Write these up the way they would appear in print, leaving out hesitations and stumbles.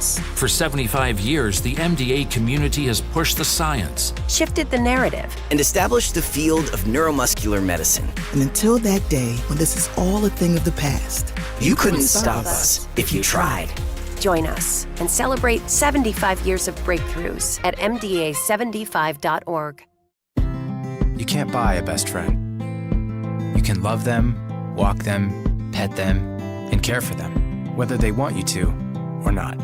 science. For 75 years, the MDA community has pushed the science, shifted the narrative, and established the field of neuromuscular medicine. And until that day when this is all a thing of the past, you couldn't stop us if you tried. Join us and celebrate 75 years of breakthroughs at MDA75.org. You can't buy a best friend. You can love them, walk them, pet them, and care for them, whether they want you to or not.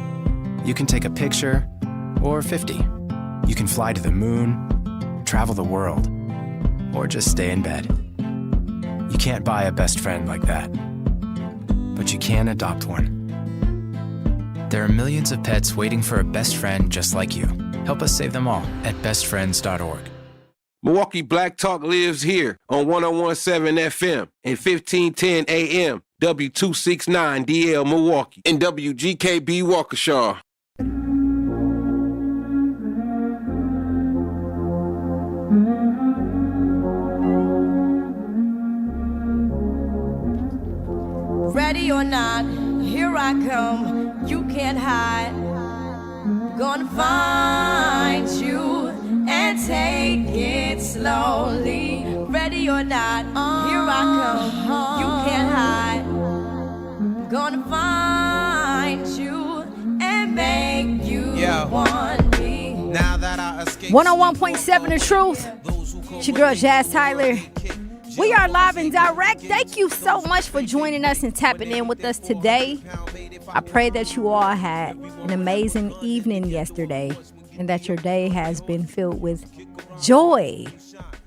You can take a picture or 50. You can fly to the moon, travel the world, or just stay in bed. You can't buy a best friend like that, but you can adopt one. There are millions of pets waiting for a best friend just like you. Help us save them all at bestfriends.org. Milwaukee Black Talk lives here on 101.7 FM and 1510 AM, W269DL Milwaukee, and WGKB Waukesha. Ready or not, here I come. You can't hide. Gonna find you and take it slowly. Ready or not, here I come. You can't hide. Gonna find you and make you want me. Now that I escaped 101.7 The Truth. It's your girl Jazz Tyler. We are live and direct. Thank you so much for joining us and tapping in with us today. I pray that you all had an amazing evening yesterday and that your day has been filled with joy.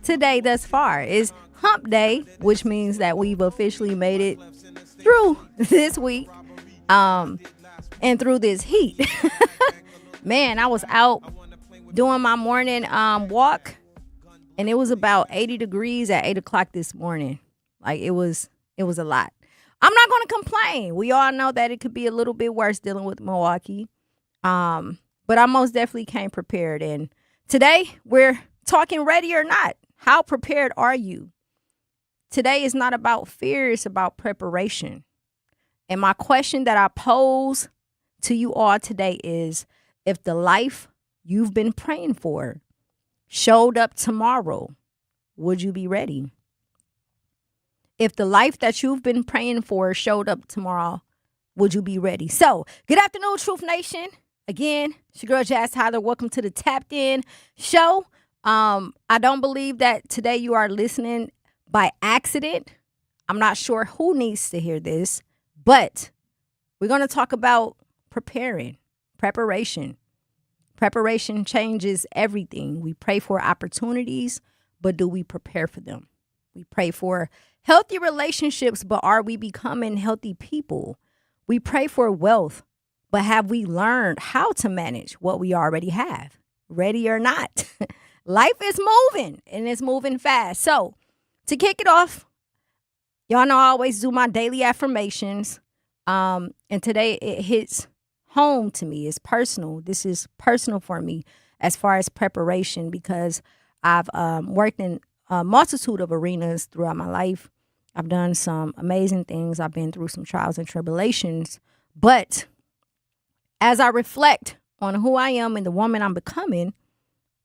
Today thus far is Hump Day, which means that we've officially made it through this week and through this heat. Man, I was out doing my morning walk. And it was about 80 degrees at 8 o'clock this morning. Like, it was a lot. I'm not going to complain. We all know that it could be a little bit worse dealing with Milwaukee. But I most definitely came prepared. And today, we're talking ready or not. How prepared are you? Today is not about fear. It's about preparation. And my question that I pose to you all today is, if the life you've been praying for showed up tomorrow, would you be ready? If the life that you've been praying for showed up tomorrow, would you be ready? So, good afternoon, Truth Nation. Again, it's your girl Jazz Tyler. Welcome to the Tapped In Show. I don't believe that today you are listening by accident. I'm not sure who needs to hear this, but we're going to talk about preparation. Preparation changes everything. We pray for opportunities, but do we prepare for them? We pray for healthy relationships, but are we becoming healthy people? We pray for wealth, but have we learned how to manage what we already have? Ready or not? Life is moving, and it's moving fast. So to kick it off, y'all know I always do my daily affirmations, and today it hits home to me. It's personal. This is personal for me as far as preparation, because I've worked in a multitude of arenas throughout my life. I've done some amazing things. I've been through some trials and tribulations. But as I reflect on who I am and the woman I'm becoming,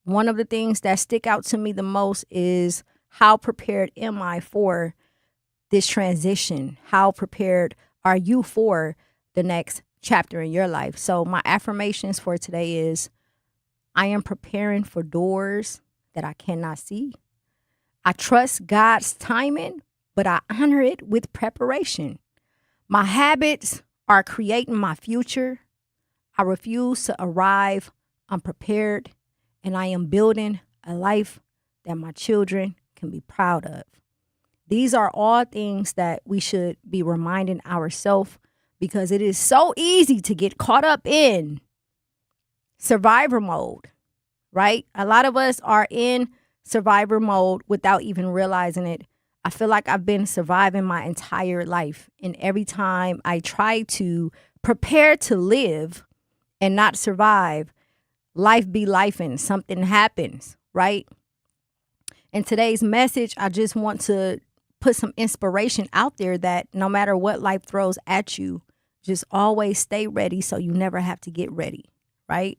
one of the things that stick out to me the most is how prepared am I for this transition? How prepared are you for the next chapter in your life? So my affirmations for today is, I am preparing for doors that I cannot see. I trust God's timing, but I honor it with preparation. My habits are creating my future. I refuse to arrive unprepared, and I am building a life that my children can be proud of. These are all things that we should be reminding ourselves, because it is so easy to get caught up in survivor mode, right? A lot of us are in survivor mode without even realizing it. I feel like I've been surviving my entire life. And every time I try to prepare to live and not survive, life be life and something happens, right? In today's message, I just want to put some inspiration out there that no matter what life throws at you, Just always stay ready so you never have to get ready, right?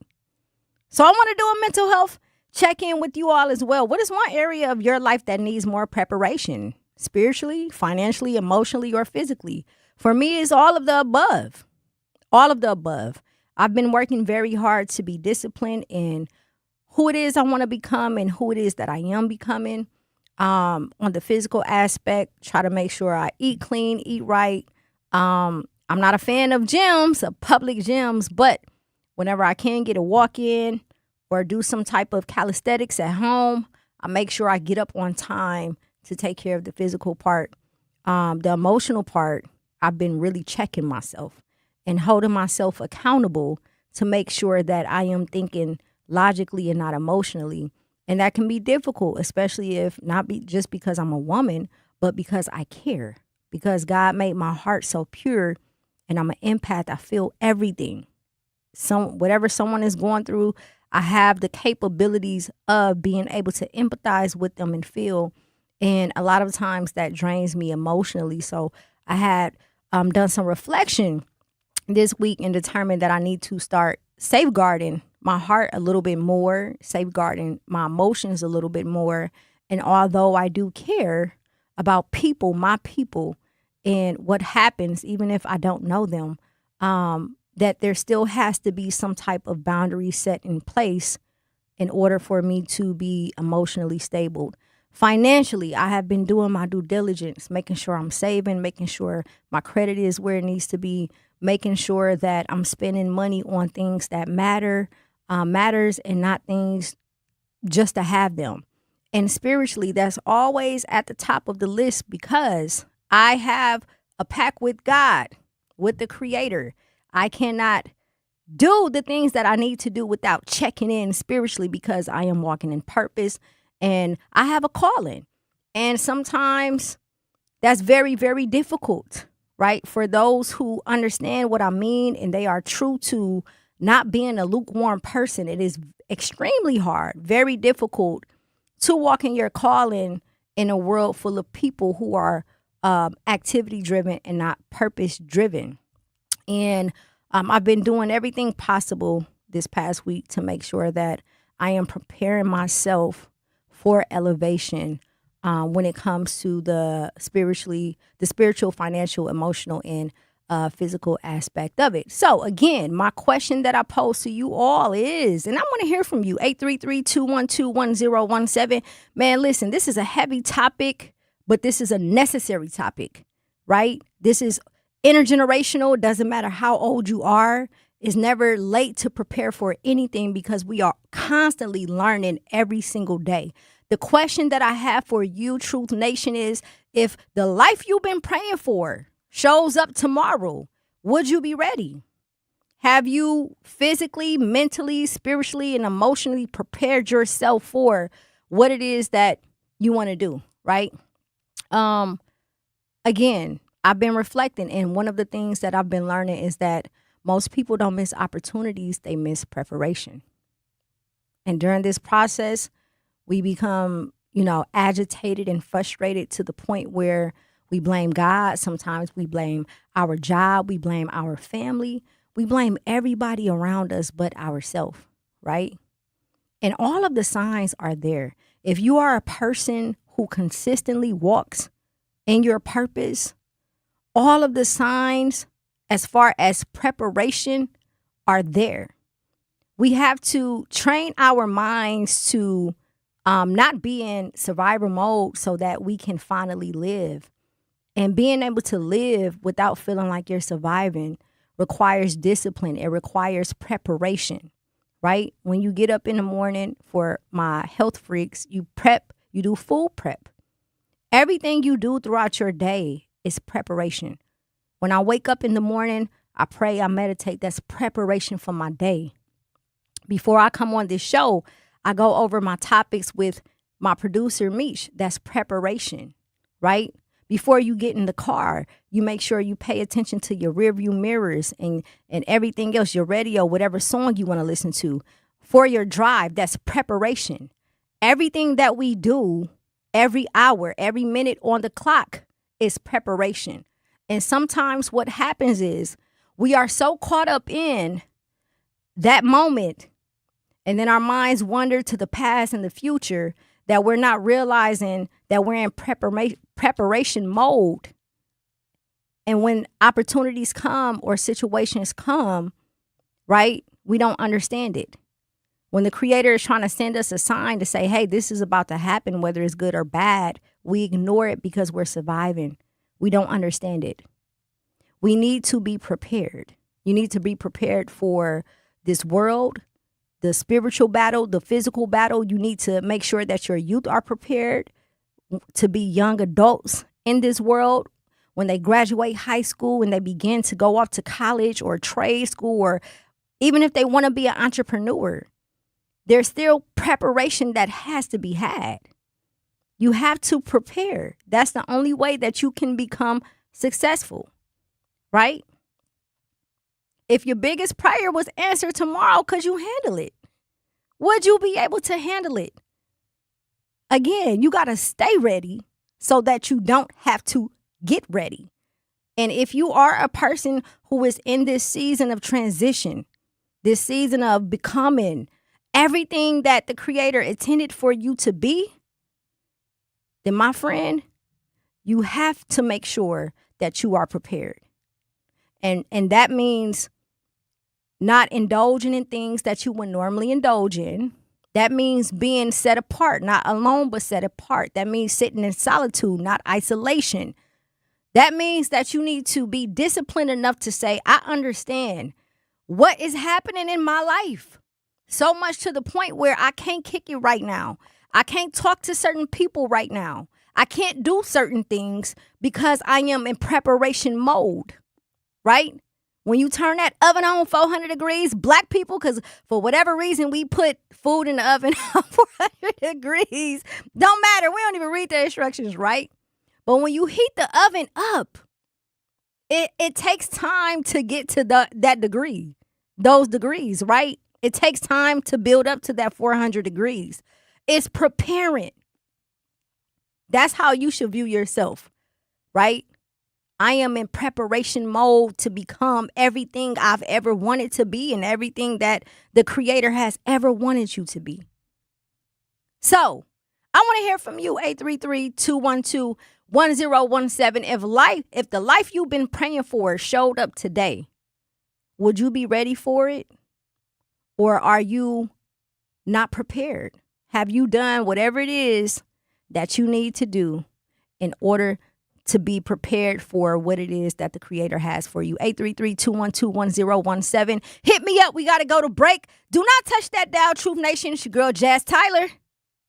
So I want to do a mental health check-in with you all as well. What is one area of your life that needs more preparation? Spiritually, financially, emotionally, or physically? For me, it's all of the above. All of the above. I've been working very hard to be disciplined in who it is I want to become and who it is that I am becoming. On the physical aspect, try to make sure I eat clean, eat right. I'm not a fan of gyms, of public gyms, but whenever I can get a walk in or do some type of calisthenics at home, I make sure I get up on time to take care of the physical part. The emotional part, I've been really checking myself and holding myself accountable to make sure that I am thinking logically and not emotionally. And that can be difficult, especially if not just because I'm a woman, but because I care. Because God made my heart so pure and I'm an empath. I feel everything. Whatever someone is going through, I have the capabilities of being able to empathize with them and feel. And a lot of times that drains me emotionally. So I had done some reflection this week and determined that I need to start safeguarding my heart a little bit more, safeguarding my emotions a little bit more. And although I do care about people, my people, and what happens, even if I don't know them, that there still has to be some type of boundary set in place in order for me to be emotionally stable. Financially, I have been doing my due diligence, making sure I'm saving, making sure my credit is where it needs to be, making sure that I'm spending money on things that matters and not things just to have them. And spiritually, that's always at the top of the list because I have a pact with God, with the Creator. I cannot do the things that I need to do without checking in spiritually because I am walking in purpose and I have a calling. And sometimes that's very, very difficult, right? For those who understand what I mean and they are true to not being a lukewarm person, it is extremely hard, very difficult to walk in your calling in a world full of people who are activity driven and not purpose driven. And I've been doing everything possible this past week to make sure that I am preparing myself for elevation when it comes to the spiritual, financial, emotional, and physical aspect of it. So again, my question that I pose to you all is, and I want to hear from you, 833-212-1017. Man, listen, this is a heavy topic, but this is a necessary topic, right? This is intergenerational. It doesn't matter how old you are. It's never late to prepare for anything because we are constantly learning every single day. The question that I have for you, Truth Nation, is if the life you've been praying for shows up tomorrow, would you be ready? Have you physically, mentally, spiritually, and emotionally prepared yourself for what it is that you want to do, right? Again, I've been reflecting, and one of the things that I've been learning is that most people don't miss opportunities, they miss preparation. And during this process, we become, agitated and frustrated to the point where we blame God. Sometimes we blame our job. We blame our family. We blame everybody around us but ourselves, right? And all of the signs are there. If you are a person who consistently walks in your purpose, all of the signs as far as preparation are there. We have to train our minds to not be in survival mode so that we can finally live. And being able to live without feeling like you're surviving requires discipline. It requires preparation, right? When you get up in the morning, for my health freaks, you prep, you do food prep. Everything you do throughout your day is preparation. When I wake up in the morning, I pray, I meditate. That's preparation for my day. Before I come on this show, I go over my topics with my producer, Mech. That's preparation, right? Before you get in the car, you make sure you pay attention to your rearview mirrors and everything else, your radio, whatever song you want to listen to. For your drive, that's preparation. Everything that we do, every hour, every minute on the clock is preparation. And sometimes what happens is We are so caught up in that moment, and then our minds wander to the past and the future, that we're not realizing that we're in preparation mode. And when opportunities come or situations come, right, we don't understand it. When the Creator is trying to send us a sign to say, hey, this is about to happen, whether it's good or bad, we ignore it because we're surviving. We don't understand it. We need to be prepared. You need to be prepared for this world, the spiritual battle, the physical battle. You need to make sure that your youth are prepared to be young adults in this world. When they graduate high school and they begin to go off to college or trade school, or even if they want to be an entrepreneur, there's still preparation that has to be had. You have to prepare. That's the only way that you can become successful, right? If your biggest prayer was answered tomorrow, could you handle it? Would you be able to handle it? Again, you got to stay ready so that you don't have to get ready. And if you are a person who is in this season of transition, this season of becoming everything that the Creator intended for you to be, then my friend, you have to make sure that you are prepared. And that means not indulging in things that you would normally indulge in. That means being set apart, not alone, but set apart. That means sitting in solitude, not isolation. That means that you need to be disciplined enough to say, I understand what is happening in my life. So much to the point where I can't kick it right now. I can't talk to certain people right now. I can't do certain things because I am in preparation mode, right? When you turn that oven on 400 degrees, black people, because for whatever reason we put food in the oven on 400 degrees, don't matter. We don't even read the instructions, right? But when you heat the oven up, it takes time to get to that degree, those degrees, right? It takes time to build up to that 400 degrees. It's preparing. That's how you should view yourself, right? I am in preparation mode to become everything I've ever wanted to be and everything that the Creator has ever wanted you to be. So I want to hear from you, 833-212-1017. If the life you've been praying for showed up today, would you be ready for it? Or are you not prepared? Have you done whatever it is that you need to do in order to be prepared for what it is that the Creator has for you? 833-212-1017. Hit me up. We got to go to break. Do not touch that dial, Truth Nation. It's your girl, Jazz Tyler.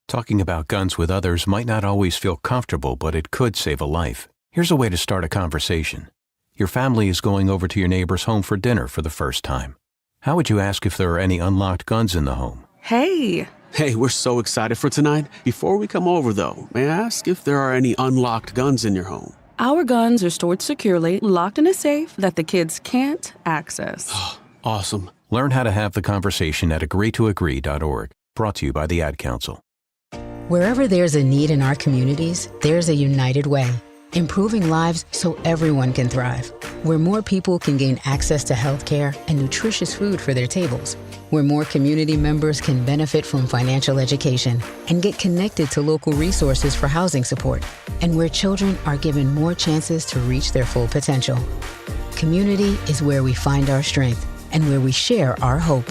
Talking about guns with others might not always feel comfortable, but it could save a life. Here's a way to start a conversation. Your family is going over to your neighbor's home for dinner for the first time. How would you ask if there are any unlocked guns in the home? Hey, we're so excited for tonight. Before we come over, though, may I ask if there are any unlocked guns in your home? Our guns are stored securely, locked in a safe that the kids can't access. Awesome. Learn how to have the conversation at agreetoagree.org. Brought to you by the Ad Council. Wherever there's a need in our communities, there's a United Way. Improving lives so everyone can thrive. Where more people can gain access to healthcare and nutritious food for their tables. Where more community members can benefit from financial education and get connected to local resources for housing support. And where children are given more chances to reach their full potential. Community is where we find our strength and where we share our hope.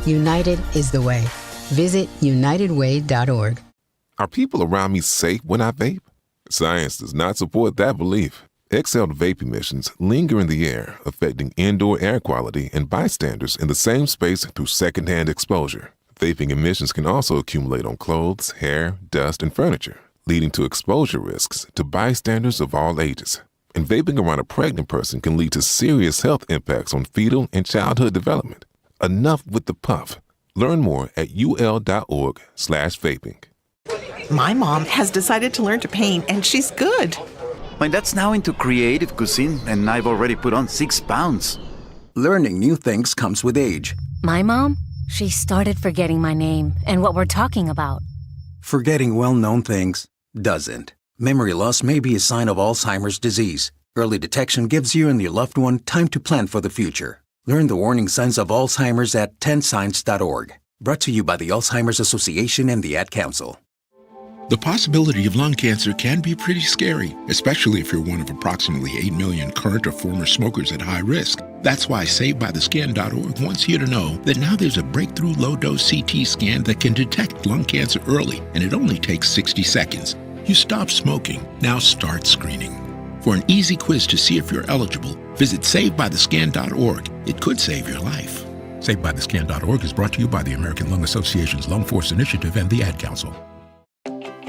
United is the way. Visit unitedway.org. Are people around me safe when I vape? Science does not support that belief. Exhaled vape emissions linger in the air, affecting indoor air quality and bystanders in the same space through secondhand exposure. Vaping emissions can also accumulate on clothes, hair, dust, and furniture, leading to exposure risks to bystanders of all ages. And vaping around a pregnant person can lead to serious health impacts on fetal and childhood development. Enough with the puff. Learn more at ul.org/vaping. My mom has decided to learn to paint, and she's good. My dad's now into creative cuisine, and I've already put on 6 pounds. Learning new things comes with age. My mom, she started forgetting my name and what we're talking about. Forgetting well-known things doesn't. Memory loss may be a sign of Alzheimer's disease. Early detection gives you and your loved one time to plan for the future. Learn the warning signs of Alzheimer's at 10signs.org. Brought to you by the Alzheimer's Association and the Ad Council. The possibility of lung cancer can be pretty scary, especially if you're one of approximately 8 million current or former smokers at high risk. That's why SaveByTheScan.org wants you to know that now there's a breakthrough low-dose CT scan that can detect lung cancer early, and it only takes 60 seconds. You stop smoking, now start screening. For an easy quiz to see if you're eligible, visit SaveByTheScan.org. It could save your life. SaveByTheScan.org is brought to you by the American Lung Association's Lung Force Initiative and the Ad Council.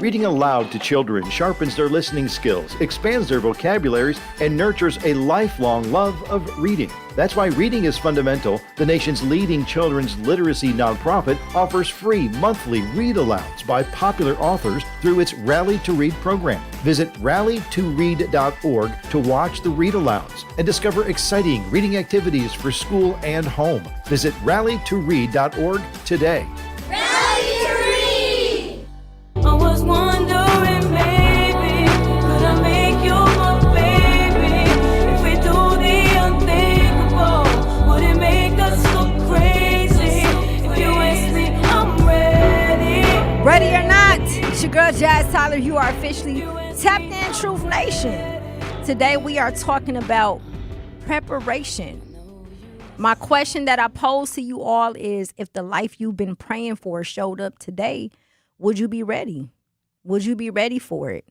Reading aloud to children sharpens their listening skills, expands their vocabularies, and nurtures a lifelong love of reading. That's why Reading is Fundamental, the nation's leading children's literacy nonprofit, offers free monthly read-alouds by popular authors through its Rally to Read program. Visit rallytoread.org to watch the read-alouds and discover exciting reading activities for school and home. Visit rallytoread.org today. I was wondering, maybe, could I make you my baby? If we do the unthinkable, would it make us look crazy? If you ask me, I'm ready. Ready or not, it's your girl Jazz Tyler. You are officially tapped in Truth Nation. Today we are talking about preparation. My question that I pose to you all is, if the life you've been praying for showed up today, would you be ready? Would you be ready for it?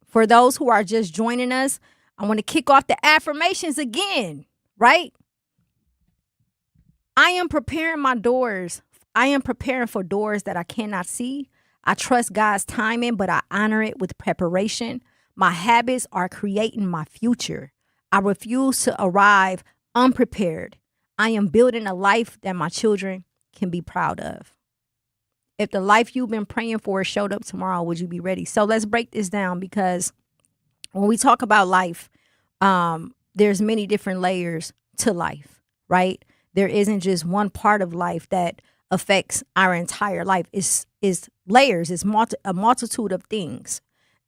For those who are just joining us, I want to kick off the affirmations again, right? I am preparing my doors. I am preparing for doors that I cannot see. I trust God's timing, but I honor it with preparation. My habits are creating my future. I refuse to arrive unprepared. I am building a life that my children can be proud of. If the life you've been praying for showed up tomorrow, would you be ready? So let's break this down, because when we talk about life, there's many different layers to life, right? There isn't just one part of life that affects our entire life. It's layers. It's a multitude of things.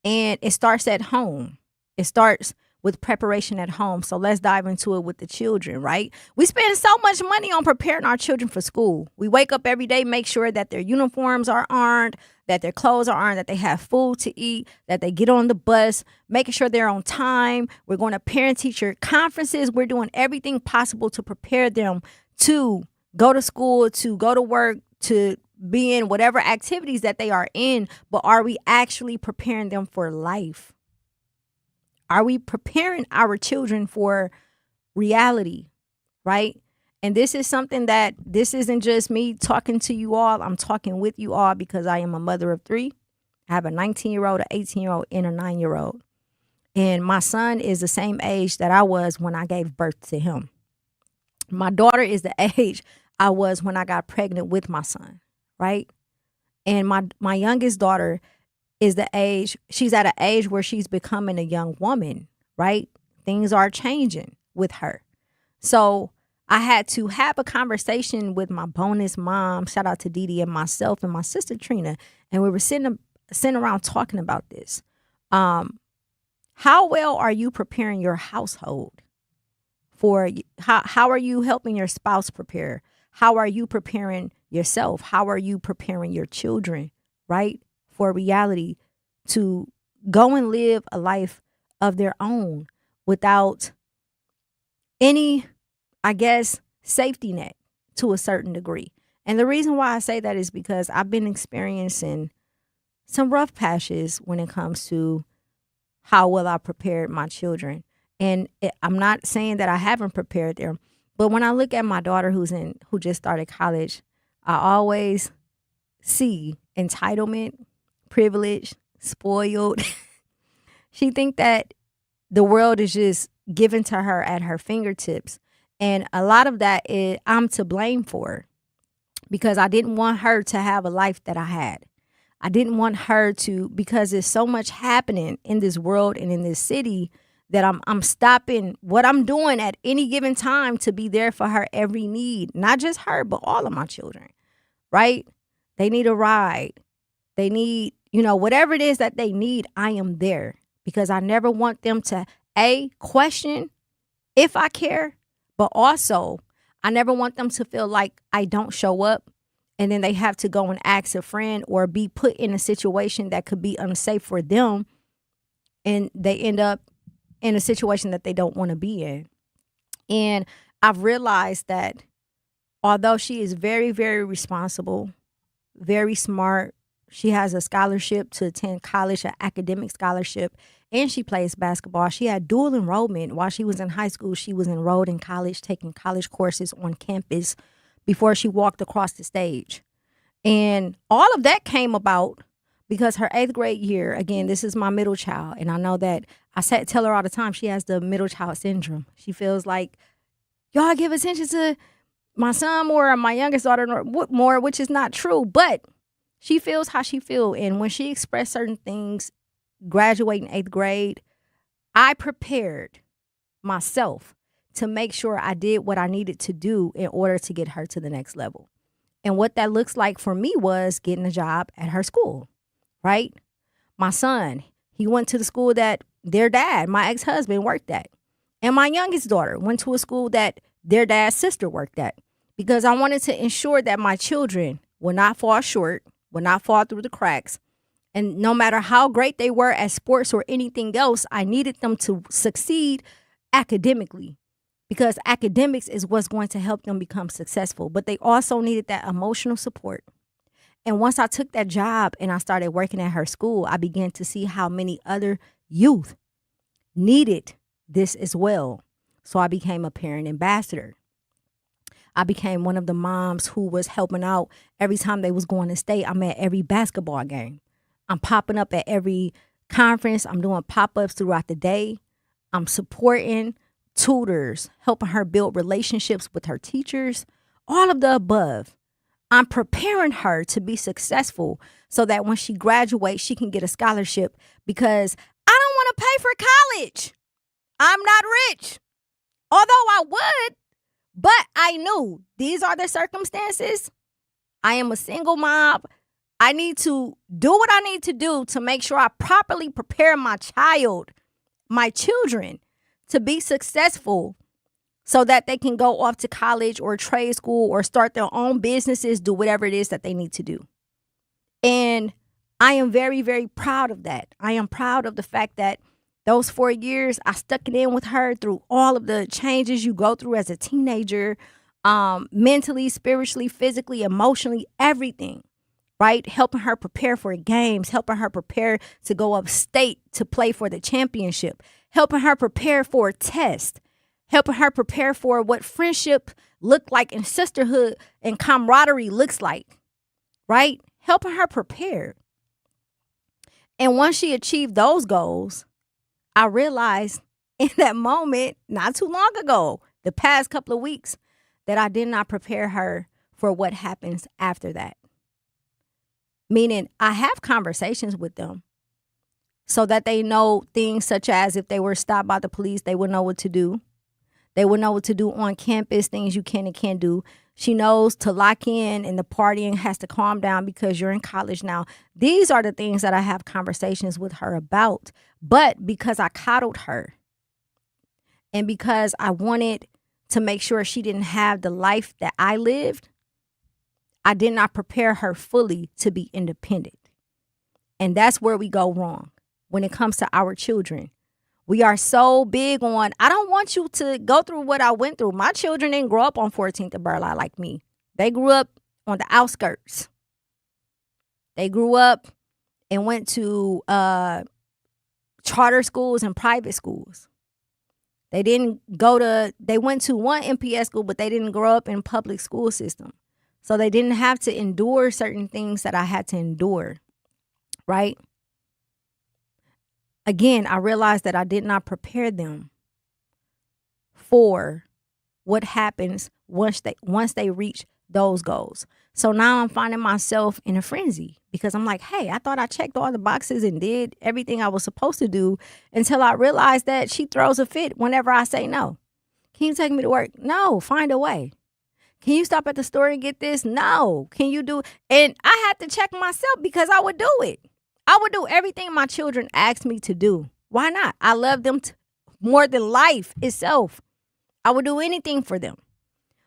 And it starts at home. It starts with preparation at home. So let's dive into it with the children, right? We spend so much money on preparing our children for school. We wake up every day, make sure that their uniforms are ironed, that their clothes are ironed, that they have food to eat, that they get on the bus, making sure they're on time. We're going to parent-teacher conferences. We're doing everything possible to prepare them to go to school, to go to work, to be in whatever activities that they are in. But are we actually preparing them for life? Are we preparing our children for reality, right? And this is something that, this isn't just me talking to you all. I'm talking with you all because I am a mother of three. I have a 19-year-old, an 18-year-old, and a 9-year-old. And my son is the same age that I was when I gave birth to him. My daughter is the age I was when I got pregnant with my son, right? And my youngest daughter is the age, she's at an age where she's becoming a young woman, right? Things are changing with her. So I had to have a conversation with my bonus mom, shout out to Dee Dee, and myself and my sister Trina, and we were sitting around talking about this. How well are you preparing your household for, how are you helping your spouse prepare? How are you preparing yourself? How are you preparing your children, right? For reality, to go and live a life of their own without any, I guess, safety net to a certain degree. And the reason why I say that is because I've been experiencing some rough patches when it comes to how well I prepared my children. And I'm not saying that I haven't prepared them, but when I look at my daughter who just started college, I always see entitlement, privileged, spoiled. She think that the world is just given to her at her fingertips. And a lot of that is I'm to blame for, because I didn't want her to have a life that I had. I didn't want her to, because there's so much happening in this world and in this city that I'm stopping what I'm doing at any given time to be there for her every need. Not just her, but all of my children, right? They need a ride. They need, whatever it is that they need, I am there, because I never want them to question if I care, but also I never want them to feel like I don't show up and then they have to go and ask a friend or be put in a situation that could be unsafe for them and they end up in a situation that they don't want to be in. And I've realized that although she is very, very responsible, very smart, she has a scholarship to attend college, an academic scholarship, and she plays basketball. She had dual enrollment. While she was in high school, she was enrolled in college, taking college courses on campus before she walked across the stage. And all of that came about because her 8th grade year, again, this is my middle child, and I know that tell her all the time, she has the middle child syndrome. She feels like, y'all give attention to my son or my youngest daughter more, which is not true, but she feels how she feels. And when she expressed certain things, graduating 8th grade, I prepared myself to make sure I did what I needed to do in order to get her to the next level. And what that looks like for me was getting a job at her school, right? My son, he went to the school that their dad, my ex-husband, worked at. And my youngest daughter went to a school that their dad's sister worked at, because I wanted to ensure that my children would not fall short, would not fall through the cracks. And no matter how great they were at sports or anything else, I needed them to succeed academically, because academics is what's going to help them become successful. But they also needed that emotional support. And once I took that job and I started working at her school, I began to see how many other youth needed this as well. So I became a parent ambassador. I became one of the moms who was helping out every time they was going to state. I'm at every basketball game. I'm popping up at every conference. I'm doing pop-ups throughout the day. I'm supporting tutors, helping her build relationships with her teachers, all of the above. I'm preparing her to be successful so that when she graduates, she can get a scholarship, because I don't want to pay for college. I'm not rich, although I would, but I knew these are the circumstances. I am a single mom. I need to do what I need to do to make sure I properly prepare my children to be successful so that they can go off to college or trade school or start their own businesses, do whatever it is that they need to do. And I am very, very proud of that. I am proud of the fact that those 4 years, I stuck it in with her through all of the changes you go through as a teenager, mentally, spiritually, physically, emotionally, everything, right? Helping her prepare for games, helping her prepare to go upstate to play for the championship, helping her prepare for a test, helping her prepare for what friendship looked like and sisterhood and camaraderie looks like, right? Helping her prepare. And once she achieved those goals, I realized in that moment, not too long ago, the past couple of weeks, that I did not prepare her for what happens after that. Meaning, I have conversations with them so that they know things such as if they were stopped by the police, they would know what to do. They would know what to do on campus, things you can and can't do. She knows to lock in and the partying has to calm down because you're in college now. These are the things that I have conversations with her about. But because I coddled her and because I wanted to make sure she didn't have the life that I lived, I did not prepare her fully to be independent. And that's where we go wrong when it comes to our children. We are so big on, I don't want you to go through what I went through. My children didn't grow up on 14th of Burleigh like me. They grew up on the outskirts. They grew up and went to charter schools and private schools. They went to one MPS school, but they didn't grow up in public school system. So they didn't have to endure certain things that I had to endure, right? Again, I realized that I did not prepare them for what happens once they reach those goals. So now I'm finding myself in a frenzy because I'm like, hey, I thought I checked all the boxes and did everything I was supposed to do, until I realized that she throws a fit whenever I say no. Can you take me to work? No, find a way. Can you stop at the store and get this? No. Can you do? And I had to check myself because I would do it. I would do everything my children asked me to do. Why not? I love them more than life itself. I would do anything for them.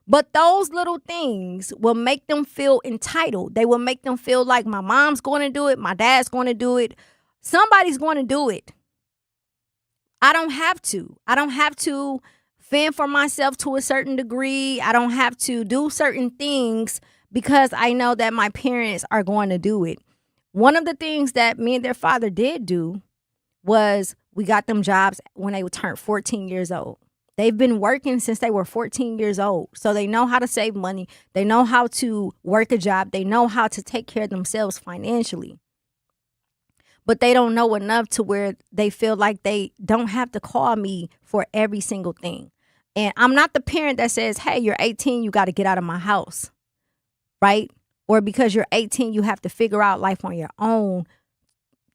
But those little things will make them feel entitled. They will make them feel like my mom's going to do it, my dad's going to do it. Somebody's going to do it. I don't have to. I don't have to fend for myself to a certain degree. I don't have to do certain things because I know that my parents are going to do it. One of the things that me and their father did do was we got them jobs when they turned 14 years old. They've been working since they were 14 years old. So they know how to save money. They know how to work a job. They know how to take care of themselves financially. But they don't know enough to where they feel like they don't have to call me for every single thing. And I'm not the parent that says, hey, you're 18, you got to get out of my house, right? Or because you're 18, you have to figure out life on your own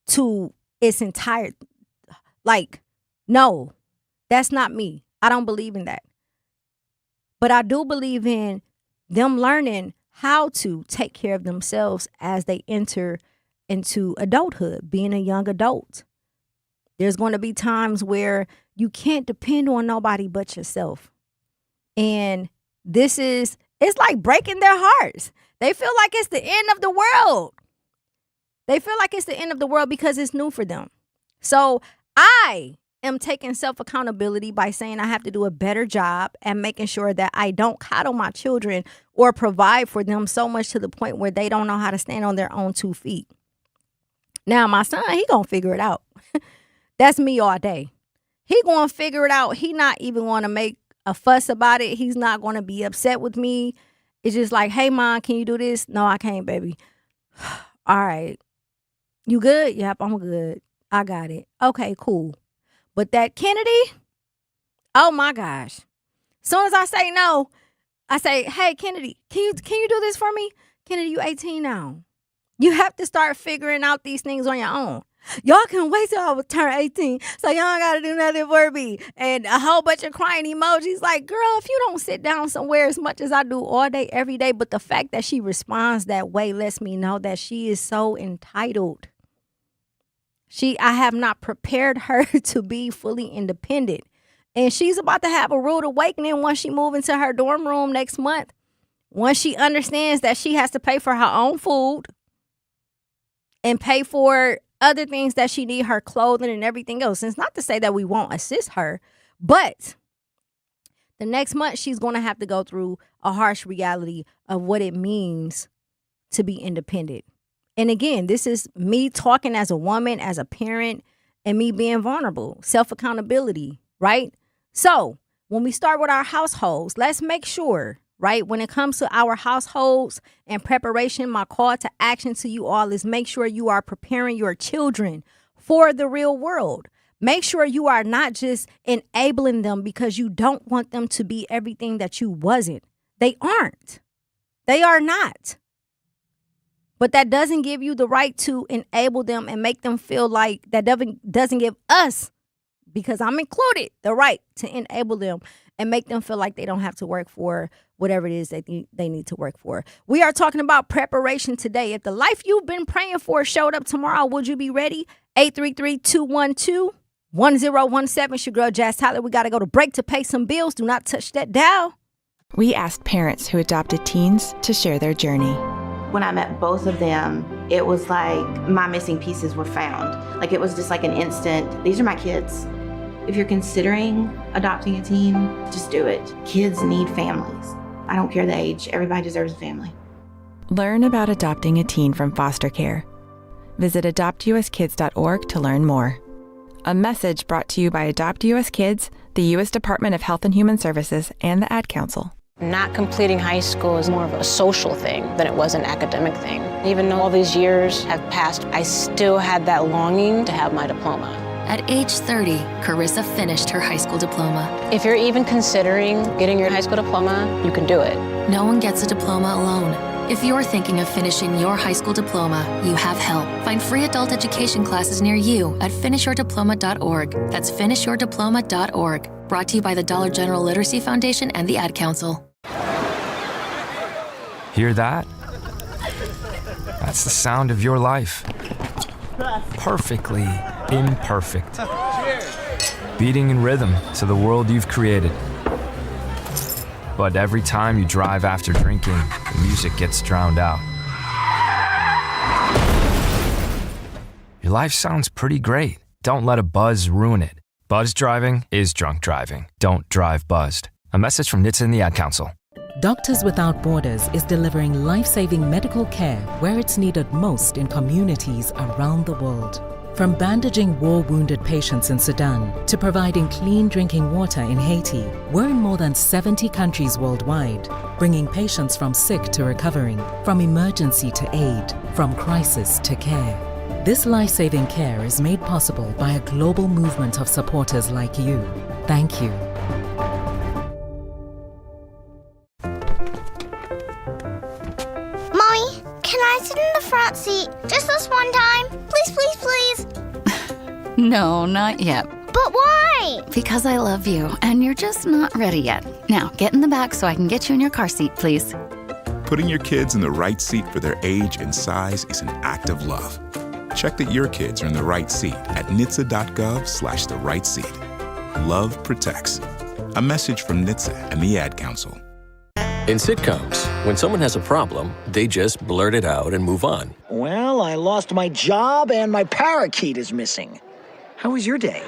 to its entire, like, no, that's not me. I don't believe in that. But I do believe in them learning how to take care of themselves as they enter into adulthood, being a young adult. There's going to be times where you can't depend on nobody but yourself. And it's like breaking their hearts. They feel like it's the end of the world. They feel like it's the end of the world because it's new for them. So I am taking self-accountability by saying I have to do a better job and making sure that I don't coddle my children or provide for them so much to the point where they don't know how to stand on their own 2 feet. Now, my son, he gonna figure it out. That's me all day. He gonna figure it out. He not even gonna make a fuss about it. He's not gonna be upset with me. It's just like, hey, Mom, can you do this? No, I can't, baby. All right. You good? Yep, I'm good. I got it. Okay, cool. But that Kennedy, oh my gosh. As soon as I say no, I say, hey, Kennedy, can you do this for me? Kennedy, you 18 now. You have to start figuring out these things on your own. Y'all can wait till I turn 18, so y'all got to do nothing for me. And a whole bunch of crying emojis like, girl, if you don't sit down somewhere as much as I do all day, every day, but the fact that she responds that way lets me know that she is so entitled. I have not prepared her to be fully independent. And she's about to have a rude awakening once she moves into her dorm room next month. Once she understands that she has to pay for her own food and pay for other things that she need, her clothing and everything else. And it's not to say that we won't assist her, but the next month she's going to have to go through a harsh reality of what it means to be independent. And again, this is me talking as a woman, as a parent, and me being vulnerable, self-accountability, right? So when we start with our households, let's make sure, right, when it comes to our households and preparation, my call to action to you all is make sure you are preparing your children for the real world. Make sure you are not just enabling them because you don't want them to be everything that you wasn't. They aren't. They are not. But that doesn't give you the right to enable them and make them feel like that doesn't give us, because I'm included, the right to enable them and make them feel like they don't have to work for whatever it is that they need to work for. We are talking about preparation today. If the life you've been praying for showed up tomorrow, would you be ready? 833-212-1017. It's your girl, Jazz Tyler. We got to go to break to pay some bills. Do not touch that dial. We asked parents who adopted teens to share their journey. When I met both of them, it was like my missing pieces were found. Like it was just like an instant, these are my kids. If you're considering adopting a teen, just do it. Kids need families. I don't care the age, everybody deserves a family. Learn about adopting a teen from foster care. Visit adoptuskids.org to learn more. A message brought to you by Adopt US Kids, the U.S. Department of Health and Human Services, and the Ad Council. Not completing high school is more of a social thing than it was an academic thing. Even though all these years have passed, I still had that longing to have my diploma. At age 30, Carissa finished her high school diploma. If you're even considering getting your high school diploma, you can do it. No one gets a diploma alone. If you're thinking of finishing your high school diploma, you have help. Find free adult education classes near you at finishyourdiploma.org. That's finishyourdiploma.org. Brought to you by the Dollar General Literacy Foundation and the Ad Council. Hear that? That's the sound of your life. Perfectly imperfect. beating in rhythm to the world you've created. But every time you drive after drinking, the music gets drowned out. Your life sounds pretty great. Don't let a buzz ruin it. Buzz driving is drunk driving. Don't drive buzzed. A message from NHTSA and the Ad Council. Doctors Without Borders is delivering life-saving medical care where it's needed most in communities around the world. From bandaging war-wounded patients in Sudan to providing clean drinking water in Haiti, we're in more than 70 countries worldwide, bringing patients from sick to recovering, from emergency to aid, from crisis to care. This life-saving care is made possible by a global movement of supporters like you. Thank you. Mommy, can I sit in the front seat just this one time? Please, please, please. No, not yet. But why? Because I love you, and you're just not ready yet. Now, get in the back so I can get you in your car seat, please. Putting your kids in the right seat for their age and size is an act of love. Check that your kids are in the right seat at NHTSA.gov/the right seat. Love protects. A message from NHTSA and the Ad Council. In sitcoms, when someone has a problem, they just blurt it out and move on. Well, I lost my job and my parakeet is missing. How was your day?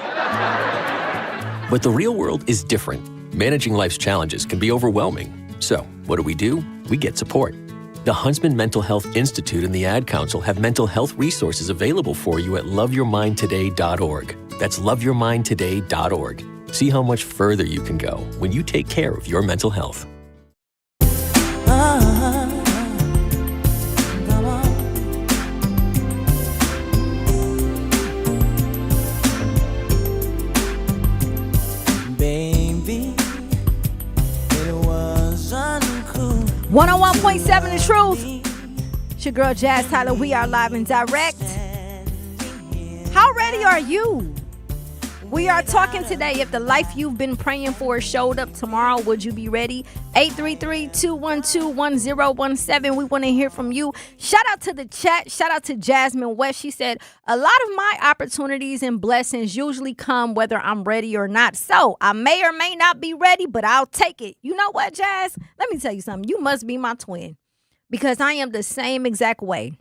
But the real world is different. Managing life's challenges can be overwhelming. So, what do? We get support. The Huntsman Mental Health Institute and the Ad Council have mental health resources available for you at loveyourmindtoday.org. That's loveyourmindtoday.org. See how much further you can go when you take care of your mental health. Baby, it was uncool. 101.7 The Truth. It's your girl Jazz Tyler. We are live and direct. How ready are you? We are talking today. If the life you've been praying for showed up tomorrow, would you be ready? 833-212-1017. We want to hear from you. Shout out to the chat. Shout out to Jasmine West. She said, a lot of my opportunities and blessings usually come whether I'm ready or not. So I may or may not be ready, but I'll take it. You know what, Jazz? Let me tell you something. You must be my twin because I am the same exact way,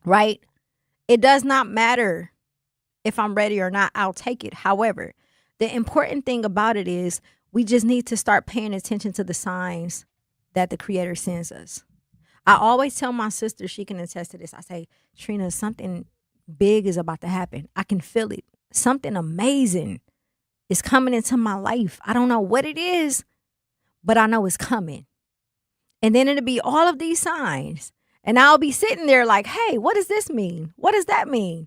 right? It does not matter if I'm ready or not, I'll take it. However, the important thing about it is we just need to start paying attention to the signs that the Creator sends us. I always tell my sister, she can attest to this. I say, Trina, something big is about to happen. I can feel it. Something amazing is coming into my life. I don't know what it is, but I know it's coming. And then it'll be all of these signs. And I'll be sitting there like, hey, what does this mean? What does that mean?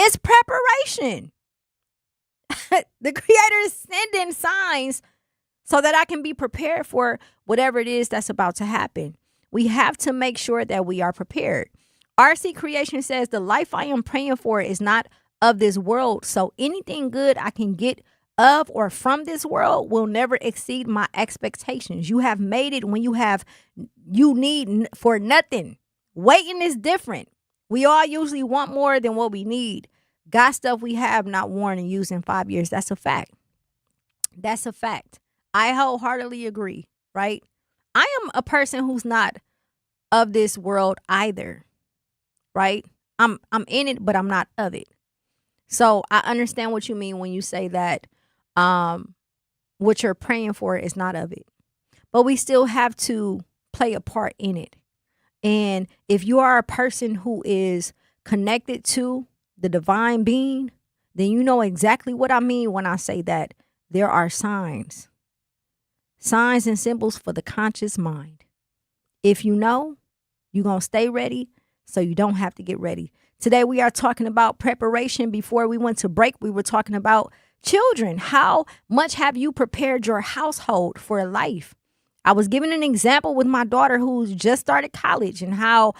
It's preparation. The Creator is sending signs so that I can be prepared for whatever it is that's about to happen. We have to make sure that we are prepared. RC Creation says, the life I am praying for is not of this world. So anything good I can get of or from this world will never exceed my expectations. You have made it when you need for nothing. Waiting is different. We all usually want more than what we need. Got stuff we have not worn and used in 5 years. That's a fact. That's a fact. I wholeheartedly agree, right? I am a person who's not of this world either, right? I'm in it, but I'm not of it. So I understand what you mean when you say that what you're praying for is not of it. But we still have to play a part in it. And if you are a person who is connected to the divine being, then you know exactly what I mean when I say that there are signs and symbols for the conscious mind. If you know, you're going to stay ready so you don't have to get ready. Today we are talking about preparation. Before we went to break, we were talking about children. How much have you prepared your household for life? I was giving an example with my daughter who's just started college and how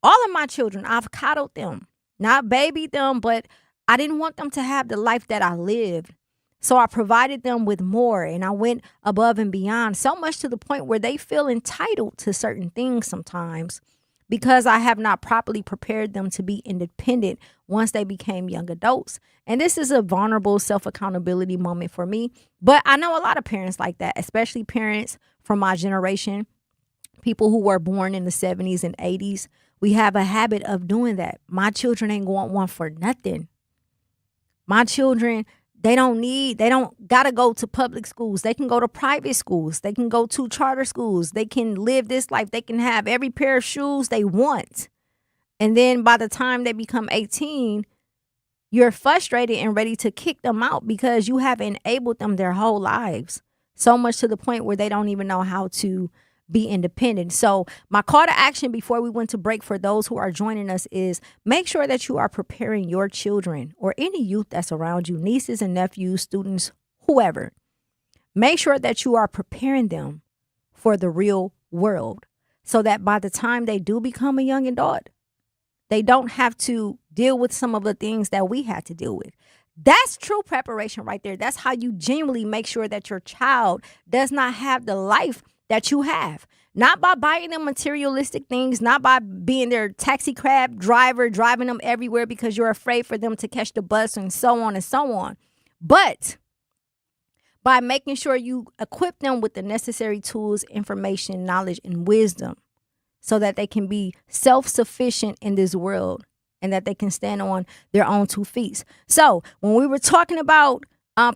all of my children, I've coddled them, not babied them, but I didn't want them to have the life that I lived. So I provided them with more and I went above and beyond, so much to the point where they feel entitled to certain things sometimes because I have not properly prepared them to be independent once they became young adults. And this is a vulnerable self-accountability moment for me. But I know a lot of parents like that, especially parents from my generation, people who were born in the 70s and 80s. We have a habit of doing that. My children ain't going one for nothing. My children, they don't gotta go to public schools. They can go to private schools. They can go to charter schools. They can live this life. They can have every pair of shoes they want. And then by the time they become 18, you're frustrated and ready to kick them out because you have enabled them their whole lives. So much to the point where they don't even know how to be independent. So my call to action before we went to break for those who are joining us is make sure that you are preparing your children or any youth that's around you, nieces and nephews, students, whoever. Make sure that you are preparing them for the real world so that by the time they do become a young adult, they don't have to deal with some of the things that we had to deal with. That's true preparation right there. That's how you genuinely make sure that your child does not have the life that you have. Not by buying them materialistic things, not by being their taxi cab driver, driving them everywhere because you're afraid for them to catch the bus and so on and so on. But by making sure you equip them with the necessary tools, information, knowledge, and wisdom so that they can be self-sufficient in this world and that they can stand on their own 2 feet. So when we were talking about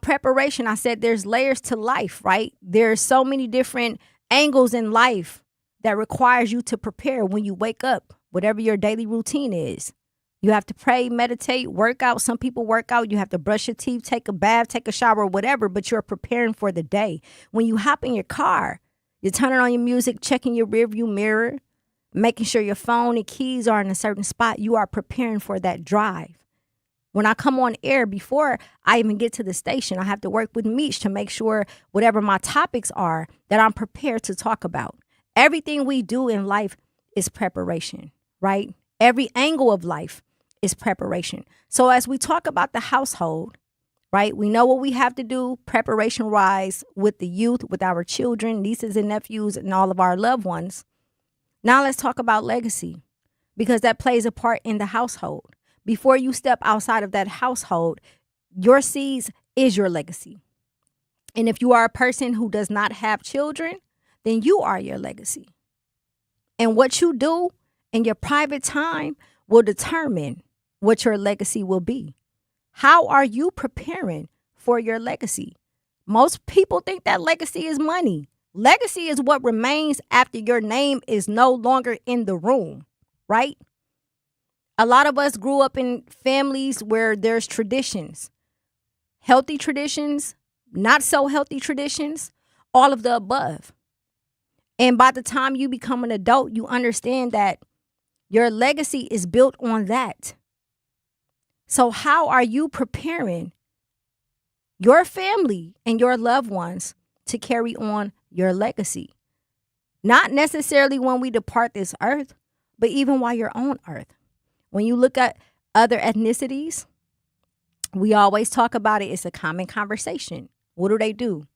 preparation, I said there's layers to life, right? There's so many different angles in life that requires you to prepare when you wake up, whatever your daily routine is. You have to pray, meditate, work out. Some people work out. You have to brush your teeth, take a bath, take a shower, whatever, but you're preparing for the day. When you hop in your car, you're turning on your music, checking your rearview mirror, making sure your phone and keys are in a certain spot. You are preparing for that drive. When I come on air, before I even get to the station, I have to work with Mech to make sure whatever my topics are that I'm prepared to talk about. Everything we do in life is preparation, right? Every angle of life is preparation. So as we talk about the household, right, we know what we have to do preparation-wise with the youth, with our children, nieces and nephews, and all of our loved ones. Now let's talk about legacy because that plays a part in the household. Before you step outside of that household, your seeds is your legacy. And if you are a person who does not have children, then you are your legacy. And what you do in your private time will determine what your legacy will be. How are you preparing for your legacy? Most people think that legacy is money. Legacy is what remains after your name is no longer in the room, right? A lot of us grew up in families where there's traditions, healthy traditions, not so healthy traditions, all of the above. And by the time you become an adult, you understand that your legacy is built on that. So how are you preparing your family and your loved ones to carry on your legacy? Not necessarily when we depart this earth, but even while you're on earth. When you look at other ethnicities, we always talk about it. It's a common conversation. What do?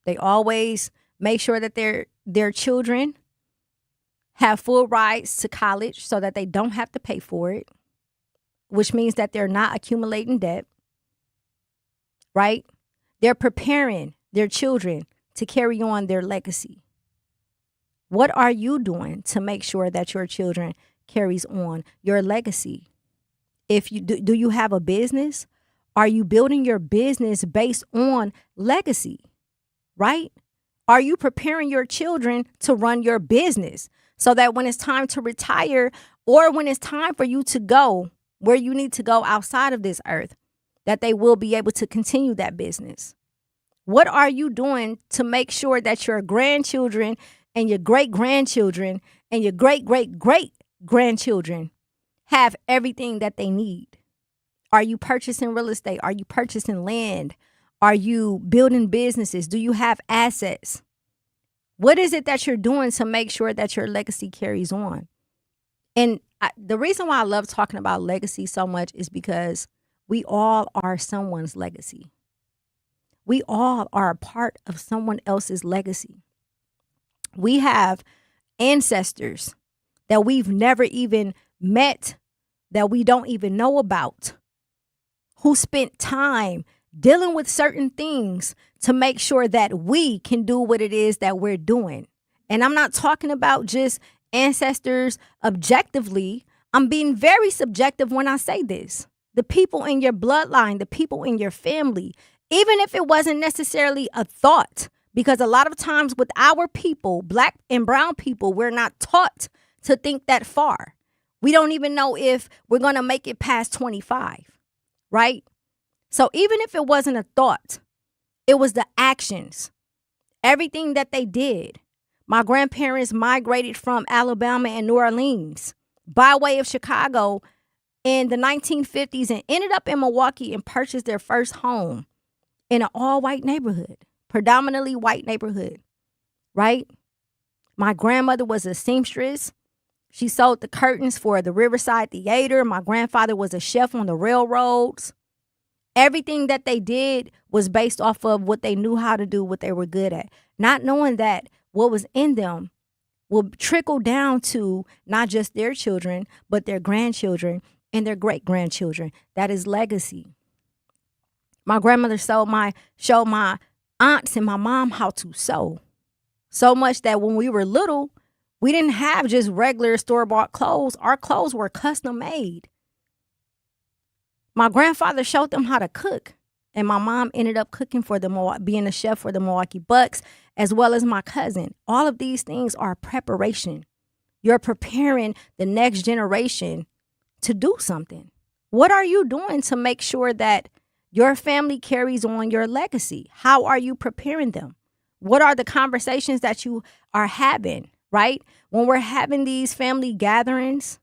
They always make sure that their children have full rides to college so that they don't have to pay for it, which means that they're not accumulating debt, right? They're preparing their children to carry on their legacy. What are you doing to make sure that your children carries on your legacy? If you do you have a business? Are you building your business based on legacy, right? Are you preparing your children to run your business so that when it's time to retire or when it's time for you to go where you need to go outside of this earth, that they will be able to continue that business? What are you doing to make sure that your grandchildren and your great-grandchildren and your great-great-great-grandchildren have everything that they need? Are you purchasing real estate? Are you purchasing land? Are you building businesses? Do you have assets? What is it that you're doing to make sure that your legacy carries on? And the reason why I love talking about legacy so much is because we all are someone's legacy. We all are a part of someone else's legacy. We have ancestors that we've never even met, that we don't even know about, who spent time dealing with certain things to make sure that we can do what it is that we're doing. And I'm not talking about just ancestors objectively. I'm being very subjective when I say this. The people in your bloodline, the people in your family, even if it wasn't necessarily a thought, because a lot of times with our people, black and brown people, we're not taught to think that far. We don't even know if we're going to make it past 25, right? So even if it wasn't a thought, it was the actions, everything that they did. My grandparents migrated from Alabama and New Orleans by way of Chicago in the 1950s and ended up in Milwaukee and purchased their first home in an all-white neighborhood, predominantly white neighborhood, right? My grandmother was a seamstress. She sewed the curtains for the Riverside Theater. My grandfather was a chef on the railroads. Everything that they did was based off of what they knew how to do, what they were good at, not knowing that what was in them will trickle down to not just their children, but their grandchildren and their great-grandchildren. That is legacy. My grandmother showed my aunts and my mom how to sew. So much that when we were little, we didn't have just regular store-bought clothes. Our clothes were custom made. My grandfather showed them how to cook. And my mom ended up cooking for being a chef for the Milwaukee Bucks, as well as my cousin. All of these things are preparation. You're preparing the next generation to do something. What are you doing to make sure that your family carries on your legacy? How are you preparing them? What are the conversations that you are having, right? When we're having these family gatherings,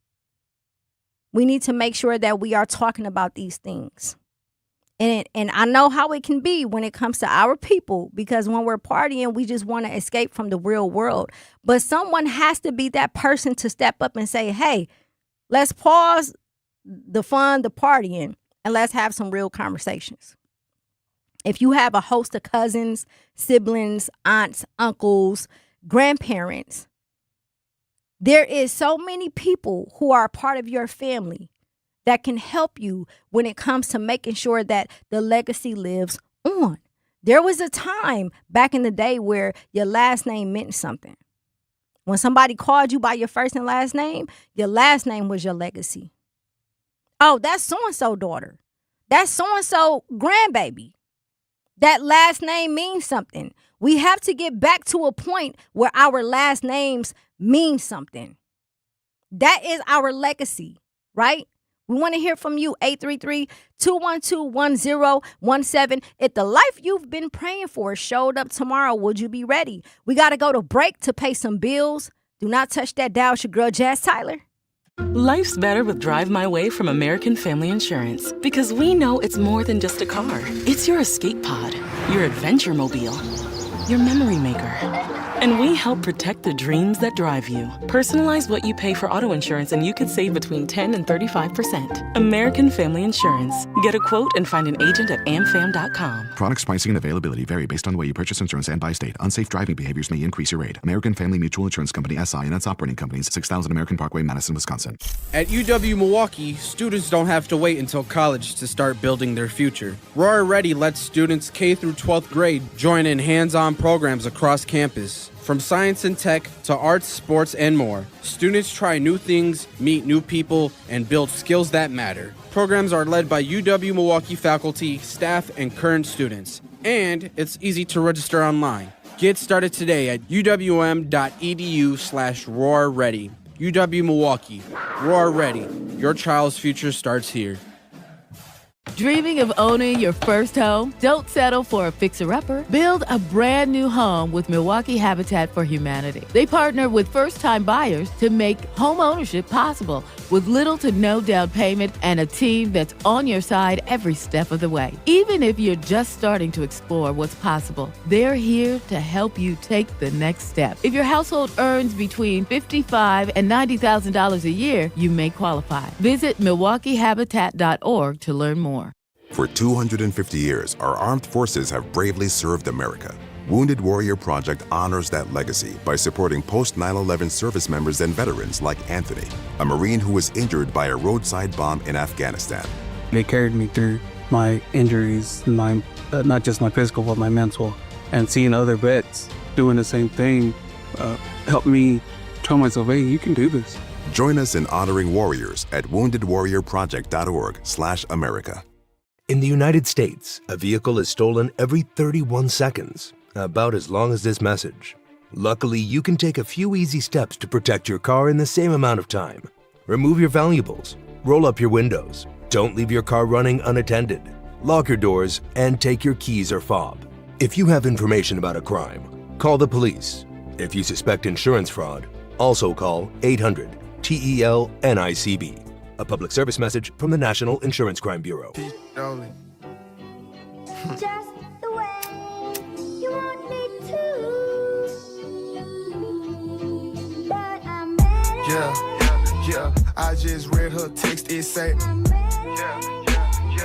we need to make sure that we are talking about these things. And I know how it can be when it comes to our people, because when we're partying, we just want to escape from the real world. But someone has to be that person to step up and say, hey, let's pause the fun, the partying, and let's have some real conversations. If you have a host of cousins, siblings, aunts, uncles, grandparents, there is so many people who are a part of your family that can help you when it comes to making sure that the legacy lives on. There was a time back in the day where your last name meant something. When somebody called you by your first and last name, your last name was your legacy. Oh, that's so-and-so daughter. That's so-and-so grandbaby. That last name means something. We have to get back to a point where our last names mean something. That is our legacy, right? We want to hear from you, 833-212-1017. If the life you've been praying for showed up tomorrow, would you be ready? We got to go to break to pay some bills. Do not touch that dial. It's your girl, Jazz Tyler. Life's better with Drive My Way from American Family Insurance, because we know it's more than just a car. It's your escape pod, your adventure mobile, your memory maker. And we help protect the dreams that drive you. Personalize what you pay for auto insurance and you could save between 10 and 35%. American Family Insurance. Get a quote and find an agent at amfam.com. Products, pricing, and availability vary based on the way you purchase insurance and by state. Unsafe driving behaviors may increase your rate. American Family Mutual Insurance Company, SI, and its operating companies, 6000 American Parkway, Madison, Wisconsin. At UW-Milwaukee, students don't have to wait until college to start building their future. Roar Ready lets students K through 12th grade join in hands-on programs across campus. From science and tech to arts, sports, and more, students try new things, meet new people, and build skills that matter. Programs are led by UW-Milwaukee faculty, staff, and current students. And it's easy to register online. Get started today at uwm.edu/roarready. UW-Milwaukee. Roar Ready. Your child's future starts here. Dreaming of owning your first home? Don't settle for a fixer-upper. Build a brand new home with Milwaukee Habitat for Humanity. They partner with first-time buyers to make home ownership possible with little to no down payment and a team that's on your side every step of the way. Even if you're just starting to explore what's possible, they're here to help you take the next step. If your household earns between $55,000 and $90,000 a year, you may qualify. Visit MilwaukeeHabitat.org to learn more. For 250 years, our armed forces have bravely served America. Wounded Warrior Project honors that legacy by supporting post-9/11 service members and veterans like Anthony, a Marine who was injured by a roadside bomb in Afghanistan. They carried me through my injuries, not just my physical, but my mental. And seeing other vets doing the same thing helped me tell myself, hey, you can do this. Join us in honoring warriors at woundedwarriorproject.org/America. In the United States, a vehicle is stolen every 31 seconds, about as long as this message. Luckily, you can take a few easy steps to protect your car in the same amount of time. Remove your valuables, roll up your windows, don't leave your car running unattended, lock your doors, and take your keys or fob. If you have information about a crime, call the police. If you suspect insurance fraud, also call 800-TEL-NICB. A public service message from the National Insurance Crime Bureau. Yeah, I just read her text, it say,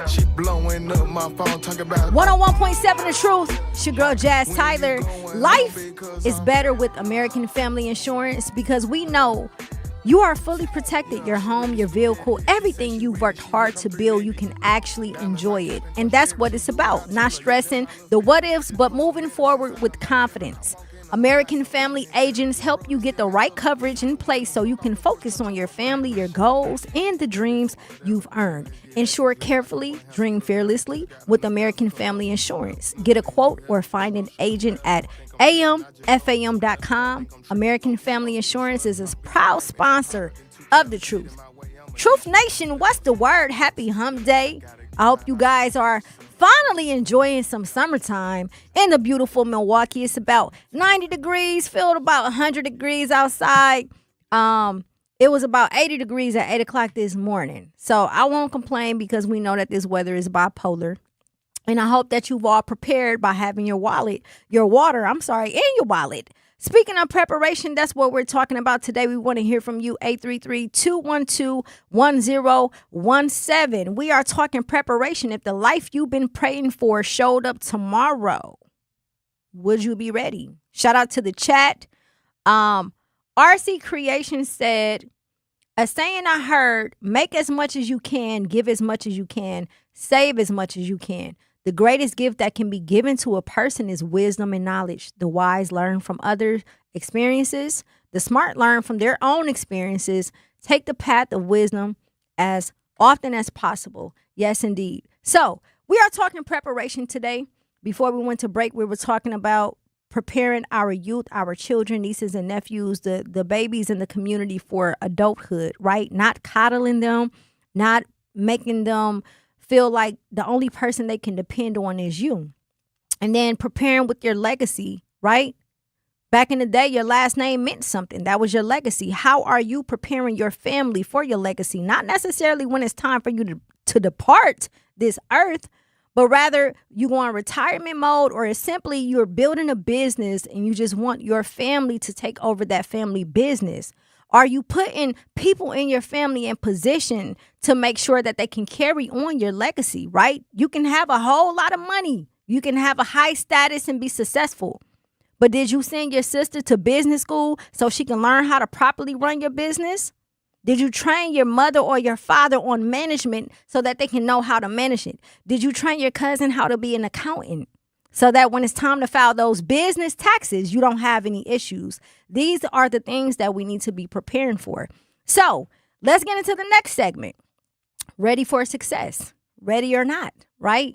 she blowing up my phone, talking about 101.7 The Truth. It's your girl, Jazz Tyler. Life is better with American Family Insurance because we know you are fully protected. Your home, your vehicle, everything you've worked hard to build, you can actually enjoy it. And that's what it's about. Not stressing the what ifs, but moving forward with confidence. American Family agents help you get the right coverage in place so you can focus on your family, your goals, and the dreams you've earned. Insure carefully, dream fearlessly with American Family Insurance. Get a quote or find an agent at amfam.com. American Family Insurance is a proud sponsor of The Truth. Truth Nation, what's the word? Happy Hump Day. I hope you guys are finally enjoying some summertime in the beautiful Milwaukee. It's about 90 degrees, felt about 100 degrees outside. It was about 80 degrees at 8 o'clock this morning. So I won't complain because we know that this weather is bipolar. And I hope that you've all prepared by having your water in your wallet. Speaking of preparation, that's what we're talking about today. We want to hear from you, 833-212-1017. We are talking preparation. If the life you've been praying for showed up tomorrow, would you be ready? Shout out to the chat. RC Creation said, a saying I heard, make as much as you can, give as much as you can, save as much as you can. The greatest gift that can be given to a person is wisdom and knowledge. The wise learn from other experiences. The smart learn from their own experiences. Take the path of wisdom as often as possible. Yes, indeed. So we are talking preparation today. Before we went to break, we were talking about preparing our youth, our children, nieces and nephews, the babies in the community for adulthood, right? Not coddling them, not making them feel like the only person they can depend on is you. And then preparing with your legacy, right? Back in the day, your last name meant something. That was your legacy. How are you preparing your family for your legacy? Not necessarily when it's time for you to depart this earth, but rather you go on retirement mode, or it's simply you're building a business and you just want your family to take over that family business. Are you putting people in your family in position to make sure that they can carry on your legacy, right? You can have a whole lot of money. You can have a high status and be successful. But did you send your sister to business school so she can learn how to properly run your business? Did you train your mother or your father on management so that they can know how to manage it? Did you train your cousin how to be an accountant so that when it's time to file those business taxes, you don't have any issues? These are the things that we need to be preparing for. So let's get into the next segment. Ready for success. Ready or not, right?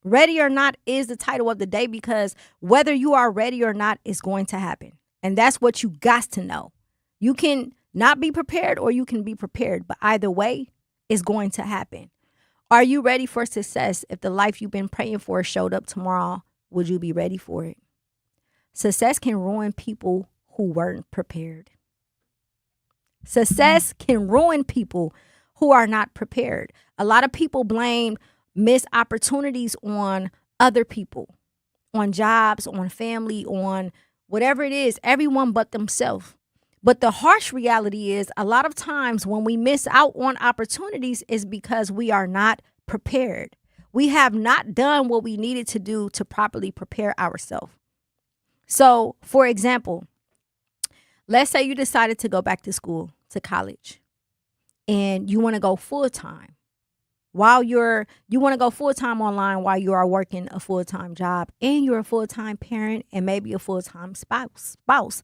Ready or not is the title of the day, because whether you are ready or not is going to happen. And that's what you got to know. You can not be prepared or you can be prepared, but either way, it's going to happen. Are you ready for success? If the life you've been praying for showed up tomorrow, would you be ready for it? Success can ruin people who weren't prepared. Success can ruin people who are not prepared. A lot of people blame missed opportunities on other people, on jobs, on family, on whatever it is, everyone but themselves. But the harsh reality is a lot of times when we miss out on opportunities is because we are not prepared. We have not done what we needed to do to properly prepare ourselves. So, for example, let's say you decided to go back to school, to college, and you want to go full time. You want to go full time online while you are working a full time job, and you're a full time parent and maybe a full time spouse.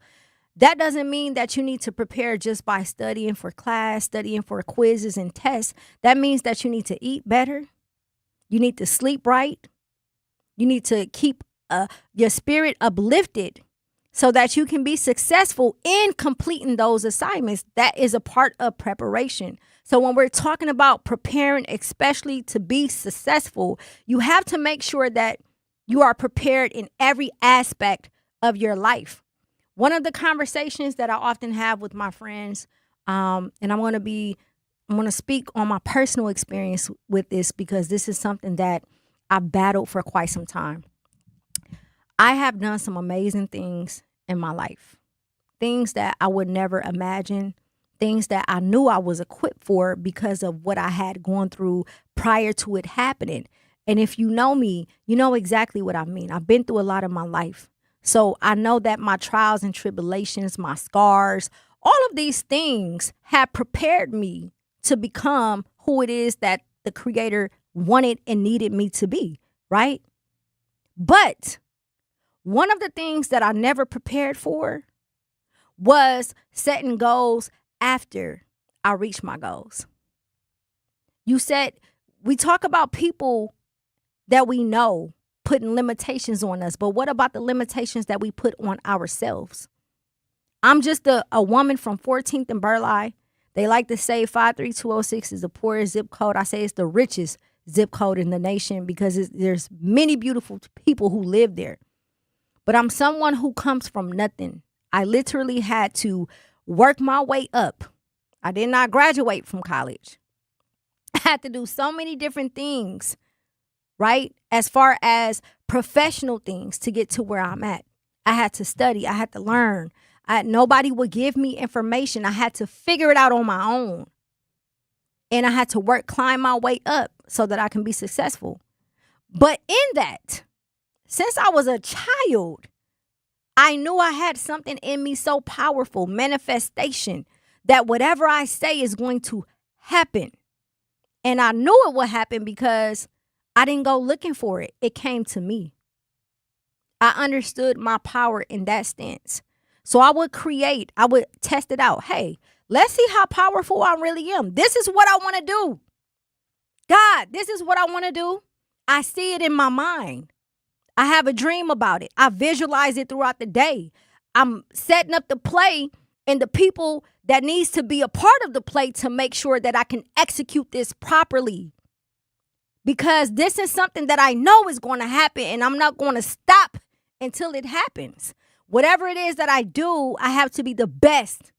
That doesn't mean that you need to prepare just by studying for class, studying for quizzes and tests. That means that you need to eat better. You need to sleep right. You need to keep your spirit uplifted so that you can be successful in completing those assignments. That is a part of preparation. So when we're talking about preparing, especially to be successful, you have to make sure that you are prepared in every aspect of your life. One of the conversations that I often have with my friends, and I'm going to speak on my personal experience with this because this is something that I've battled for quite some time. I have done some amazing things in my life, things that I would never imagine, things that I knew I was equipped for because of what I had gone through prior to it happening. And if you know me, you know exactly what I mean. I've been through a lot in my life. So I know that my trials and tribulations, my scars, all of these things have prepared me to become who it is that the Creator wanted and needed me to be, right? But one of the things that I never prepared for was setting goals after I reach my goals. We talk about people that we know putting limitations on us, but what about the limitations that we put on ourselves? I'm just a woman from 14th and Burleigh. They like to say 53206 is the poorest zip code. I say it's the richest zip code in the nation because there's many beautiful people who live there. But I'm someone who comes from nothing. I literally had to work my way up. I did not graduate from college. I had to do so many different things, right? As far as professional things to get to where I'm at. I had to study. I had to learn. Nobody would give me information. I had to figure it out on my own. And I had to climb my way up so that I can be successful. But in that, since I was a child, I knew I had something in me so powerful, manifestation, that whatever I say is going to happen. And I knew it would happen because I didn't go looking for it. It came to me. I understood my power in that stance. So I would test it out. Hey, let's see how powerful I really am. This is what I want to do. God, this is what I want to do. I see it in my mind. I have a dream about it. I visualize it throughout the day. I'm setting up the play and the people that needs to be a part of the play to make sure that I can execute this properly. Because this is something that I know is going to happen and I'm not going to stop until it happens. Whatever it is that I do, I have to be the best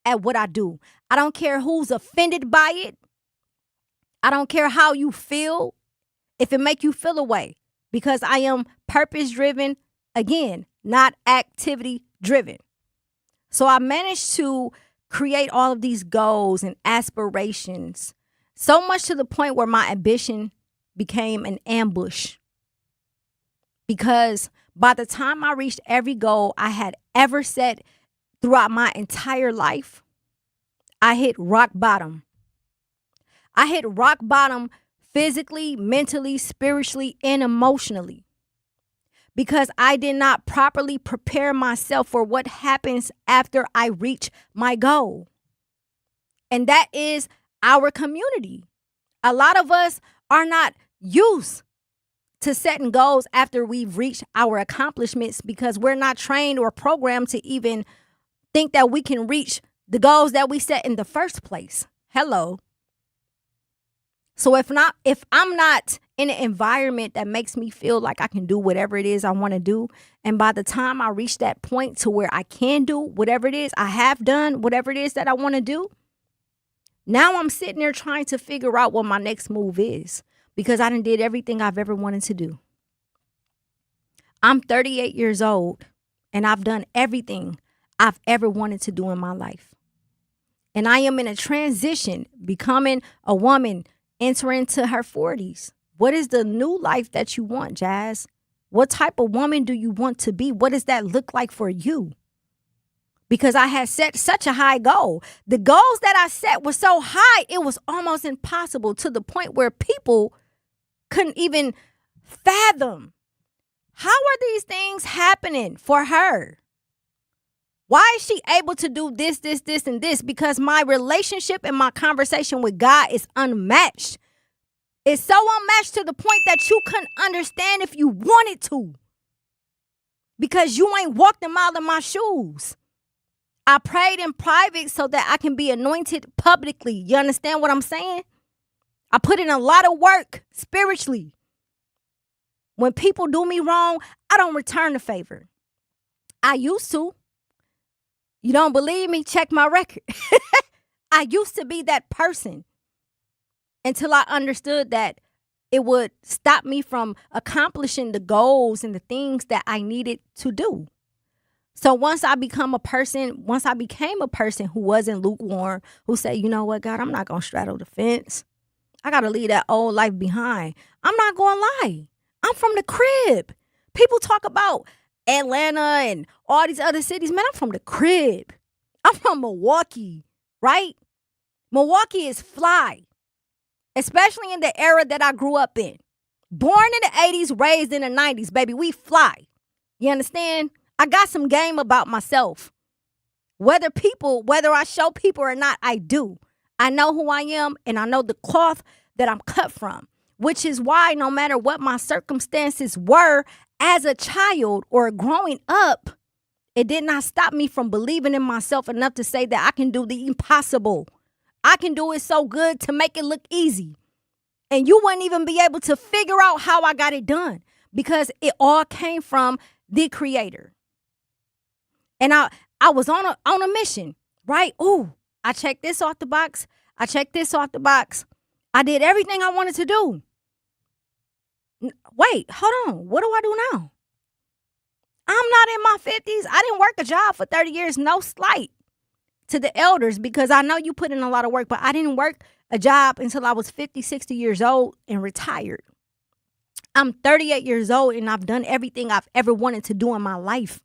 at what I do. I don't care who's offended by it. I don't care how you feel, if it make you feel away, because I am purpose-driven, again, not activity-driven. So I managed to create all of these goals and aspirations, so much to the point where my ambition became an ambush. Because by the time I reached every goal I had ever set throughout my entire life, I hit rock bottom. I hit rock bottom physically, mentally, spiritually, and emotionally. Because I did not properly prepare myself for what happens after I reach my goal. And that is our community. A lot of us are not used to setting goals after we've reached our accomplishments because we're not trained or programmed to even think that we can reach the goals that we set in the first place. Hello. So if I'm not in an environment that makes me feel like I can do whatever it is I want to do, and by the time I reach that point to where I can do whatever it is I have done, whatever it is that I want to do, now I'm sitting there trying to figure out what my next move is because I done did everything I've ever wanted to do. I'm 38 years old and I've done everything I've ever wanted to do in my life. And I am in a transition, becoming a woman, entering into her 40s. What is the new life that you want, Jazz? What type of woman do you want to be? What does that look like for you? Because I had set such a high goal. The goals that I set were so high, it was almost impossible, to the point where people couldn't even fathom. How are these things happening for her? Why is she able to do this, and this? Because my relationship and my conversation with God is unmatched. It's so unmatched to the point that you couldn't understand if you wanted to. Because you ain't walked a mile in my shoes. I prayed in private so that I can be anointed publicly. You understand what I'm saying? I put in a lot of work spiritually. When people do me wrong, I don't return the favor. I used to. You don't believe me? Check my record. I used to be that person until I understood that it would stop me from accomplishing the goals and the things that I needed to do. So once I became a person who wasn't lukewarm, who said, you know what, God, I'm not going to straddle the fence. I got to leave that old life behind. I'm not going to lie. I'm from the crib. People talk about Atlanta and all these other cities. Man, I'm from the crib. I'm from Milwaukee, right? Milwaukee is fly, especially in the era that I grew up in. Born in the 80s, raised in the 90s, baby, we fly. You understand? I got some game about myself. Whether I show people or not, I do. I know who I am, and I know the cloth that I'm cut from, which is why no matter what my circumstances were as a child or growing up, it did not stop me from believing in myself enough to say that I can do the impossible. I can do it so good to make it look easy. And you wouldn't even be able to figure out how I got it done, because it all came from the Creator. And I was on a mission, right? Ooh, I checked this off the box. I checked this off the box. I did everything I wanted to do. Wait, hold on. What do I do now? I'm not in my 50s. I didn't work a job for 30 years. No slight to the elders, because I know you put in a lot of work, but I didn't work a job until I was 50, 60 years old and retired. I'm 38 years old and I've done everything I've ever wanted to do in my life.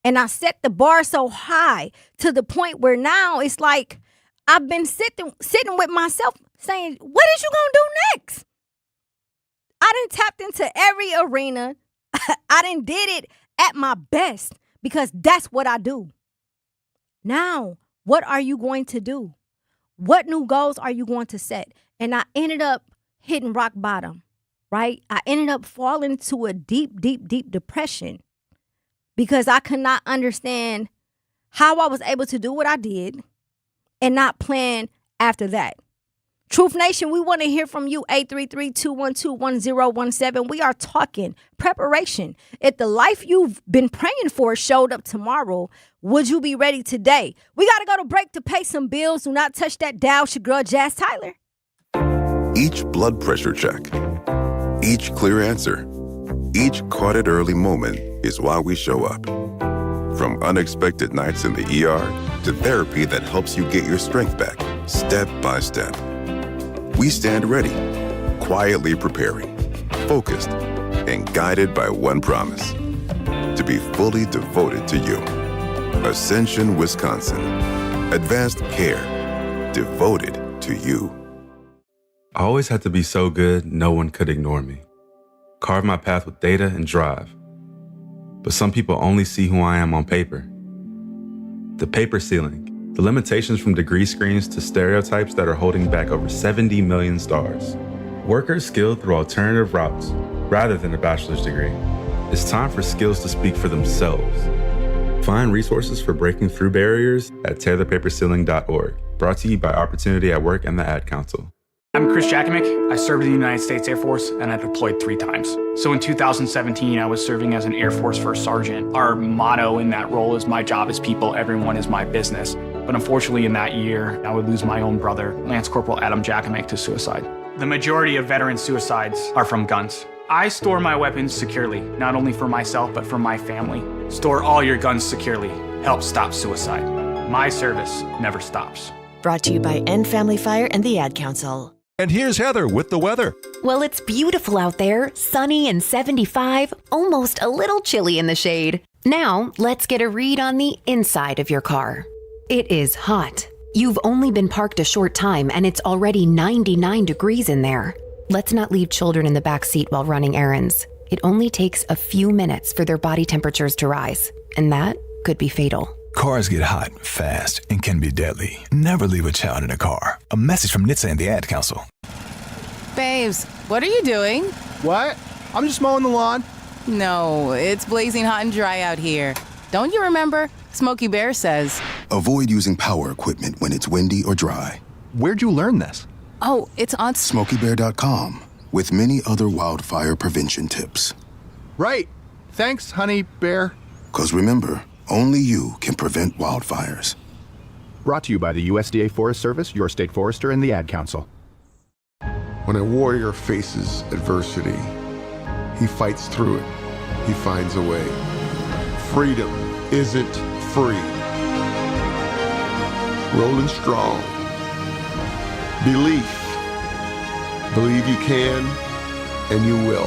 And I set the bar so high to the point where now it's like I've been sitting with myself saying, what is you going to do next? I done tapped into every arena. I done did it at my best, because that's what I do. Now, what are you going to do? What new goals are you going to set? And I ended up hitting rock bottom, right? I ended up falling into a deep, deep, deep depression, because I could not understand how I was able to do what I did and not plan after that. Truth Nation, we want to hear from you. 833-212-1017. We are talking preparation. If the life you've been praying for showed up tomorrow, would you be ready today? We got to go to break to pay some bills. Do not touch that dial. It's your girl, Jazz Tyler. Each blood pressure check, each clear answer, each caught it early moment is why we show up. From unexpected nights in the ER to therapy that helps you get your strength back, step by step. We stand ready, quietly preparing, focused, and guided by one promise: to be fully devoted to you. Ascension, Wisconsin. Advanced care. Devoted to you. I always had to be so good, no one could ignore me. Carve my path with data and drive. But some people only see who I am on paper. The paper ceiling. The limitations from degree screens to stereotypes that are holding back over 70 million stars. Workers skilled through alternative routes rather than a bachelor's degree. It's time for skills to speak for themselves. Find resources for breaking through barriers at tearthepaperceiling.org. Brought to you by Opportunity at Work and the Ad Council. I'm Chris Jakovic. I served in the United States Air Force and I deployed 3 times. So in 2017, I was serving as an Air Force First Sergeant. Our motto in that role is "My job is people, everyone is my business." But unfortunately in that year, I would lose my own brother, Lance Corporal Adam Jakovic, to suicide. The majority of veteran suicides are from guns. I store my weapons securely, not only for myself, but for my family. Store all your guns securely. Help stop suicide. My service never stops. Brought to you by End Family Fire and the Ad Council. And here's Heather with the weather. Well, it's beautiful out there, sunny and 75, almost a little chilly in the shade. Now, let's get a read on the inside of your car. It is hot. You've only been parked a short time and it's already 99 degrees in there. Let's not leave children in the back seat while running errands. It only takes a few minutes for their body temperatures to rise, and that could be fatal. Cars get hot fast and can be deadly. Never leave a child in a car. A message from NHTSA and the Ad Council. Babes, what are you doing? What? I'm just mowing the lawn. No, it's blazing hot and dry out here. Don't you remember? Smokey Bear says. Avoid using power equipment when it's windy or dry. Where'd you learn this? Oh, it's on SmokeyBear.com with many other wildfire prevention tips. Right. Thanks, honey bear. 'Cause remember, only you can prevent wildfires. Brought to you by the USDA Forest Service, your state forester, and the Ad Council. When a warrior faces adversity, he fights through it. He finds a way. Freedom isn't free. Rolling strong. Belief. Believe you can, and you will.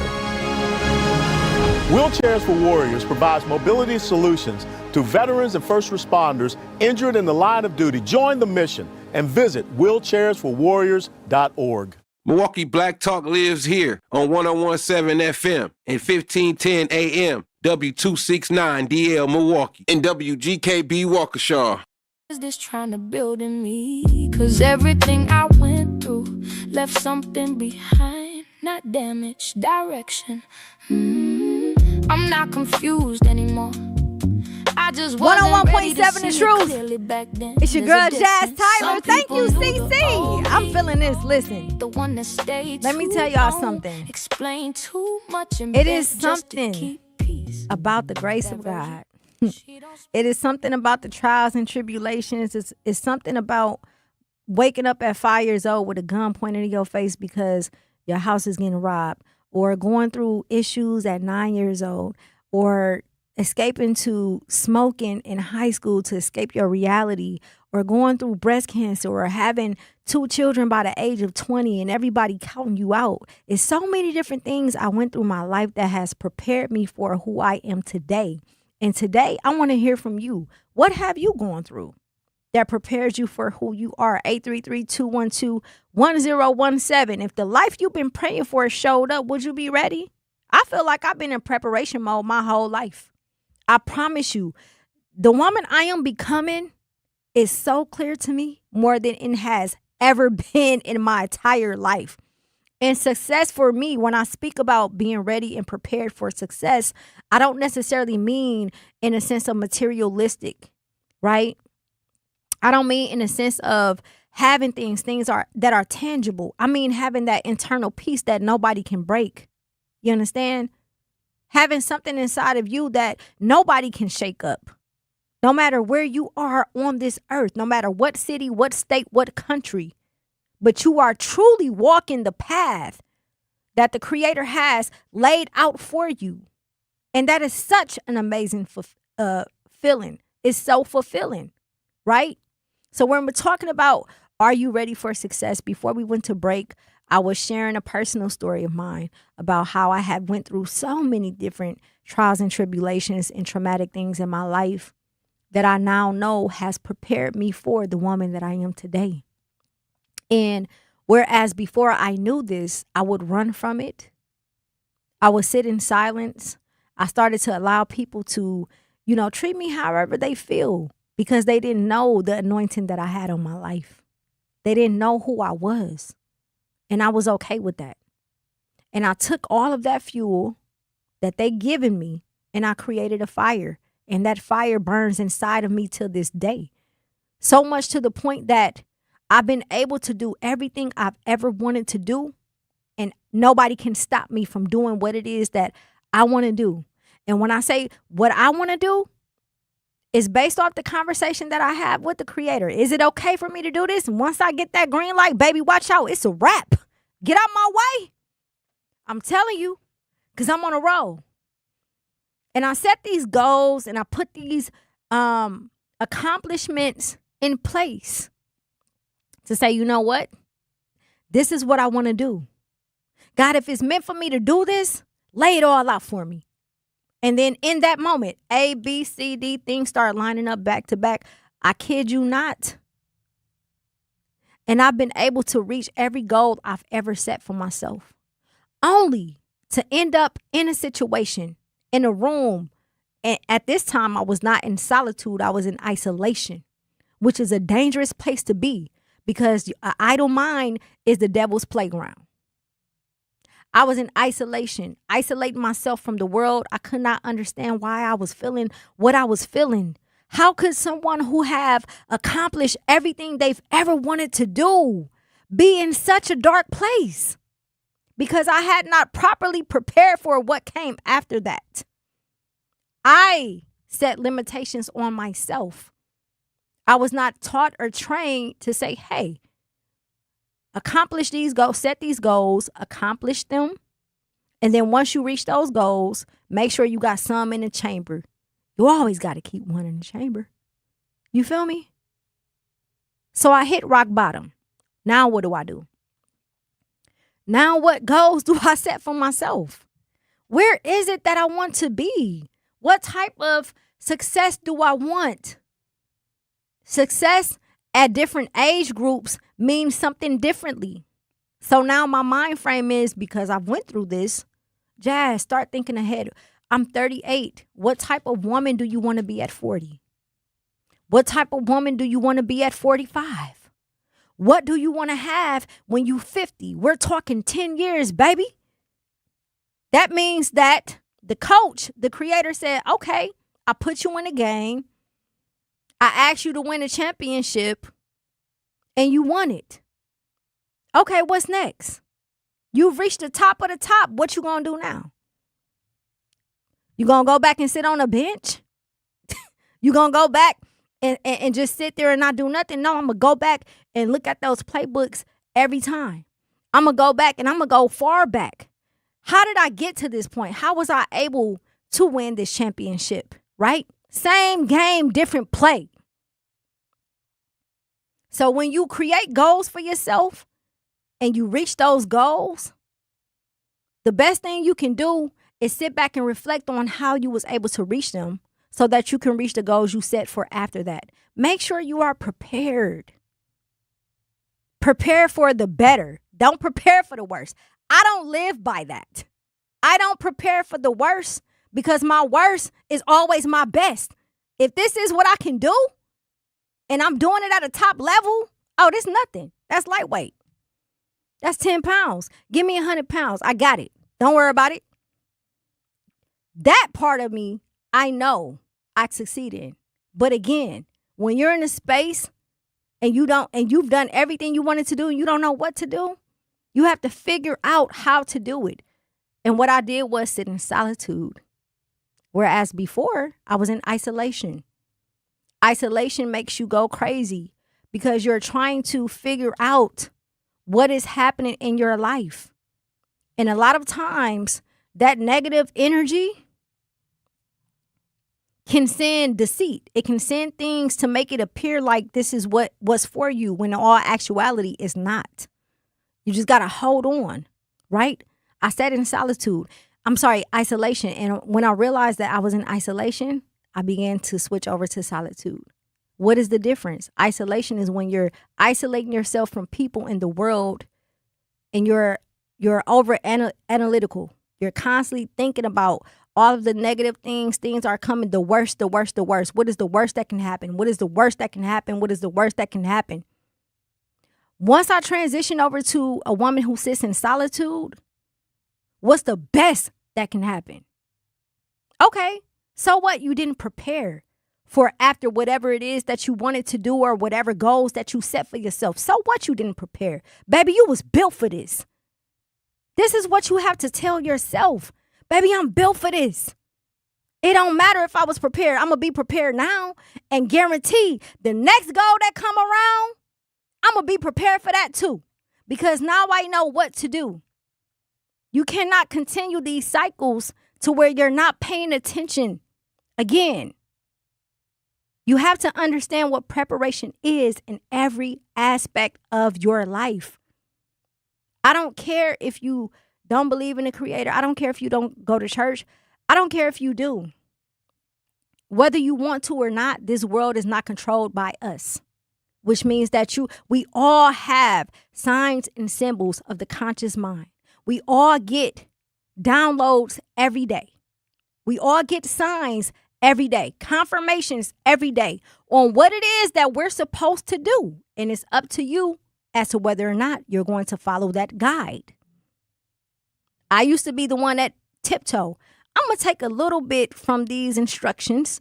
Wheelchairs for Warriors provides mobility solutions to veterans and first responders injured in the line of duty. Join the mission and visit wheelchairsforwarriors.org. Milwaukee Black Talk lives here on 101.7 FM and 1510 AM, W269DL Milwaukee, and WGKB Waukesha. Is this trying to build in me? 'Cause everything I went through left something behind, not damage, direction. I'm not confused anymore. I just 101.7 The Truth. It's your girl Jazz Tyler. Thank you, CC. I'm feeling this. Listen. Let me tell y'all something. Explain too much. It is something about the grace of God. It is something about the trials and tribulations. It's something about waking up at 5 years old with a gun pointed in your face because your house is getting robbed, or going through issues at 9 years old, or escaping to smoking in high school to escape your reality, or going through breast cancer, or having 2 children by the age of 20 and everybody counting you out. It's so many different things I went through my life that has prepared me for who I am today. And today, I want to hear from you. What have you gone through that prepares you for who you are? 833-212-1017. If the life you've been praying for showed up, would you be ready? I feel like I've been in preparation mode my whole life. I promise you, the woman I am becoming is so clear to me more than it has ever been in my entire life. And success for me, when I speak about being ready and prepared for success, I don't necessarily mean in a sense of materialistic, right? I don't mean in a sense of having things that are tangible. I mean having that internal peace that nobody can break. You understand? Having something inside of you that nobody can shake up. No matter where you are on this earth, no matter what city, what state, what country, but you are truly walking the path that the Creator has laid out for you. And that is such an amazing feeling. It's so fulfilling, right? So when we're talking about, are you ready for success? Before we went to break, I was sharing a personal story of mine about how I had went through so many different trials and tribulations and traumatic things in my life that I now know has prepared me for the woman that I am today. And whereas before I knew this, I would run from it. I would sit in silence. I started to allow people to, treat me however they feel because they didn't know the anointing that I had on my life. They didn't know who I was. And I was okay with that. And I took all of that fuel that they given me and I created a fire. And that fire burns inside of me till this day. So much to the point that I've been able to do everything I've ever wanted to do, and nobody can stop me from doing what it is that I want to do. And when I say what I want to do, it's based off the conversation that I have with the Creator. Is it okay for me to do this? And once I get that green light, baby, watch out. It's a wrap. Get out my way. I'm telling you, because I'm on a roll. And I set these goals and I put these accomplishments in place to say, you know what? This is what I want to do. God, if it's meant for me to do this, lay it all out for me. And then in that moment, A, B, C, D, things start lining up back to back. I kid you not. And I've been able to reach every goal I've ever set for myself. Only to end up in a situation, in a room. And at this time, I was not in solitude. I was in isolation, which is a dangerous place to be because an idle mind is the devil's playground. I was in isolation, isolating myself from the world. I could not understand why I was feeling what I was feeling. How could someone who have accomplished everything they've ever wanted to do be in such a dark place? Because I had not properly prepared for what came after that. I set limitations on myself. I was not taught or trained to say, hey, accomplish these goals, set these goals, accomplish them. And then once you reach those goals, make sure you got some in the chamber. You always got to keep one in the chamber. You feel me? So I hit rock bottom. Now what do? Now what goals do I set for myself? Where is it that I want to be? What type of success do I want? Success at different age groups means something differently. So now my mind frame is, because I've went through this, Jazz, start thinking ahead. I'm 38. What type of woman do you want to be at 40? What type of woman do you want to be at 45? What do you want to have when you 50? We're talking 10 years, baby. That means that the coach, the creator said, okay, I put you in a game. I asked you to win a championship and you won it. Okay, what's next? You've reached the top of the top. What you gonna do now? You gonna go back and sit on a bench? You gonna go back and just sit there and not do nothing? No, I'm gonna go back and look at those playbooks every time. I'm gonna go back and I'm gonna go far back. How did I get to this point? How was I able to win this championship, right? Same game, different play. So when you create goals for yourself and you reach those goals, the best thing you can do is sit back and reflect on how you was able to reach them so that you can reach the goals you set for after that. Make sure you are prepared. Prepare for the better. Don't prepare for the worst. I don't live by that. I don't prepare for the worst because my worst is always my best. If this is what I can do and I'm doing it at a top level, oh, that's nothing. That's lightweight. That's 10 pounds. Give me 100 pounds. I got it. Don't worry about it. That part of me, I know I succeed in. But again, when you're in a space and you've done everything you wanted to do and you don't know what to do, you have to figure out how to do it. And what I did was sit in solitude. Whereas before, I was in isolation. Isolation makes you go crazy because you're trying to figure out what is happening in your life. And a lot of times, that negative energy can send deceit. It can send things to make it appear like this is what was for you when in all actuality it's not. You just got to hold on, right? I sat in isolation. And when I realized that I was in isolation, I began to switch over to solitude. What is the difference? Isolation is when you're isolating yourself from people in the world and you're over analytical. You're constantly thinking about all of the negative things. Things are coming, the worst. What is the worst that can happen? What is the worst that can happen? What is the worst that can happen? Once I transition over to a woman who sits in solitude, what's the best that can happen? Okay, so what? You didn't prepare for after whatever it is that you wanted to do or whatever goals that you set for yourself. So what? You didn't prepare. Baby, you was built for this. This is what you have to tell yourself. Baby, I'm built for this. It don't matter if I was prepared. I'm going to be prepared now and guarantee the next goal that come around, I'm going to be prepared for that too. Because now I know what to do. You cannot continue these cycles to where you're not paying attention. Again, you have to understand what preparation is in every aspect of your life. I don't care if you don't believe in the Creator. I don't care if you don't go to church. I don't care if you do. Whether you want to or not, this world is not controlled by us, which means that we all have signs and symbols of the conscious mind. We all get downloads every day. We all get signs every day, confirmations every day on what it is that we're supposed to do. And it's up to you as to whether or not you're going to follow that guide. I used to be the one that tiptoe. I'm going to take a little bit from these instructions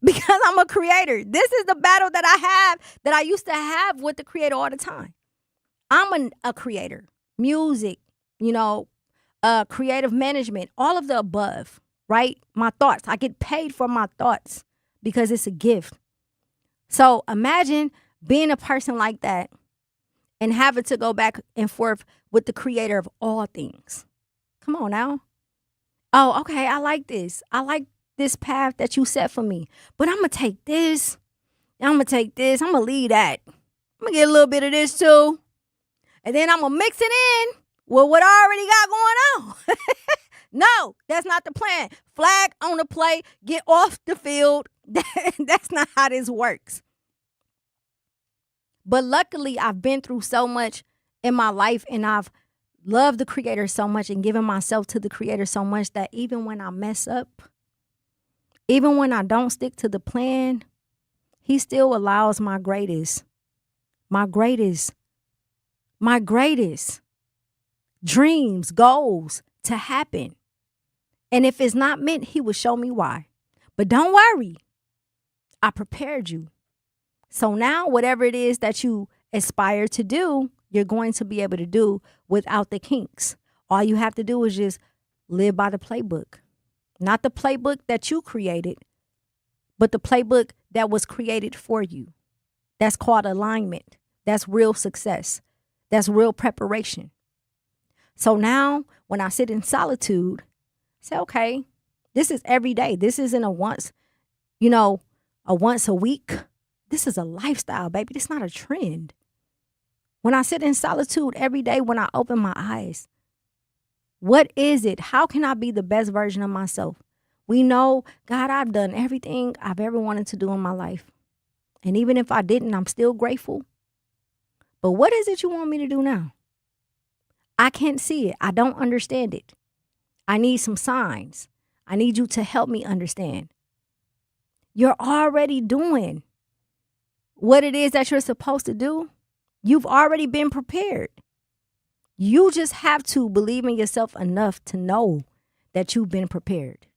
because I'm a creator. This is the battle that I have, that I used to have with the Creator all the time. I'm a creator. Music, creative management, all of the above, right? My thoughts. I get paid for my thoughts because it's a gift. So imagine being a person like that and having to go back and forth with the Creator of all things. Come on now. Oh, okay, I like this. I like this path that you set for me. But I'm going to take this. I'm going to take this. I'm going to leave that. I'm going to get a little bit of this too. And then I'm going to mix it in with what I already got going on. No, that's not the plan. Flag on the play. Get off the field. That's not how this works. But luckily, I've been through so much in my life, and I've loved the Creator so much and given myself to the Creator so much that even when I mess up, even when I don't stick to the plan, He still allows my greatest dreams, goals to happen. And if it's not meant, He will show me why. But don't worry, I prepared you. So now whatever it is that you aspire to do, you're going to be able to do without the kinks. All you have to do is just live by the playbook. Not the playbook that you created, but the playbook that was created for you. That's called alignment. That's real success. That's real preparation. So now when I sit in solitude, I say, okay, this is every day. This isn't a once a week. This is a lifestyle, baby. This is not a trend. When I sit in solitude every day, when I open my eyes, what is it? How can I be the best version of myself? We know, God, I've done everything I've ever wanted to do in my life. And even if I didn't, I'm still grateful. But what is it you want me to do now? I can't see it. I don't understand it. I need some signs. I need you to help me understand. You're already doing what it is that you're supposed to do. You've already been prepared. You just have to believe in yourself enough to know that you've been prepared.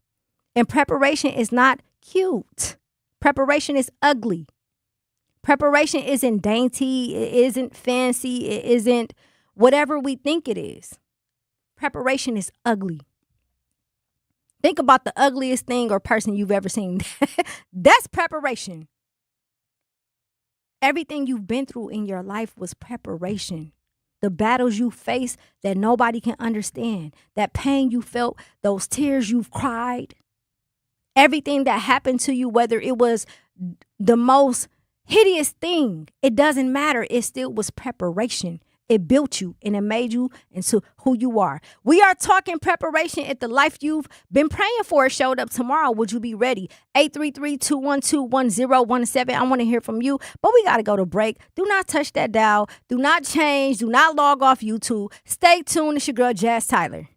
And preparation is not cute. Preparation is ugly. Preparation isn't dainty. It isn't fancy. It isn't whatever we think it is. Preparation is ugly. Think about the ugliest thing or person you've ever seen. That's preparation. Everything you've been through in your life was preparation. The battles you faced that nobody can understand, that pain you felt, those tears you've cried, everything that happened to you, whether it was the most hideous thing, it doesn't matter. It still was preparation. It built you and it made you into who you are. We are talking preparation. If the life you've been praying for showed up tomorrow, would you be ready? 833-212-1017. I want to hear from you, but we got to go to break. Do not touch that dial. Do not change. Do not log off YouTube. Stay tuned. It's your girl, Jazz Tyler.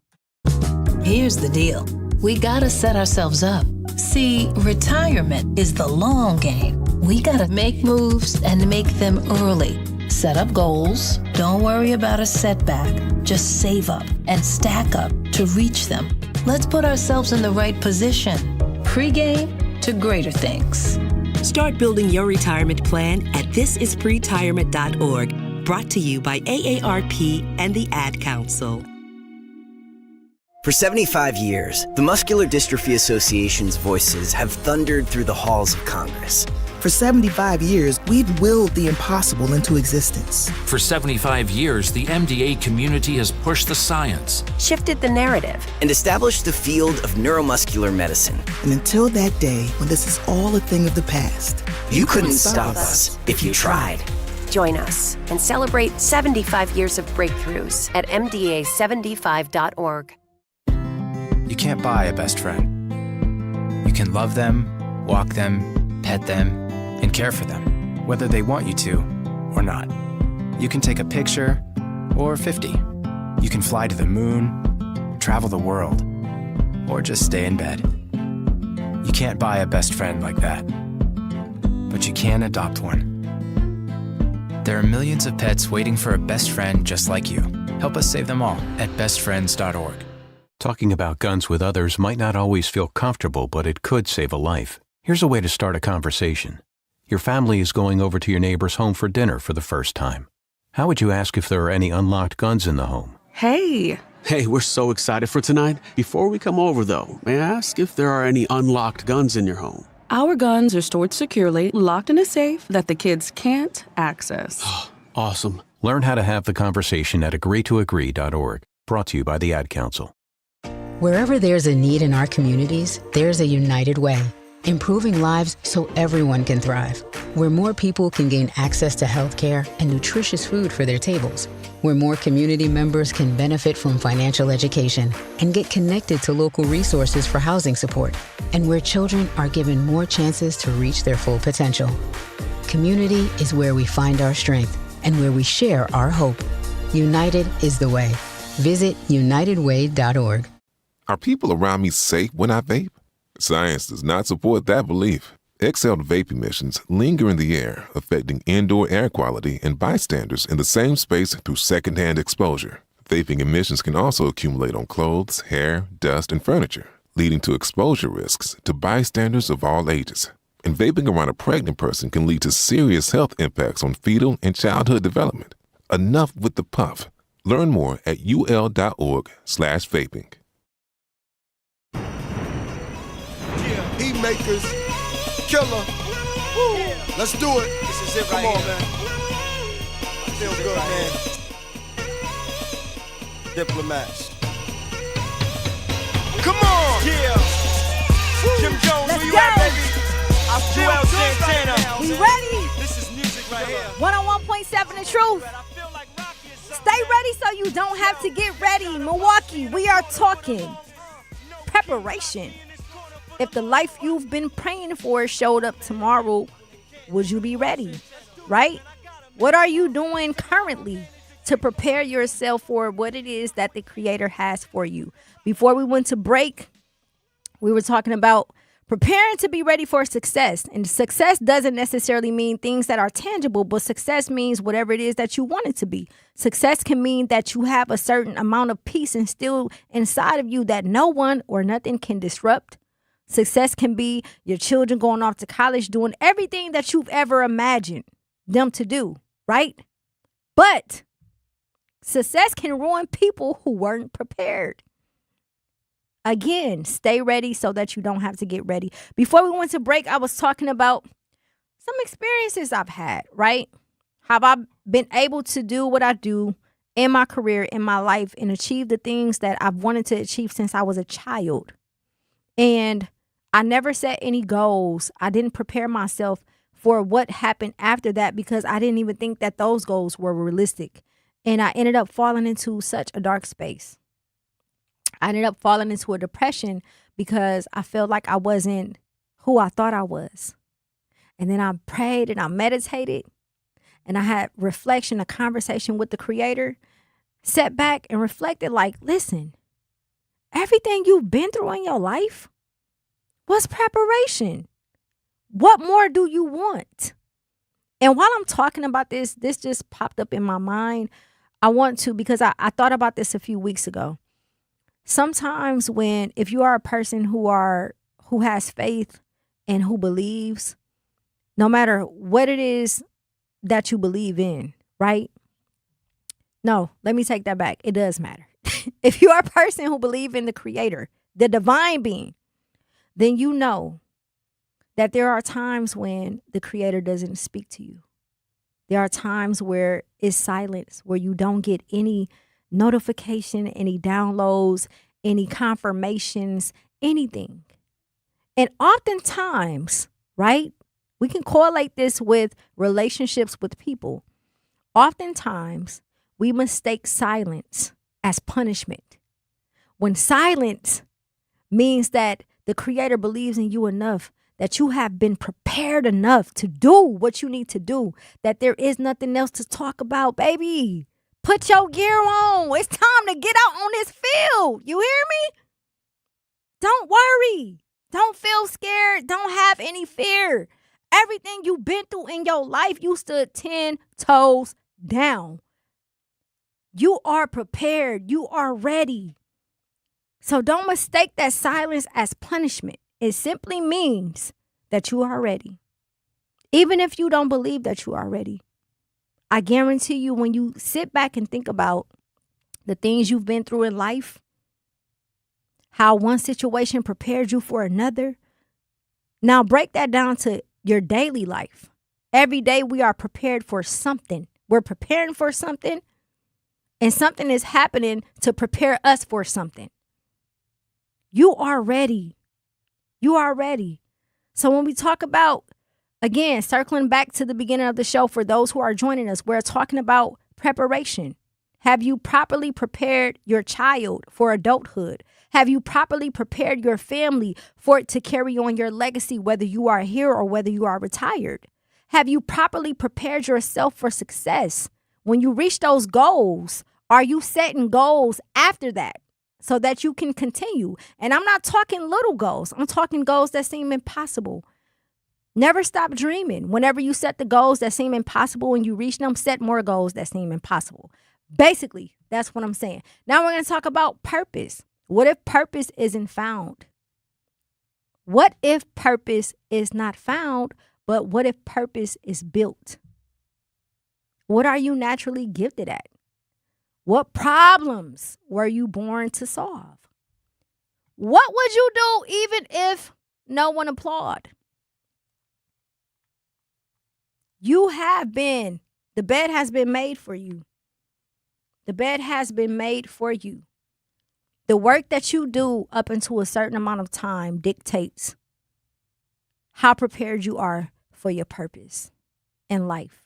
Here's the deal. We got to set ourselves up. See, retirement is the long game. We got to make moves and make them early. Set up goals. Don't worry about a setback. Just save up and stack up to reach them. Let's put ourselves in the right position. Pre-game to greater things. Start building your retirement plan at thisispretirement.org. Brought to you by AARP and the Ad Council. For 75 years, the Muscular Dystrophy Association's voices have thundered through the halls of Congress. For 75 years, we've willed the impossible into existence. For 75 years, the MDA community has pushed the science, shifted the narrative, and established the field of neuromuscular medicine. And until that day when this is all a thing of the past, you couldn't stop us if you tried. Join us and celebrate 75 years of breakthroughs at MDA75.org. You can't buy a best friend. You can love them, walk them, pet them, and care for them, whether they want you to or not. You can take a picture or 50. You can fly to the moon, travel the world, or just stay in bed. You can't buy a best friend like that, but you can adopt one. There are millions of pets waiting for a best friend just like you. Help us save them all at bestfriends.org. Talking about guns with others might not always feel comfortable, but it could save a life. Here's a way to start a conversation. Your family is going over to your neighbor's home for dinner for the first time. How would you ask if there are any unlocked guns in the home? Hey, we're so excited for tonight. Before we come over, though, may I ask if there are any unlocked guns in your home? Our guns are stored securely, locked in a safe that the kids can't access. Awesome. Learn how to have the conversation at agreetoagree.org. Brought to you by the Ad Council. Wherever there's a need in our communities, there's a United Way, improving lives so everyone can thrive. Where more people can gain access to health care and nutritious food for their tables. Where more community members can benefit from financial education and get connected to local resources for housing support. And where children are given more chances to reach their full potential. Community is where we find our strength and where we share our hope. United is the way. Visit unitedway.org. Are people around me safe when I vape? Science does not support that belief. Exhaled vape emissions linger in the air, affecting indoor air quality and bystanders in the same space through secondhand exposure. Vaping emissions can also accumulate on clothes, hair, dust, and furniture, leading to exposure risks to bystanders of all ages. And vaping around a pregnant person can lead to serious health impacts on fetal and childhood development. Enough with the puff. Learn more at ul.org/vaping. Heat makers, killer. Woo. Let's do it. This is it right here. Come on, man. I feel good, man. Diplomats. Come on. Yeah. Jim Jones, where you at, baby? I feel good right now. We ready? This is music right here. 101.7 The Truth. Stay ready so you don't have to get ready. Milwaukee, we are talking preparation. If the life you've been praying for showed up tomorrow, would you be ready? Right? What are you doing currently to prepare yourself for what it is that the Creator has for you? Before we went to break, we were talking about preparing to be ready for success. And success doesn't necessarily mean things that are tangible, but success means whatever it is that you want it to be. Success can mean that you have a certain amount of peace instilled inside of you that no one or nothing can disrupt. Success can be your children going off to college, doing everything that you've ever imagined them to do, right? But success can ruin people who weren't prepared. Again, stay ready so that you don't have to get ready. Before we went to break, I was talking about some experiences I've had, right? Have I been able to do what I do in my career, in my life, and achieve the things that I've wanted to achieve since I was a child? And I never set any goals. I didn't prepare myself for what happened after that because I didn't even think that those goals were realistic. And I ended up falling into such a dark space. I ended up falling into a depression because I felt like I wasn't who I thought I was. And then I prayed and I meditated and I had reflection, a conversation with the Creator, sat back and reflected like, listen, everything you've been through in your life was preparation. What more do you want? And while I'm talking about this just popped up in my mind. I want to, because I thought about this a few weeks ago. Sometimes if you are a person who has faith and who believes, no matter what it is that you believe in, right? No, let me take that back. It does matter. If you are a person who believes in the Creator, the divine being, then you know that there are times when the Creator doesn't speak to you. There are times where it's silence, where you don't get any notification, any downloads, any confirmations, anything. And oftentimes, right, we can correlate this with relationships with people. Oftentimes, we mistake silence as punishment, when silence means that the Creator believes in you enough, that you have been prepared enough to do what you need to do, that there is nothing else to talk about, baby. Put your gear on. It's time to get out on this field. You hear me? Don't worry. Don't feel scared. Don't have any fear. Everything you've been through in your life, you stood 10 toes down. You are prepared. You are ready. So don't mistake that silence as punishment. It simply means that you are ready. Even if you don't believe that you are ready, I guarantee you, when you sit back and think about the things you've been through in life, how one situation prepared you for another. Now break that down to your daily life. Every day we are prepared for something. We're preparing for something, and something is happening to prepare us for something. You are ready. You are ready. So when we talk about, again, circling back to the beginning of the show, for those who are joining us, we're talking about preparation. Have you properly prepared your child for adulthood? Have you properly prepared your family for it to carry on your legacy, whether you are here or whether you are retired? Have you properly prepared yourself for success? When you reach those goals, are you setting goals after that so that you can continue? And I'm not talking little goals. I'm talking goals that seem impossible. Never stop dreaming. Whenever you set the goals that seem impossible and you reach them, set more goals that seem impossible. Basically, that's what I'm saying. Now we're going to talk about purpose. What if purpose isn't found? What if purpose is not found, but what if purpose is built? What are you naturally gifted at? What problems were you born to solve? What would you do even if no one applauded? The bed has been made for you. The bed has been made for you. The work that you do up until a certain amount of time dictates how prepared you are for your purpose in life.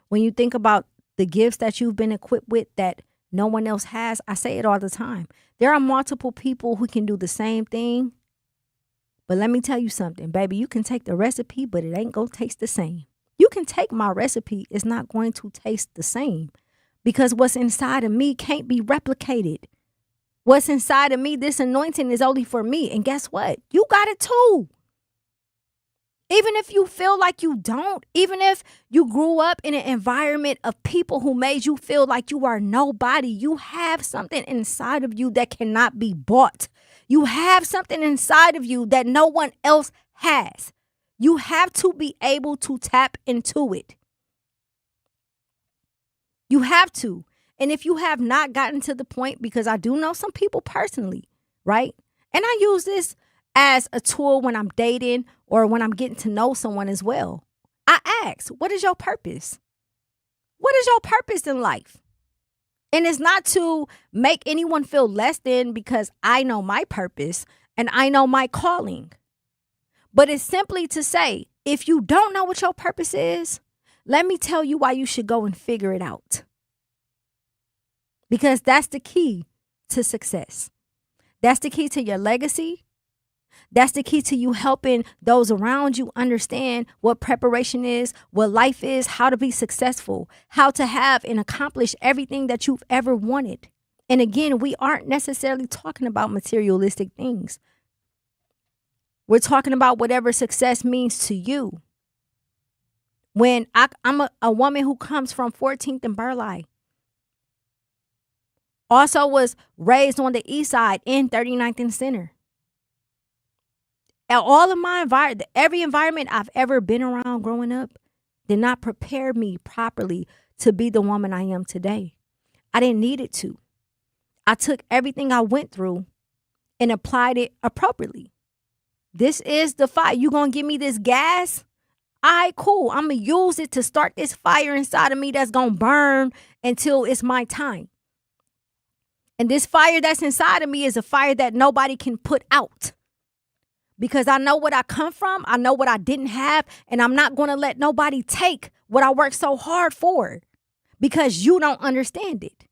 When you think about the gifts that you've been equipped with that no one else has, I say it all the time. There are multiple people who can do the same thing. But let me tell you something, baby. You can take the recipe, but it ain't going to taste the same. You can take my recipe. It's not going to taste the same because what's inside of me can't be replicated. What's inside of me, this anointing is only for me. And guess what? You got it too. Even if you feel like you don't, even if you grew up in an environment of people who made you feel like you are nobody, you have something inside of you that cannot be bought. You have something inside of you that no one else has. You have to be able to tap into it. You have to. And if you have not gotten to the point, because I do know some people personally, right? And I use this as a tool when I'm dating or when I'm getting to know someone as well. I ask, what is your purpose? What is your purpose in life? And it's not to make anyone feel less than, because I know my purpose and I know my calling. But it's simply to say, if you don't know what your purpose is, let me tell you why you should go and figure it out. Because that's the key to success. That's the key to your legacy. That's the key to you helping those around you understand what preparation is, what life is, how to be successful, how to have and accomplish everything that you've ever wanted. And again, we aren't necessarily talking about materialistic things. We're talking about whatever success means to you. When I'm a woman who comes from 14th and Burleigh, also was raised on the east side in 39th and Center. And all of my every environment I've ever been around growing up did not prepare me properly to be the woman I am today. I didn't need it to. I took everything I went through and applied it appropriately. This is the fire. You gonna give me this gas? All right, cool. I'm gonna use it to start this fire inside of me that's gonna burn until it's my time. And this fire that's inside of me is a fire that nobody can put out. because I know what I come from. I know what I didn't have, and I'm not going to let nobody take what I worked so hard for because you don't understand it.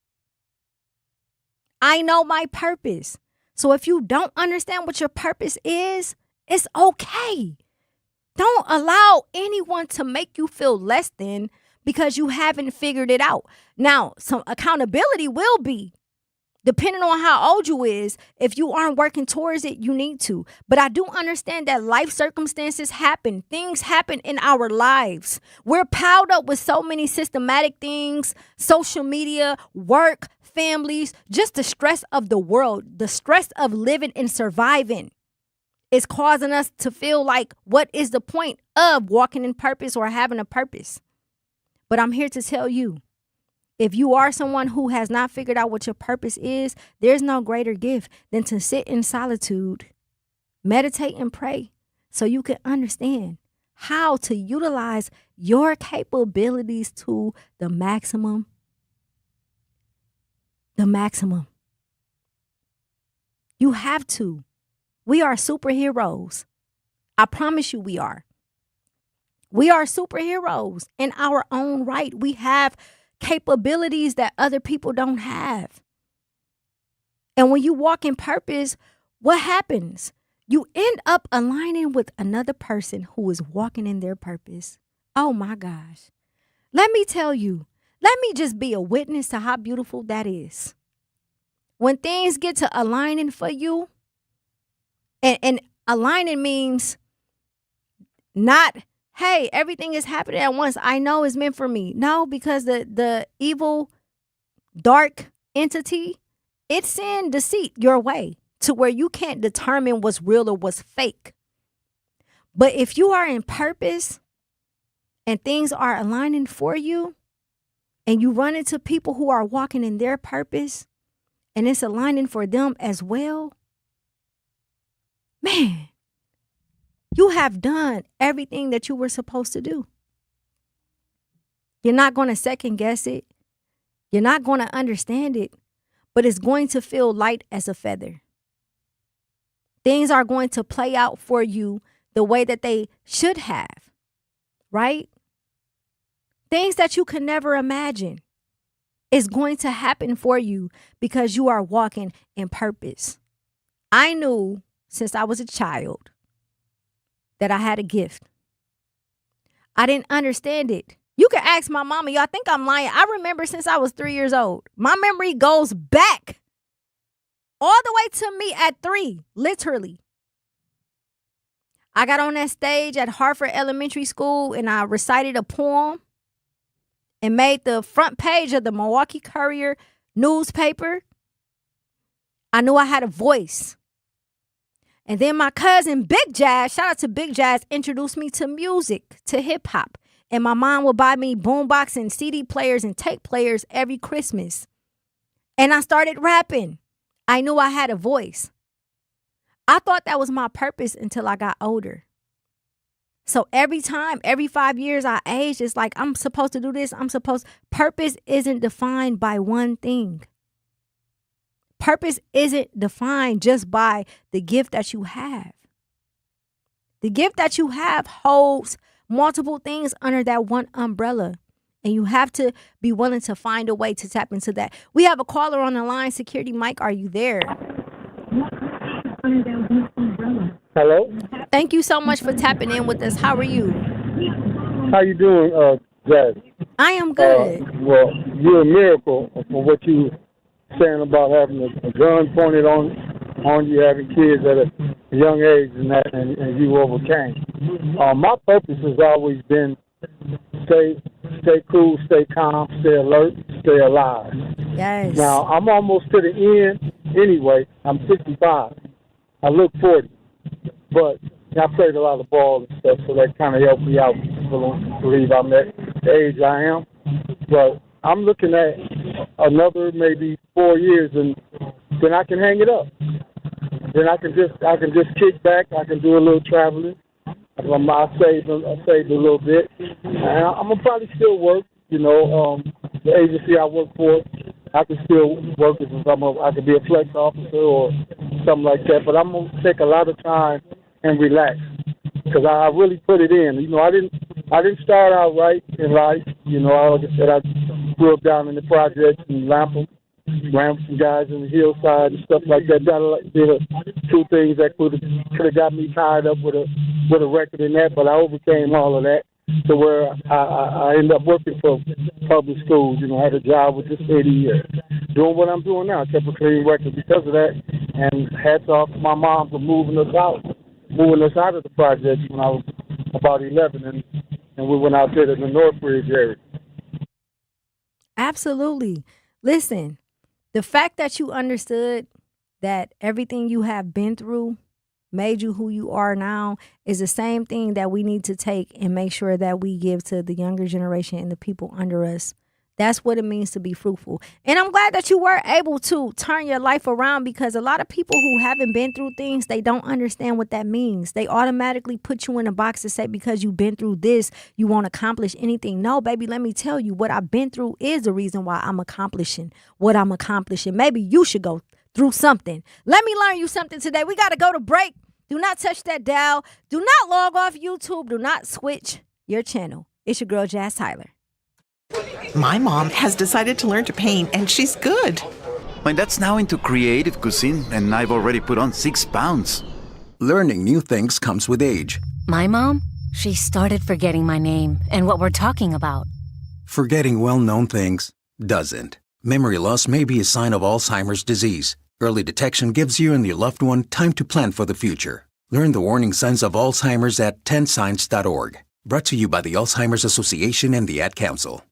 I know my purpose. So if you don't understand what your purpose is, it's okay. Don't allow anyone to make you feel less than because you haven't figured it out. Now, some accountability will be, depending on how old you is. If you aren't working towards it, you need to. But I do understand that life circumstances happen. Things happen in our lives. We're piled up with so many systematic things, social media, work, families, just the stress of the world, the stress of living and surviving is causing us to feel like, what is the point of walking in purpose or having a purpose? But I'm here to tell you, if you are someone who has not figured out what your purpose is, there's no greater gift than to sit in solitude, meditate and pray so you can understand how to utilize your capabilities to the maximum. The maximum. You have to. We are superheroes. I promise you we are. We are superheroes in our own right. We have capabilities that other people don't have. And when you walk in purpose, what happens? You end up aligning with another person who is walking in their purpose. Oh my gosh. Let me tell you, let me just be a witness to how beautiful that is. When things get to aligning for you, and aligning means not, hey, everything is happening at once. I know it's meant for me. No, because the evil, dark entity, it sends deceit your way to where you can't determine what's real or what's fake. But if you are in purpose and things are aligning for you, and you run into people who are walking in their purpose and it's aligning for them as well, man, you have done everything that you were supposed to do. You're not going to second guess it. You're not going to understand it, but it's going to feel light as a feather. Things are going to play out for you the way that they should have, right? Things that you could never imagine is going to happen for you because you are walking in purpose. I knew since I was a child that I had a gift. I didn't understand it. You can ask my mama. Y'all think I'm lying. I remember since I was 3 years old. My memory goes back all the way to me at 3, literally. I got on that stage at Hartford Elementary School and I recited a poem and made the front page of the Milwaukee Courier newspaper. I knew I had a voice. And then my cousin, Big Jazz, shout out to Big Jazz, introduced me to music, to hip hop. And my mom would buy me boombox and CD players and tape players every Christmas. And I started rapping. I knew I had a voice. I thought that was my purpose until I got older. So every 5 years I aged, it's like I'm supposed to do this. Purpose isn't defined by one thing. Purpose isn't defined just by the gift that you have. The gift that you have holds multiple things under that one umbrella. And you have to be willing to find a way to tap into that. We have a caller on the line. Security Mike, are you there? Hello? Thank you so much for tapping in with us. How are you? How you doing, Jazz? I am good. Well, you're a miracle for what you saying about having a gun pointed on you, having kids at a young age, and you overcame. My purpose has always been stay cool, stay calm, stay alert, stay alive. Yes. Now, I'm almost to the end anyway. I'm 65. I look 40. But I played a lot of ball and stuff, so that kind of helped me out. People don't believe I'm at the age I am. But I'm looking at another maybe 4 years, and then I can hang it up. Then I can just kick back. I can do a little traveling. I saved a little bit. And I'm going to probably still work. You know, the agency I work for, I can still work as I could be a flex officer or something like that. But I'm going to take a lot of time and relax. Because I really put it in. You know, I didn't start out right in life. You know, like I said, I grew up down in the projects in Lampum, ran with some guys in the hillside and stuff like that. Did two things that could have got me tied up with a record in that, but I overcame all of that to where I ended up working for public schools. You know, I had a job with this 80 years. Doing what I'm doing now, kept a clean record because of that. And hats off to my mom for moving us out of the projects when I was about 11, and we went out there to the Northbridge area. Absolutely. Listen, the fact that you understood that everything you have been through made you who you are now is the same thing that we need to take and make sure that we give to the younger generation and the people under us. That's what it means to be fruitful. And I'm glad that you were able to turn your life around, because a lot of people who haven't been through things, they don't understand what that means. They automatically put you in a box to say, because you've been through this, you won't accomplish anything. No, baby, let me tell you, what I've been through is the reason why I'm accomplishing what I'm accomplishing. Maybe you should go through something. Let me learn you something today. We got to go to break. Do not touch that dial. Do not log off YouTube. Do not switch your channel. It's your girl, Jazz Tyler. My mom has decided to learn to paint, and she's good. My dad's now into creative cuisine, and I've already put on 6 pounds. Learning new things comes with age. My mom, she started forgetting my name and what we're talking about. Forgetting well-known things doesn't. Memory loss may be a sign of Alzheimer's disease. Early detection gives you and your loved one time to plan for the future. Learn the warning signs of Alzheimer's at 10signs.org. Brought to you by the Alzheimer's Association and the Ad Council.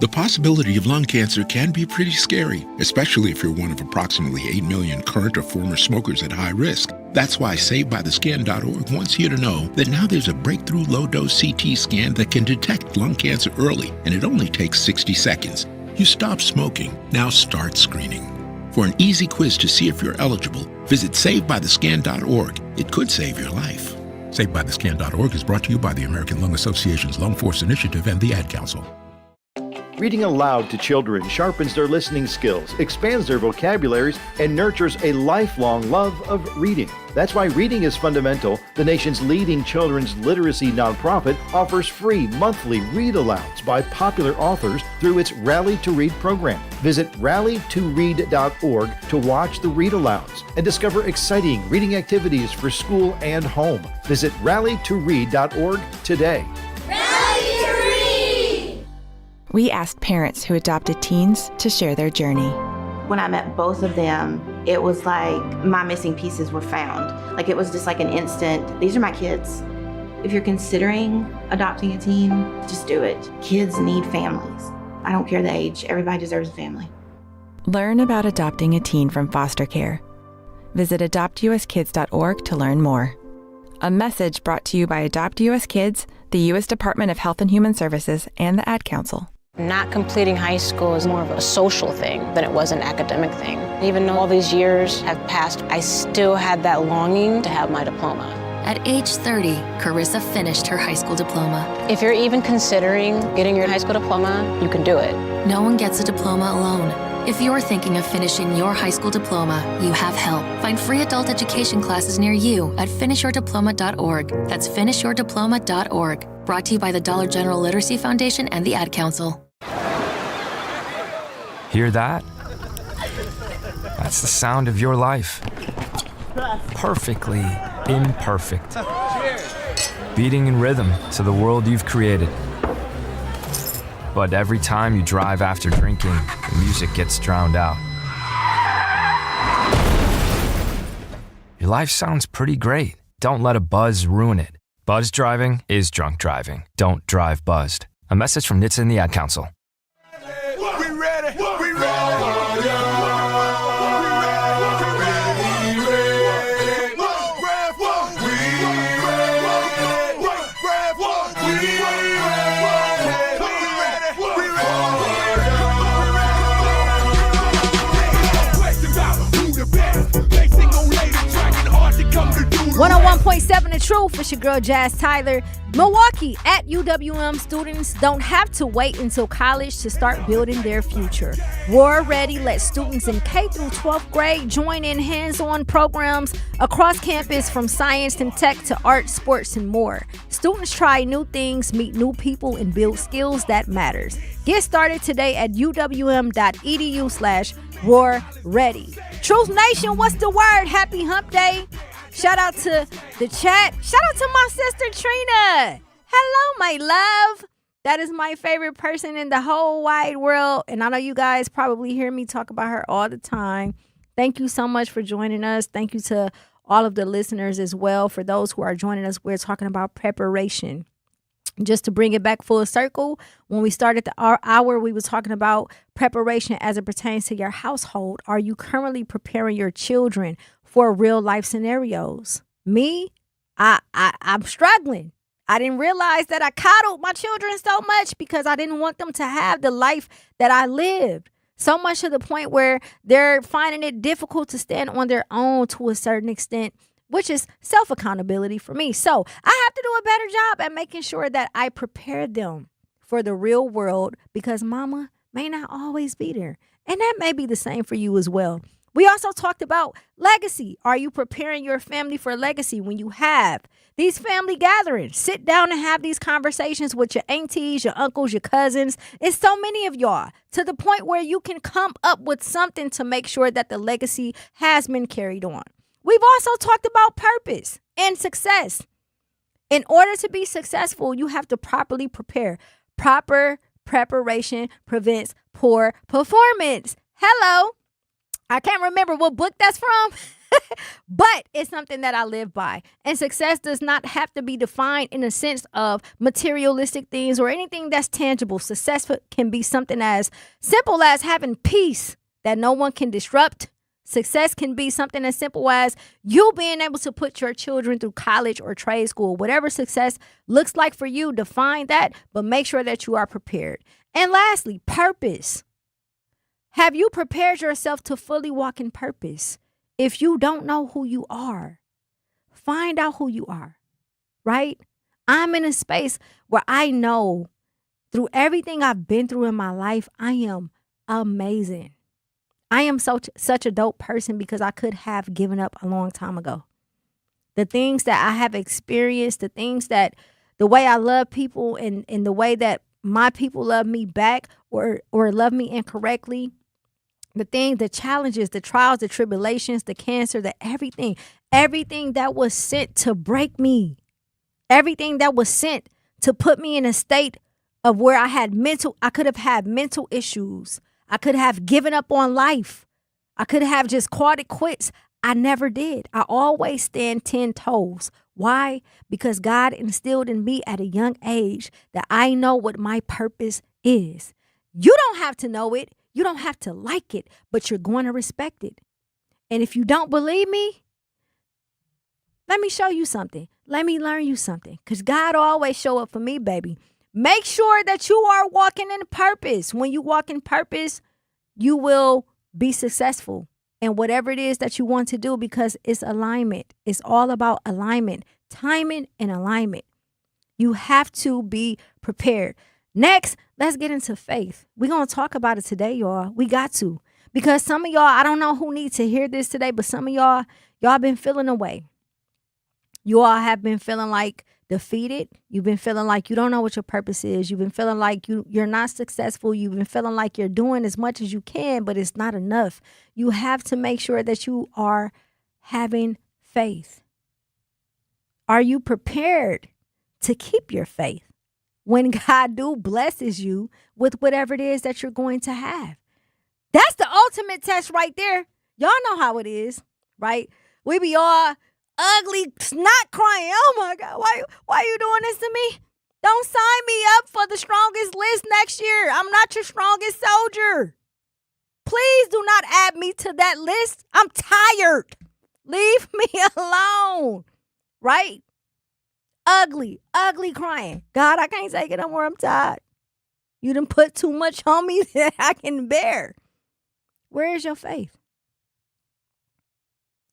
The possibility of lung cancer can be pretty scary, especially if you're one of approximately 8 million current or former smokers at high risk. That's why SaveByTheScan.org wants you to know that now there's a breakthrough low-dose CT scan that can detect lung cancer early, and it only takes 60 seconds. You stop smoking, now start screening. For an easy quiz to see if you're eligible, visit SaveByTheScan.org. It could save your life. SaveByTheScan.org is brought to you by the American Lung Association's Lung Force Initiative and the Ad Council. Reading aloud to children sharpens their listening skills, expands their vocabularies, and nurtures a lifelong love of reading. That's why Reading is Fundamental, the nation's leading children's literacy nonprofit, offers free monthly read-alouds by popular authors through its Rally to Read program. Visit rallytoread.org to watch the read-alouds and discover exciting reading activities for school and home. Visit rallytoread.org today. We asked parents who adopted teens to share their journey. When I met both of them, it was like my missing pieces were found. Like it was just like an instant, these are my kids. If you're considering adopting a teen, just do it. Kids need families. I don't care the age, everybody deserves a family. Learn about adopting a teen from foster care. Visit adoptuskids.org to learn more. A message brought to you by Adopt US Kids, the U.S. Department of Health and Human Services, and the Ad Council. Not completing high school is more of a social thing than it was an academic thing. Even though all these years have passed, I still had that longing to have my diploma. At age 30, Carissa finished her high school diploma. If you're even considering getting your high school diploma, you can do it. No one gets a diploma alone. If you're thinking of finishing your high school diploma, you have help. Find free adult education classes near you at finishyourdiploma.org. That's finishyourdiploma.org. Brought to you by the Dollar General Literacy Foundation and the Ad Council. Hear that? That's the sound of your life. Perfectly imperfect. Beating in rhythm to the world you've created. But every time you drive after drinking, the music gets drowned out. Your life sounds pretty great. Don't let a buzz ruin it. Buzz driving is drunk driving. Don't drive buzzed. A message from NHTSA and the Ad Council. We ready. We ready. .7 The Truth. It's your girl Jazz Tyler. Milwaukee at UWM students don't have to wait until college to start building their future. Roar Ready lets students in K through 12th grade join in hands-on programs across campus from science and tech to art, sports, and more. Students try new things, meet new people, and build skills that matters. Get started today at uwm.edu/Roar Ready. Truth Nation, what's the word? Happy Hump Day. Shout out to the chat. Shout out to my sister Trina. Hello, my love. That is my favorite person in the whole wide world. And I know you guys probably hear me talk about her all the time. Thank you so much for joining us. Thank you to all of the listeners as well. For those who are joining us, we're talking about preparation. Just to bring it back full circle, when we started the hour, we were talking about preparation as it pertains to your household. Are you currently preparing your children for real life scenarios? Me, I'm struggling. I didn't realize that I coddled my children so much because I didn't want them to have the life that I lived. So much to the point where they're finding it difficult to stand on their own to a certain extent, which is self-accountability for me. So I have to do a better job at making sure that I prepare them for the real world, because mama may not always be there. And that may be the same for you as well. We also talked about legacy. Are you preparing your family for legacy when you have these family gatherings? Sit down and have these conversations with your aunties, your uncles, your cousins. It's so many of y'all, to the point where you can come up with something to make sure that the legacy has been carried on. We've also talked about purpose and success. In order to be successful, you have to properly prepare. Proper preparation prevents poor performance. Hello. I can't remember what book that's from, but it's something that I live by. And success does not have to be defined in a sense of materialistic things or anything that's tangible. Success can be something as simple as having peace that no one can disrupt. Success can be something as simple as you being able to put your children through college or trade school. Whatever success looks like for you, define that, but make sure that you are prepared. And lastly, purpose. Have you prepared yourself to fully walk in purpose? If you don't know who you are, find out who you are, right? I'm in a space where I know through everything I've been through in my life, I am amazing. I am such a dope person because I could have given up a long time ago. The things that I have experienced, the way I love people and the way that my people love me back or love me incorrectly, the challenges, the trials, the tribulations, the cancer, everything that was sent to break me, everything that was sent to put me in a state of where I could have had mental issues. I could have given up on life. I could have just called it quits. I never did. I always stand 10 toes. Why? Because God instilled in me at a young age that I know what my purpose is. You don't have to know it. You don't have to like it, but you're going to respect it. And if you don't believe me, let me show you something. Let me learn you something, because God always show up for me, baby. Make sure that you are walking in purpose. When you walk in purpose, you will be successful in whatever it is that you want to do, because it's alignment. It's all about alignment, timing, and alignment. You have to be prepared. Next, let's get into faith. We're going to talk about it today, y'all. We got to. Because some of y'all, I don't know who needs to hear this today, but some of y'all been feeling away. You all have been feeling like defeated. You've been feeling like you don't know what your purpose is. You've been feeling like you're not successful. You've been feeling like you're doing as much as you can, but it's not enough. You have to make sure that you are having faith. Are you prepared to keep your faith when God blesses you with whatever it is that you're going to have? That's the ultimate test right there. Y'all know how it is, right? We be all ugly, snot crying. Oh my God, why you doing this to me? Don't sign me up for the strongest list next year. I'm not your strongest soldier. Please do not add me to that list. I'm tired. Leave me alone, right? Ugly crying. God, I can't take it no more. I'm tired. You done put too much on me that I can bear. Where is your faith?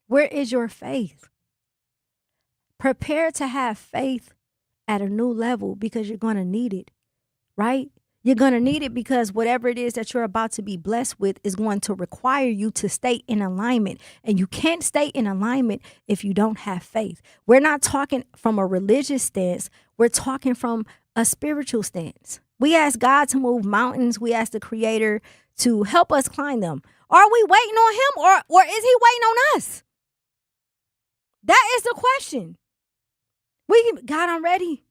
Where is your faith? Prepare to have faith at a new level because you're going to need it, right? You're going to need it because whatever it is that you're about to be blessed with is going to require you to stay in alignment. And you can't stay in alignment if you don't have faith. We're not talking from a religious stance. We're talking from a spiritual stance. We ask God to move mountains. We ask the Creator to help us climb them. Are we waiting on him or is he waiting on us? That is the question. God, I'm ready.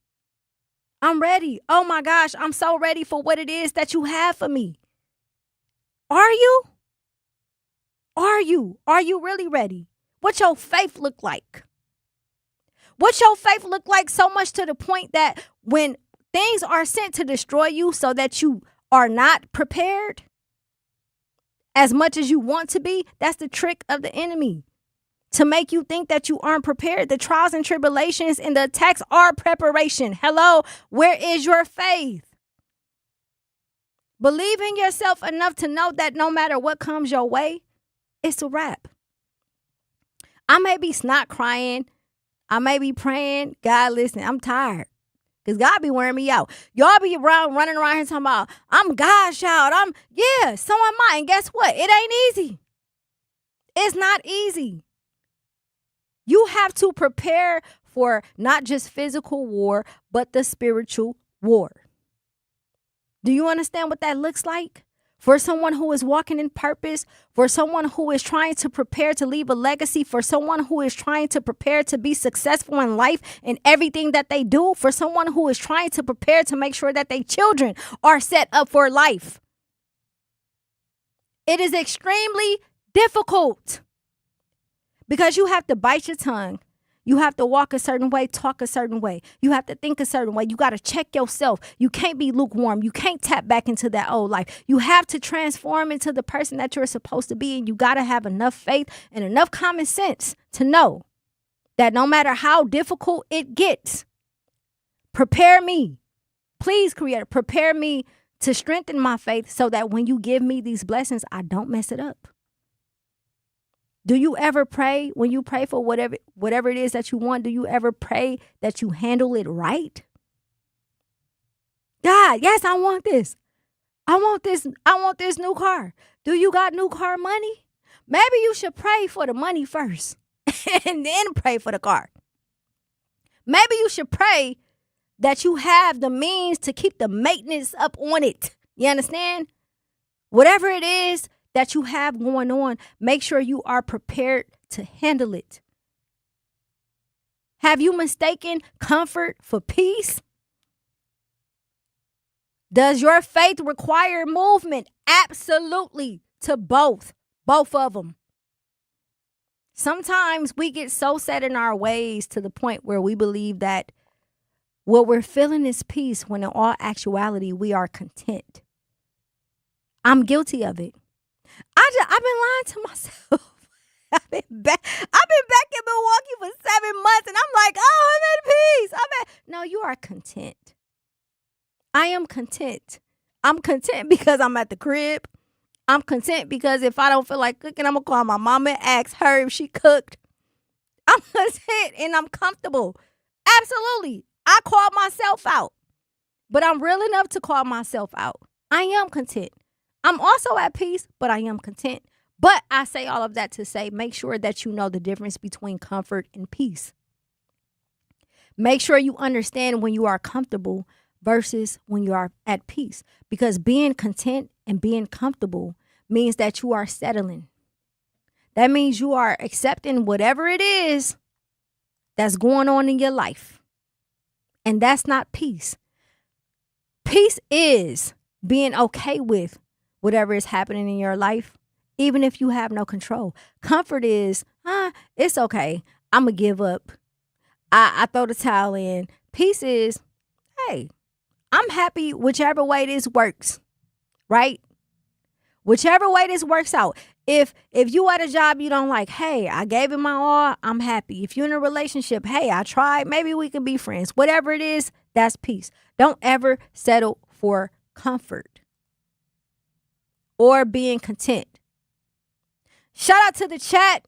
I'm ready. Oh my gosh, I'm so ready for what it is that you have for me. Are you? Are you? Are you really ready? What your faith look like? What your faith look like so much to the point that when things are sent to destroy you so that you are not prepared as much as you want to be, that's the trick of the enemy. To make you think that you aren't prepared. The trials and tribulations and the attacks are preparation. Hello, where is your faith? Believe in yourself enough to know that no matter what comes your way, it's a wrap. I may be snot crying. I may be praying. God, listen, I'm tired. Because God be wearing me out. Y'all be running around here talking about, I'm God's child. So am I. And guess what? It ain't easy. It's not easy. You have to prepare for not just physical war, but the spiritual war. Do you understand what that looks like? For someone who is walking in purpose, for someone who is trying to prepare to leave a legacy, for someone who is trying to prepare to be successful in life and everything that they do, for someone who is trying to prepare to make sure that their children are set up for life. It is extremely difficult. Because you have to bite your tongue. You have to walk a certain way, talk a certain way. You have to think a certain way. You got to check yourself. You can't be lukewarm. You can't tap back into that old life. You have to transform into the person that you're supposed to be. And you got to have enough faith and enough common sense to know that no matter how difficult it gets, prepare me. Please, Creator, prepare me to strengthen my faith so that when you give me these blessings, I don't mess it up. Do you ever pray when you pray for whatever it is that you want? Do you ever pray that you handle it right? God, yes, I want this. I want this new car. Do you got new car money? Maybe you should pray for the money first and then pray for the car. Maybe you should pray that you have the means to keep the maintenance up on it. You understand? Whatever it is that you have going on, make sure you are prepared to handle it. Have you mistaken comfort for peace? Does your faith require movement? Absolutely, to both of them. Sometimes we get so set in our ways to the point where we believe that what we're feeling is peace when in all actuality we are content. I'm guilty of it. I've been lying to myself. I've been back in Milwaukee for 7 months and I'm like, oh, I'm at peace. No, you are content. I am content. I'm content because I'm at the crib. I'm content because if I don't feel like cooking, I'm going to call my mama and ask her if she cooked. I'm content and I'm comfortable. Absolutely. I called myself out, but I'm real enough to call myself out. I am content. I'm also at peace, but I am content. But I say all of that to say, make sure that you know the difference between comfort and peace. Make sure you understand when you are comfortable versus when you are at peace. Because being content and being comfortable means that you are settling. That means you are accepting whatever it is that's going on in your life. And that's not peace. Peace is being okay with whatever is happening in your life, even if you have no control. Comfort is, it's okay. I'm going to give up. I throw the towel in. Peace is, hey, I'm happy whichever way this works, right? Whichever way this works out. If you at a job you don't like, hey, I gave it my all, I'm happy. If you're in a relationship, hey, I tried, maybe we can be friends. Whatever it is, that's peace. Don't ever settle for comfort or being content. Shout out to the chat.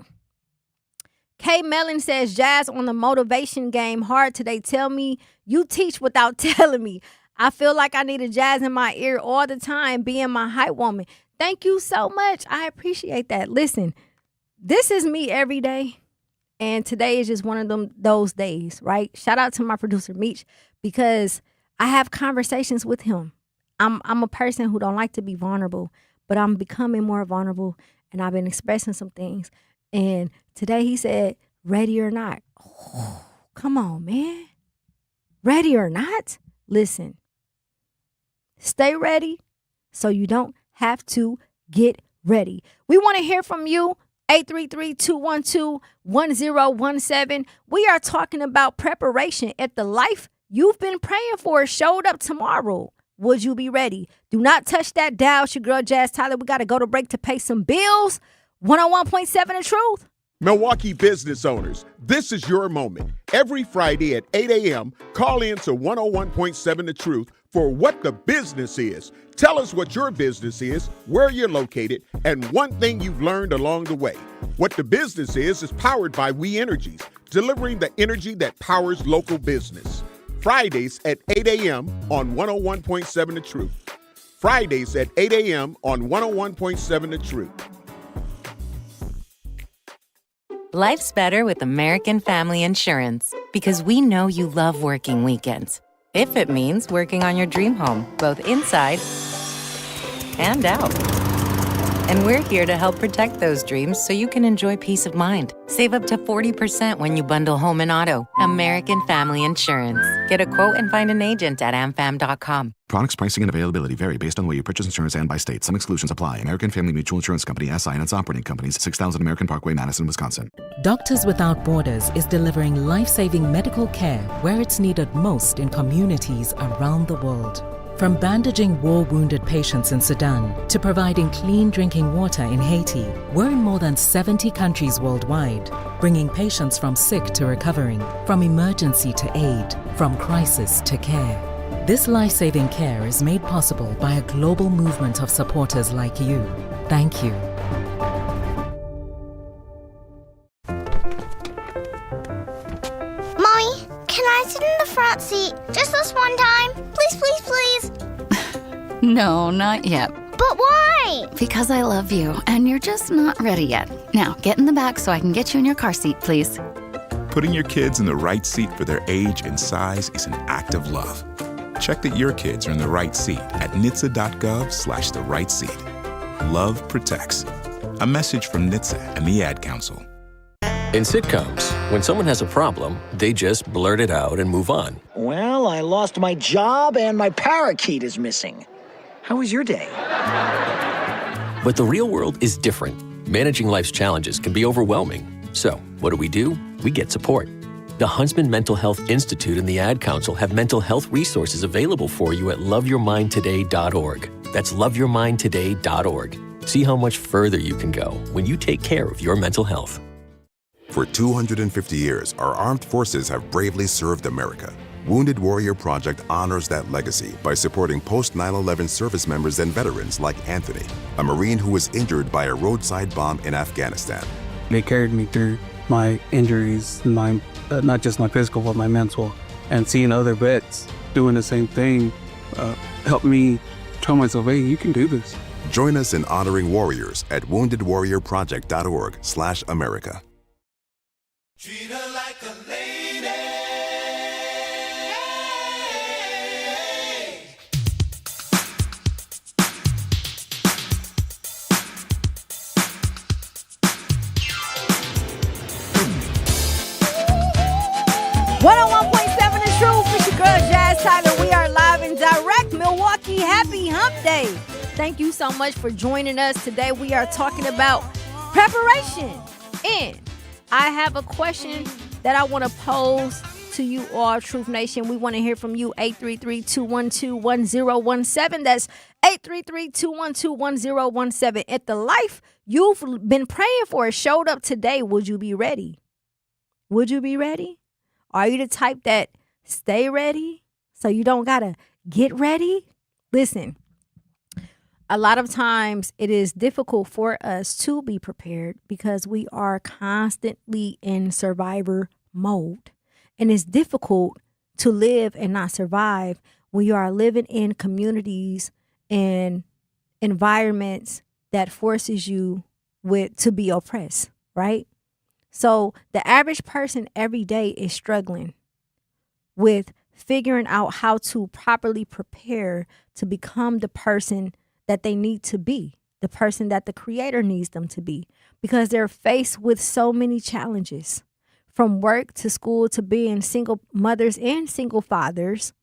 K Mellon says, Jazz on the motivation game hard today. Tell me you teach without telling me. I feel like I need a Jazz in my ear all the time, being my hype woman. Thank you so much. I appreciate that. Listen, this is me every day. And today is just one of those days, right? Shout out to my producer, Mech, because I have conversations with him. I'm a person who don't like to be vulnerable, but I'm becoming more vulnerable, and I've been expressing some things. And today he said, ready or not. Oh, come on, man. Ready or not? Listen, stay ready so you don't have to get ready. We want to hear from you. 833-212-1017. We are talking about preparation. If the life you've been praying for showed up tomorrow, would you be ready? Do not touch that dial. It's your girl, Jazz Tyler. We got to go to break to pay some bills. 101.7 The Truth. Milwaukee business owners, this is your moment. Every Friday at 8 a.m., call in to 101.7 The Truth for What the Business Is. Tell us what your business is, where you're located, and one thing you've learned along the way. What the Business is powered by We Energies, delivering the energy that powers local business. Fridays at 8 a.m. on 101.7 The Truth. Fridays at 8 a.m. on 101.7 The Truth. Life's better with American Family Insurance because we know you love working weekends. If it means working on your dream home, both inside and out. And we're here to help protect those dreams so you can enjoy peace of mind. Save up to 40% when you bundle home and auto. American Family Insurance. Get a quote and find an agent at amfam.com. Products, pricing, and availability vary based on the way you purchase insurance and by state. Some exclusions apply. American Family Mutual Insurance Company, SI, and its operating companies, 6000 American Parkway, Madison, Wisconsin. Doctors Without Borders is delivering life-saving medical care where it's needed most in communities around the world. From bandaging war-wounded patients in Sudan to providing clean drinking water in Haiti, we're in more than 70 countries worldwide, bringing patients from sick to recovering, from emergency to aid, from crisis to care. This life-saving care is made possible by a global movement of supporters like you. Thank you. Mommy, can I sit in the front seat just this one time? Please, please, please. No, not yet. But why? Because I love you, and you're just not ready yet. Now, get in the back so I can get you in your car seat, please. Putting your kids in the right seat for their age and size is an act of love. Check that your kids are in the right seat at NHTSA.gov/the right seat. Love protects. A message from NHTSA and the Ad Council. In sitcoms, when someone has a problem, they just blurt it out and move on. Well, I lost my job and my parakeet is missing. How was your day? But the real world is different. Managing life's challenges can be overwhelming. So, what do? We get support. The Huntsman Mental Health Institute and the Ad Council have mental health resources available for you at loveyourmindtoday.org. That's loveyourmindtoday.org. See how much further you can go when you take care of your mental health. For 250 years, our armed forces have bravely served America. Wounded Warrior Project honors that legacy by supporting post-9/11 service members and veterans like Anthony, a Marine who was injured by a roadside bomb in Afghanistan. They carried me through my injuries, not just my physical, but my mental. And seeing other vets doing the same thing helped me tell myself, hey, you can do this. Join us in honoring warriors at woundedwarriorproject.org/America. Treat her like a lady. The Truth. It's your girl, Jazz Tyler. We are live and direct. Milwaukee, happy hump day. Thank you so much for joining us today. We are talking about preparation. And I have a question that I want to pose to you all, Truth Nation. We want to hear from you, 833-212-1017. That's 833-212-1017. If the life you've been praying for showed up today, would you be ready? Would you be ready? Are you the type that stay ready so you don't got to get ready? Listen, a lot of times it is difficult for us to be prepared because we are constantly in survivor mode. And it's difficult to live and not survive when you are living in communities and environments that forces you to be oppressed, right? So the average person every day is struggling with figuring out how to properly prepare to become the person that they need to be, the person that the Creator needs them to be, because they're faced with so many challenges, from work to school to being single mothers and single fathers,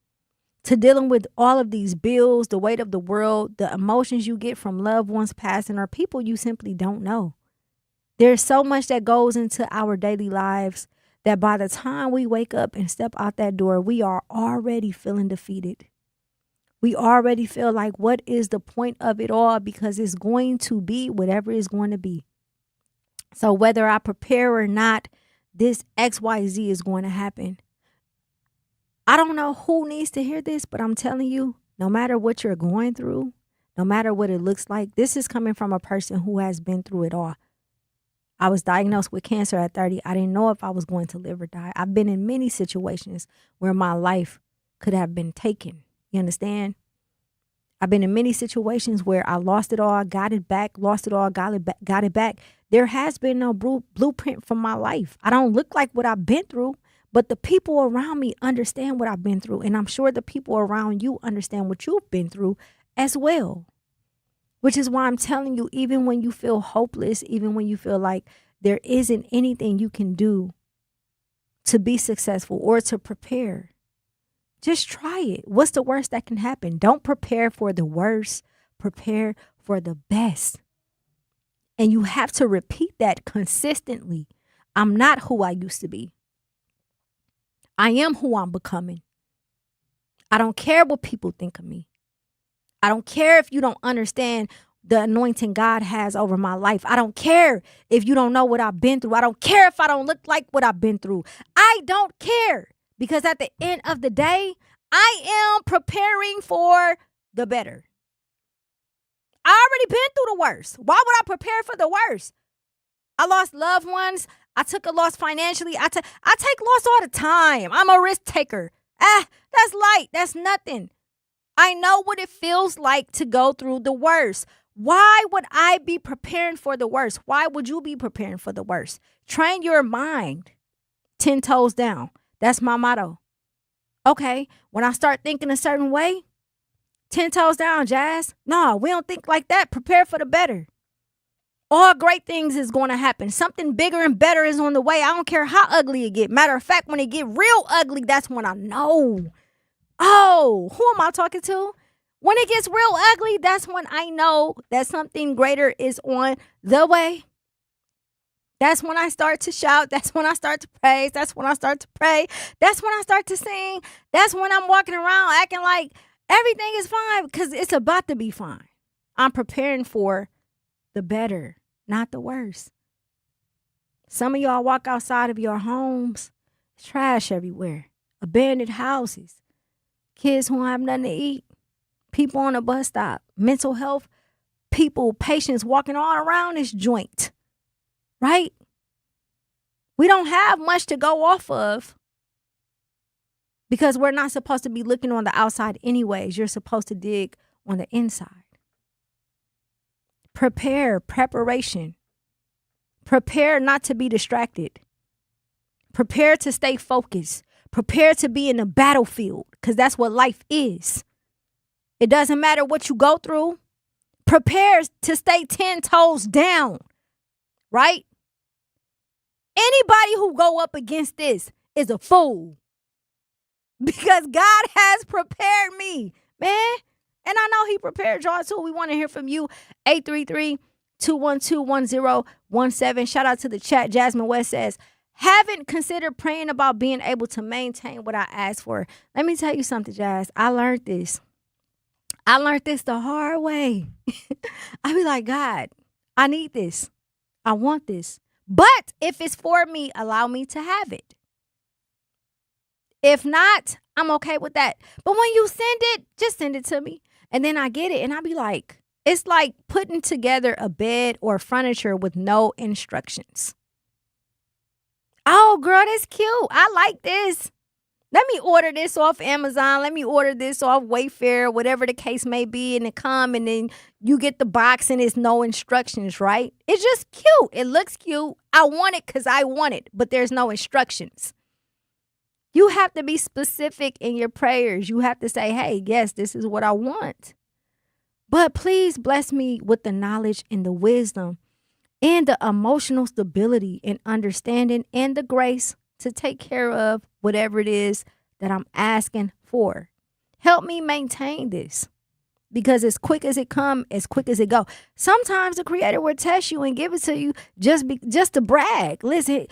to dealing with all of these bills, the weight of the world, the emotions you get from loved ones passing or people you simply don't know. There's so much that goes into our daily lives that by the time we wake up and step out that door, we are already feeling defeated. We already feel like, what is the point of it all? Because it's going to be whatever it's going to be. So whether I prepare or not, this XYZ is going to happen. I don't know who needs to hear this, but I'm telling you, no matter what you're going through, no matter what it looks like, this is coming from a person who has been through it all. I was diagnosed with cancer at 30. I didn't know if I was going to live or die. I've been in many situations where my life could have been taken. You understand? I've been in many situations where I lost it all, got it back, lost it all, got it back. There has been no blueprint for my life. I don't look like what I've been through, but the people around me understand what I've been through. And I'm sure the people around you understand what you've been through as well. Which is why I'm telling you, even when you feel hopeless, even when you feel like there isn't anything you can do to be successful or to prepare, just try it. What's the worst that can happen? Don't prepare for the worst. Prepare for the best. And you have to repeat that consistently. I'm not who I used to be. I am who I'm becoming. I don't care what people think of me. I don't care if you don't understand the anointing God has over my life. I don't care if you don't know what I've been through. I don't care if I don't look like what I've been through. I don't care, because at the end of the day, I am preparing for the better. I already been through the worst. Why would I prepare for the worst? I lost loved ones. I took a loss financially. I take loss all the time. I'm a risk taker. That's light. That's nothing. I know what it feels like to go through the worst. Why would I be preparing for the worst? Why would you be preparing for the worst? Train your mind 10 toes down. That's my motto. Okay, when I start thinking a certain way, 10 toes down, Jazz. No, we don't think like that. Prepare for the better. All great things is going to happen. Something bigger and better is on the way. I don't care how ugly it get. Matter of fact, when it get real ugly, that's when I know. Oh, who am I talking to? When it gets real ugly, that's when I know that something greater is on the way. That's when I start to shout. That's when I start to praise. That's when I start to pray. That's when I start to sing. That's when I'm walking around acting like everything is fine, because it's about to be fine. I'm preparing for the better, not the worst. Some of y'all walk outside of your homes, trash everywhere, abandoned houses, kids who don't have nothing to eat, people on a bus stop, mental health, people, patients walking all around this joint, right? We don't have much to go off of, because we're not supposed to be looking on the outside anyways. You're supposed to dig on the inside. Preparation. Prepare not to be distracted. Prepare to stay focused. Prepare to be in the battlefield, because that's what life is. It doesn't matter what you go through. Prepare to stay 10 toes down, right? Anybody who go up against this is a fool, because God has prepared me, man. And I know he prepared y'all too. We want to hear from you. 833-212-1017. Shout out to the chat. Jasmine West says, haven't considered praying about being able to maintain what I asked for. Let me tell you something, Jazz. I learned this the hard way. I be like, God, I need this. I want this. But if it's for me, allow me to have it. If not, I'm okay with that. But when you send it, just send it to me. And then I get it and I be like, It's like putting together a bed or furniture with no instructions. Oh, girl, that's cute. I like this. Let me order this off Amazon. Let me order this off Wayfair, whatever the case may be, and it come, and then you get the box and it's no instructions, right? It's just cute. It looks cute. I want it because I want it, but there's no instructions. You have to be specific in your prayers. You have to say, hey, yes, this is what I want. But please bless me with the knowledge and the wisdom and the emotional stability and understanding and the grace to take care of whatever it is that I'm asking for. Help me maintain this, because as quick as it come, as quick as it go. Sometimes the Creator will test you and give it to you just to brag. Listen,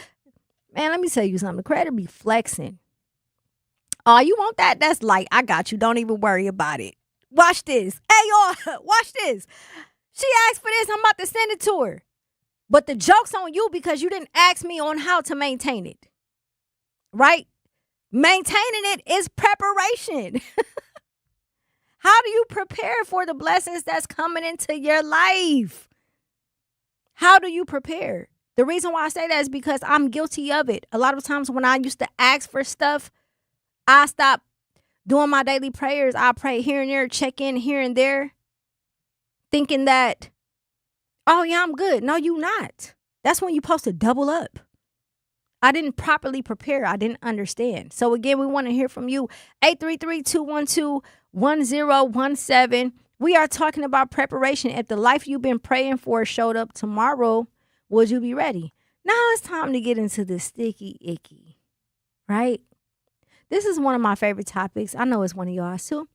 man, let me tell you something. The Creator be flexing. Oh, you want that? That's light. I got you. Don't even worry about it. Watch this. Hey, y'all, watch this. She asked for this. I'm about to send it to her. But the joke's on you because you didn't ask me on how to maintain it. Right? Maintaining it is preparation. How do you prepare for the blessings that's coming into your life? How do you prepare? The reason why I say that is because I'm guilty of it. A lot of times when I used to ask for stuff, I stopped doing my daily prayers. I pray here and there, check in here and there, thinking that, oh yeah, I'm good. No, you not. That's when you're supposed to double up. I didn't properly prepare. I didn't understand. So again, we want to hear from you. 833-212-1017. We are talking about preparation. If the life you've been praying for showed up tomorrow, would you be ready? Now it's time to get into the sticky icky, right? This is one of my favorite topics. I know it's one of y'all's too.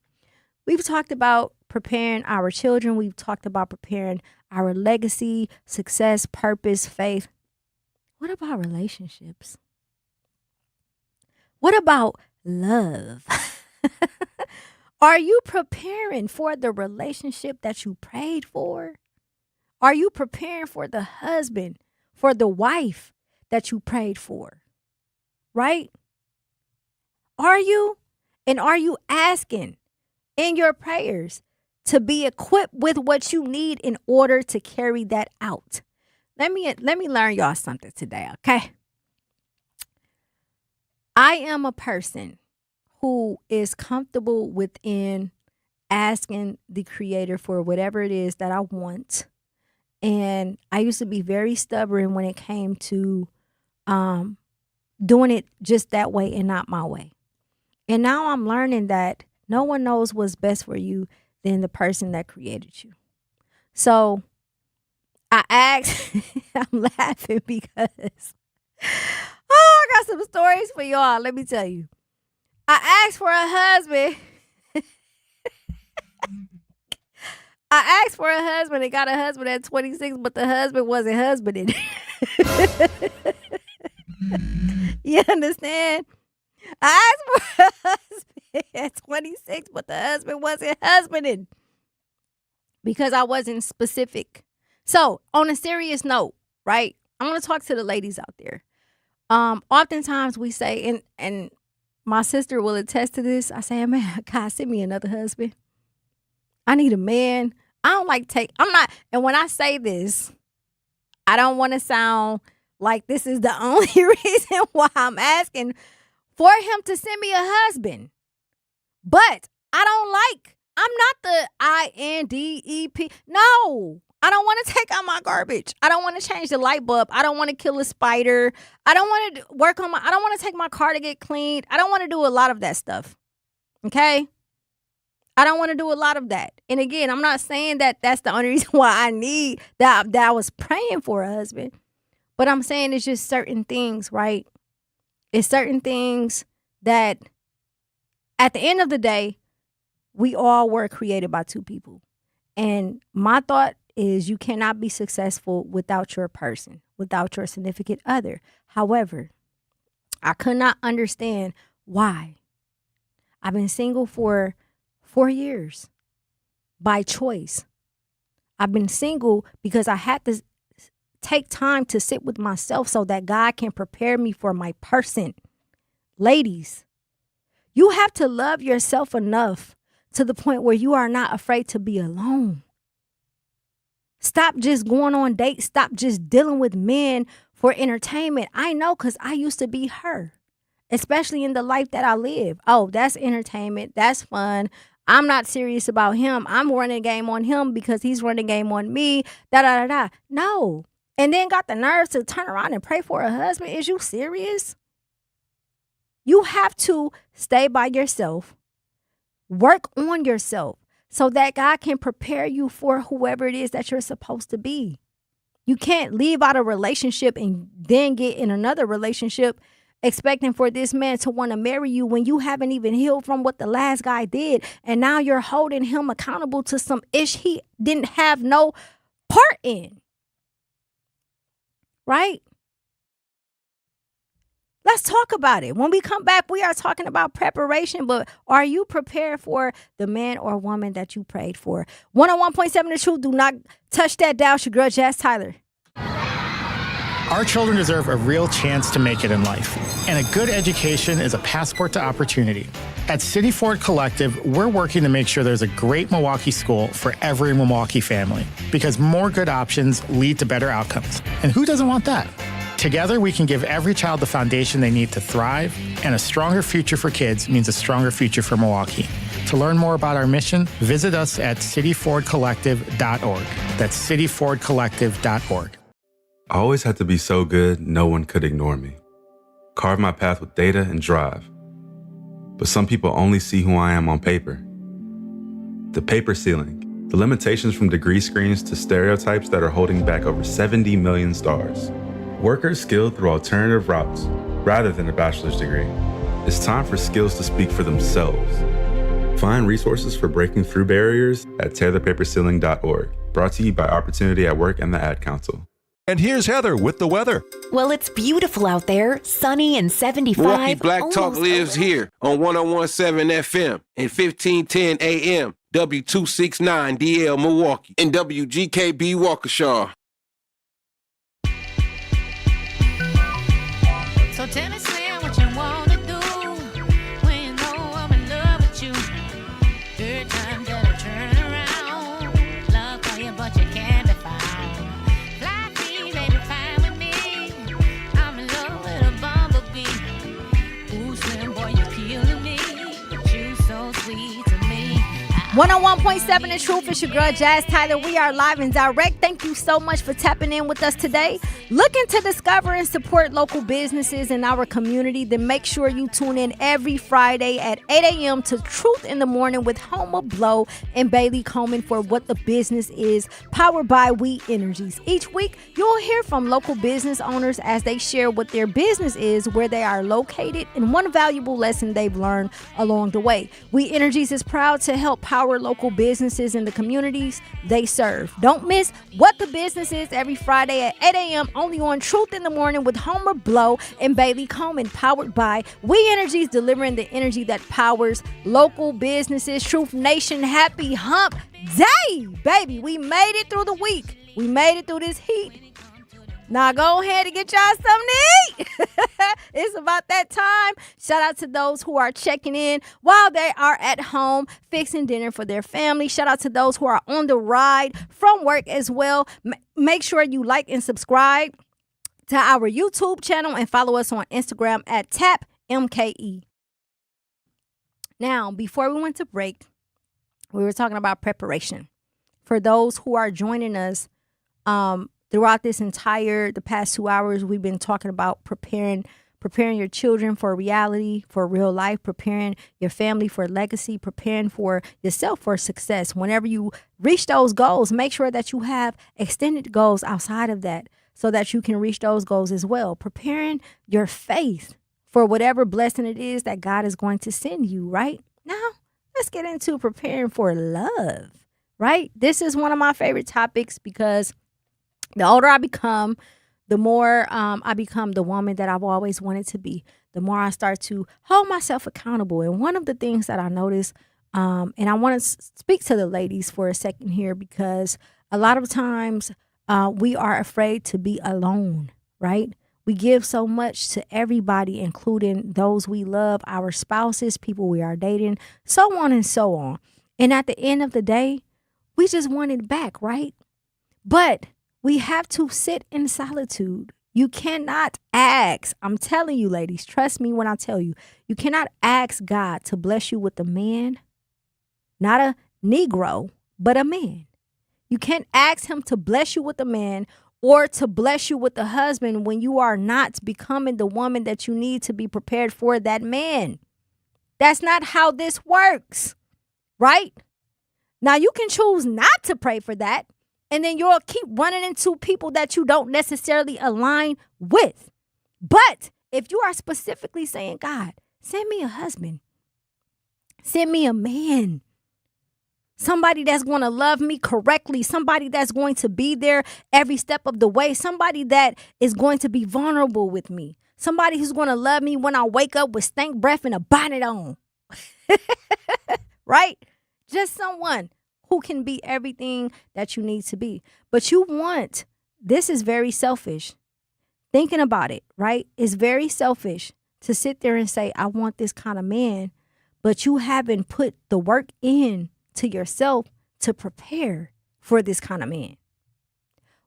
We've talked about preparing our children. We've talked about preparing our legacy, success, purpose, faith. What about relationships? What about love? Are you preparing for the relationship that you prayed for? Are you preparing for the husband, for the wife that you prayed for? Right? Are you? And are you asking in your prayers to be equipped with what you need in order to carry that out? Let me learn y'all something today, okay? I am a person who is comfortable within asking the Creator for whatever it is that I want. And I used to be very stubborn when it came to doing it just that way and not my way. And now I'm learning that no one knows what's best for you than the person that created you. So I asked, I'm laughing because, I got some stories for y'all. Let me tell you. I asked for a husband. I asked for a husband and got a husband at 26, but the husband wasn't husbanding. You understand? I asked for a husband at 26, but the husband wasn't husbanding because I wasn't specific. So, on a serious note, right? I want to talk to the ladies out there. Oftentimes we say, and my sister will attest to this, I say, man, God, send me another husband. I need a man. I don't like and when I say this, I don't want to sound like this is the only reason why I'm asking for him to send me a husband. But I'm not the INDEP. No. I don't want to take out my garbage. I don't want to change the light bulb. I don't want to kill a spider. I don't want to I don't want to take my car to get cleaned. I don't want to do a lot of that stuff. Okay? I don't want to do a lot of that. And again, I'm not saying that that's the only reason why I need that I was praying for a husband. But I'm saying it's just certain things, right? It's certain things that at the end of the day, we all were created by two people. And my thought is you cannot be successful without your person, without your significant other. However, I could not understand why. I've been single for 4 years by choice. I've been single because I had to take time to sit with myself so that God can prepare me for my person. Ladies, you have to love yourself enough to the point where you are not afraid to be alone. Stop just going on dates. Stop just dealing with men for entertainment. I know, because I used to be her, especially in the life that I live. Oh, that's entertainment. That's fun. I'm not serious about him. I'm running a game on him because he's running a game on me. Da-da-da-da. No. And then got the nerves to turn around and pray for a husband. Is you serious? You have to stay by yourself. Work on yourself so that God can prepare you for whoever it is that you're supposed to be. You can't leave out a relationship and then get in another relationship expecting for this man to want to marry you when you haven't even healed from what the last guy did. And now you're holding him accountable to some ish he didn't have no part in. Right? Let's talk about it. When we come back, we are talking about preparation, but are you prepared for the man or woman that you prayed for? 101.7 The Truth. Do not touch that dial. Your girl, Jazz Tyler. Our children deserve a real chance to make it in life, and a good education is a passport to opportunity. At City Ford Collective, we're working to make sure there's a great Milwaukee school for every Milwaukee family, because more good options lead to better outcomes. And who doesn't want that? Together, we can give every child the foundation they need to thrive, and a stronger future for kids means a stronger future for Milwaukee. To learn more about our mission, visit us at cityfordcollective.org. That's cityfordcollective.org. I always had to be so good, no one could ignore me. Carve my path with data and drive. But some people only see who I am on paper. The paper ceiling, the limitations from degree screens to stereotypes that are holding back over 70 million stars. Workers skilled through alternative routes, rather than a bachelor's degree. It's time for skills to speak for themselves. Find resources for breaking through barriers at tearthepaperceiling.org. Brought to you by Opportunity at Work and the Ad Council. And here's Heather with the weather. Well, it's beautiful out there, sunny and 75. Milwaukee Black Talk lives here on 101.7 FM and 1510 AM, W269 DL Milwaukee, and WGKB Waukesha. So tell me, Sam, what you want to do when you know I'm in love with you. Good time to turn around. Love for you, but you can't be found. Fly free, baby, fine with me. I'm in love with a bumblebee. Ooh, slim boy, you're killing me. But you so sweet to me. 101.7 The Truth. It's your girl, Jazz Tyler. We are live and direct. Thank you so much for tapping in with us today. Looking to discover and support local businesses in our community? Then make sure you tune in every Friday at 8 a.m. to Truth in the Morning with Homer Blow and Bailey Coleman for What the Business Is, powered by We Energies. Each week, you'll hear from local business owners as they share what their business is, where they are located, and one valuable lesson they've learned along the way. We Energies is proud to help power local businesses in the communities they serve. Don't miss What the Business Is every Friday at 8 a.m. only on Truth in the Morning with Homer Blow and Bailey Coleman, powered by We Energies, delivering the energy that powers local businesses. Truth Nation, happy hump day, baby. We made it through the week. We made it through this heat. Now go ahead and get y'all something to eat. It's about that time. Shout out to those who are checking in while they are at home fixing dinner for their family. Shout out to those who are on the ride from work as well. Make sure you like and subscribe to our YouTube channel and follow us on Instagram at TapMKE. Now, before we went to break, we were talking about preparation. For those who are joining us, throughout the past 2 hours, we've been talking about preparing your children for reality, for real life, preparing your family for legacy, preparing for yourself for success. Whenever you reach those goals, make sure that you have extended goals outside of that so that you can reach those goals as well. Preparing your faith for whatever blessing it is that God is going to send you, right? Now, let's get into preparing for love, right? This is one of my favorite topics because the older I become, the more I become the woman that I've always wanted to be, the more I start to hold myself accountable. And one of the things that I notice, and I want to speak to the ladies for a second here, because a lot of times we are afraid to be alone, right? We give so much to everybody, including those we love, our spouses, people we are dating, so on and so on. And at the end of the day, we just want it back, right? But we have to sit in solitude. You cannot ask. I'm telling you, ladies, trust me when I tell you, you cannot ask God to bless you with a man, not a Negro, but a man. You can't ask him to bless you with a man or to bless you with a husband when you are not becoming the woman that you need to be prepared for that man. That's not how this works, right? Now, you can choose not to pray for that, and then you'll keep running into people that you don't necessarily align with. But if you are specifically saying, God, send me a husband, send me a man, somebody that's going to love me correctly, somebody that's going to be there every step of the way, somebody that is going to be vulnerable with me, somebody who's going to love me when I wake up with stank breath and a bonnet on, right? Just someone who can be everything that you need to be. But this is very selfish. Thinking about it, right? It's very selfish to sit there and say, I want this kind of man, but you haven't put the work in to yourself to prepare for this kind of man.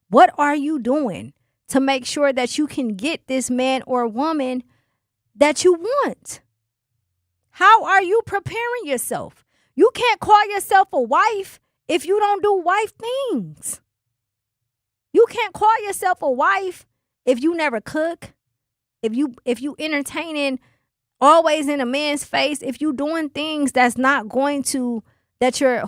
What are you doing to make sure that you can get this man or woman that you want? How are you preparing yourself? You can't call yourself a wife if you don't do wife things. You can't call yourself a wife if you never cook, if you entertaining always in a man's face, if you doing things that's not going to,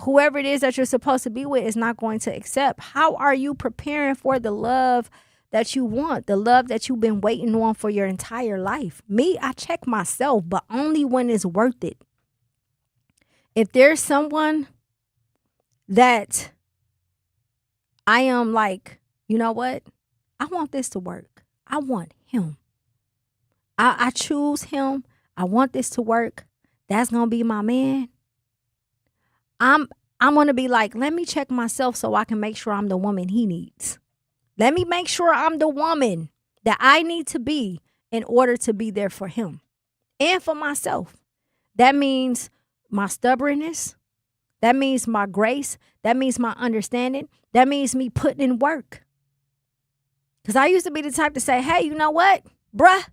whoever it is that you're supposed to be with is not going to accept. How are you preparing for the love that you want, the love that you've been waiting on for your entire life? Me, I check myself, but only when it's worth it. If there's someone that I am like, you know what? I want this to work. I want him. I choose him. I want this to work. That's going to be my man. I'm going to be like, let me check myself so I can make sure I'm the woman he needs. Let me make sure I'm the woman that I need to be in order to be there for him and for myself. That means my stubbornness. That means my grace. That means my understanding. That means me putting in work. Because I used to be the type to say, hey, you know what, bruh?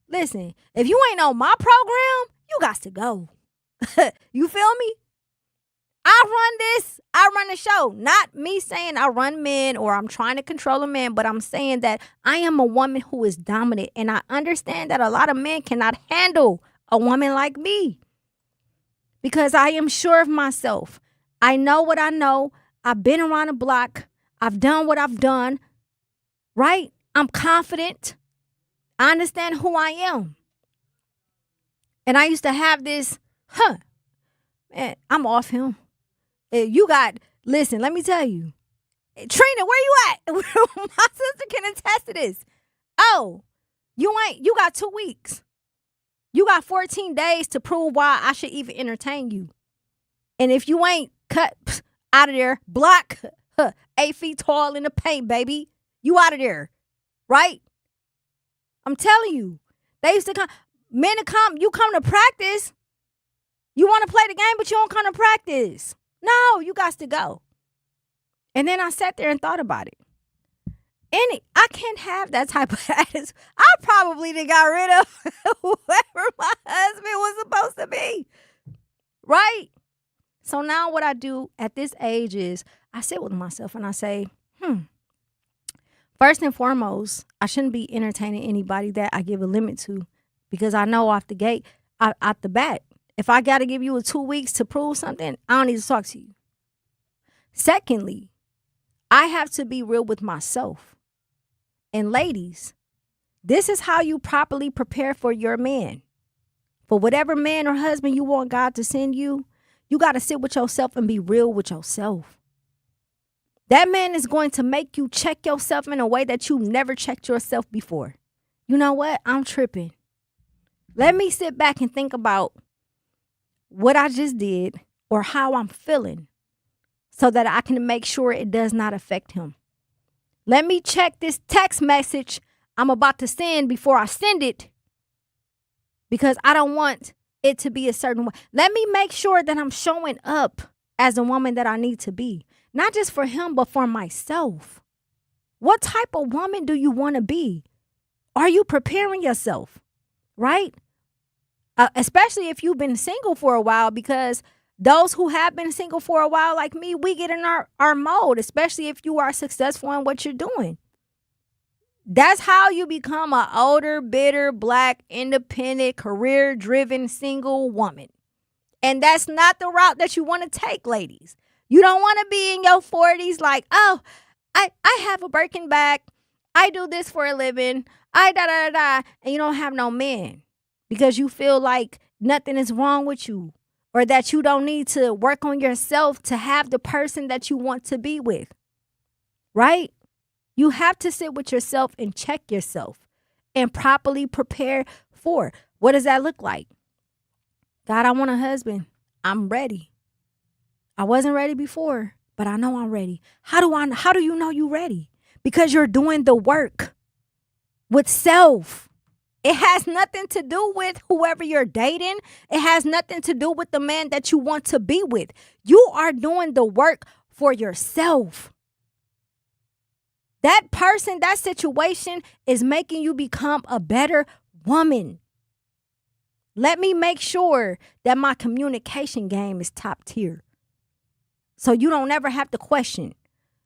Listen, if you ain't on my program, you got to go. You feel me? I run this. I run the show. Not me saying I run men or I'm trying to control a man, but I'm saying that I am a woman who is dominant. And I understand that a lot of men cannot handle a woman like me. Because I am sure of myself. I know what I know. I've been around the block. I've done what I've done. Right? I'm confident. I understand who I am. And I used to have this, man, I'm off him. Listen, let me tell you. Trina, where you at? My sister can attest to this. Oh, you got 2 weeks. You got 14 days to prove why I should even entertain you. And if you ain't cut out of there, block, 8 feet tall in the paint, baby, you out of there, right? I'm telling you. They used to come, men to come, you come to practice. You want to play the game, but you don't come to practice. No, you got to go. And then I sat there and thought about it. I can't have that type of attitude. I probably done got rid of whoever my husband was supposed to be. Right? So now what I do at this age is I sit with myself and I say, first and foremost, I shouldn't be entertaining anybody that I give a limit to, because I know off the gate, out the bat, if I got to give you 2 weeks to prove something, I don't need to talk to you. Secondly, I have to be real with myself. And ladies, this is how you properly prepare for your man. For whatever man or husband you want God to send you, you got to sit with yourself and be real with yourself. That man is going to make you check yourself in a way that you never checked yourself before. You know what? I'm tripping. Let me sit back and think about what I just did or how I'm feeling so that I can make sure it does not affect him. Let me check this text message I'm about to send before I send it, because I don't want it to be a certain way. Let me make sure that I'm showing up as a woman that I need to be. Not just for him, but for myself. What type of woman do you want to be? Are you preparing yourself? Right? Especially if you've been single for a while, because those who have been single for a while, like me, we get in our mode, especially if you are successful in what you're doing. That's how you become an older, bitter, black, independent, career-driven, single woman. And that's not the route that you want to take, ladies. You don't want to be in your 40s like, oh, I have a Birkin bag. I do this for a living. And you don't have no man because you feel like nothing is wrong with you or that you don't need to work on yourself to have the person that you want to be with, right? You have to sit with yourself and check yourself and properly prepare for. What does that look like? God, I want a husband. I'm ready. I wasn't ready before, but I know I'm ready. How do you know you're ready? Because you're doing the work with self. It has nothing to do with whoever you're dating. It has nothing to do with the man that you want to be with. You are doing the work for yourself. That person, that situation is making you become a better woman. Let me make sure that my communication game is top tier, so you don't ever have to question.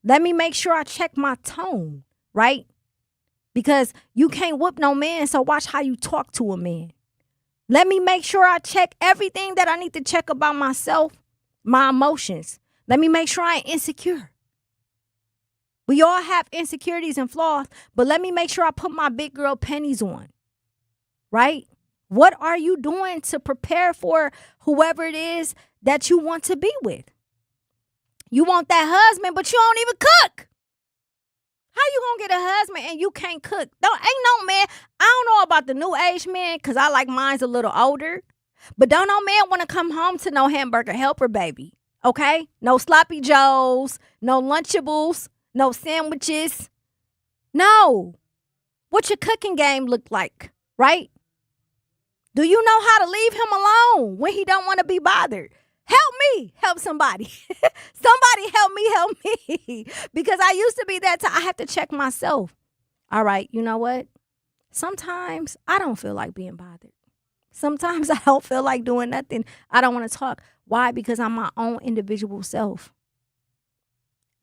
Let me make sure I check my tone, right? Because you can't whoop no man, so watch how you talk to a man. Let me make sure I check everything that I need to check about myself, my emotions. Let me make sure I ain't insecure. We all have insecurities and flaws, but let me make sure I put my big girl panties on, right? What are you doing to prepare for whoever it is that you want to be with? You want that husband, but you don't even cook. How you gonna get a husband and you can't cook? Ain't no man. I don't know about the new age men, because I like mine's a little older. But don't no man want to come home to no hamburger helper, baby. Okay? No sloppy joes, no Lunchables, no sandwiches. No. What your cooking game look like, right? Do you know how to leave him alone when he don't want to be bothered? Help me. Help somebody. Somebody help me. Because I used to be that I have to check myself. All right, you know what? Sometimes I don't feel like being bothered. Sometimes I don't feel like doing nothing. I don't want to talk. Why? Because I'm my own individual self.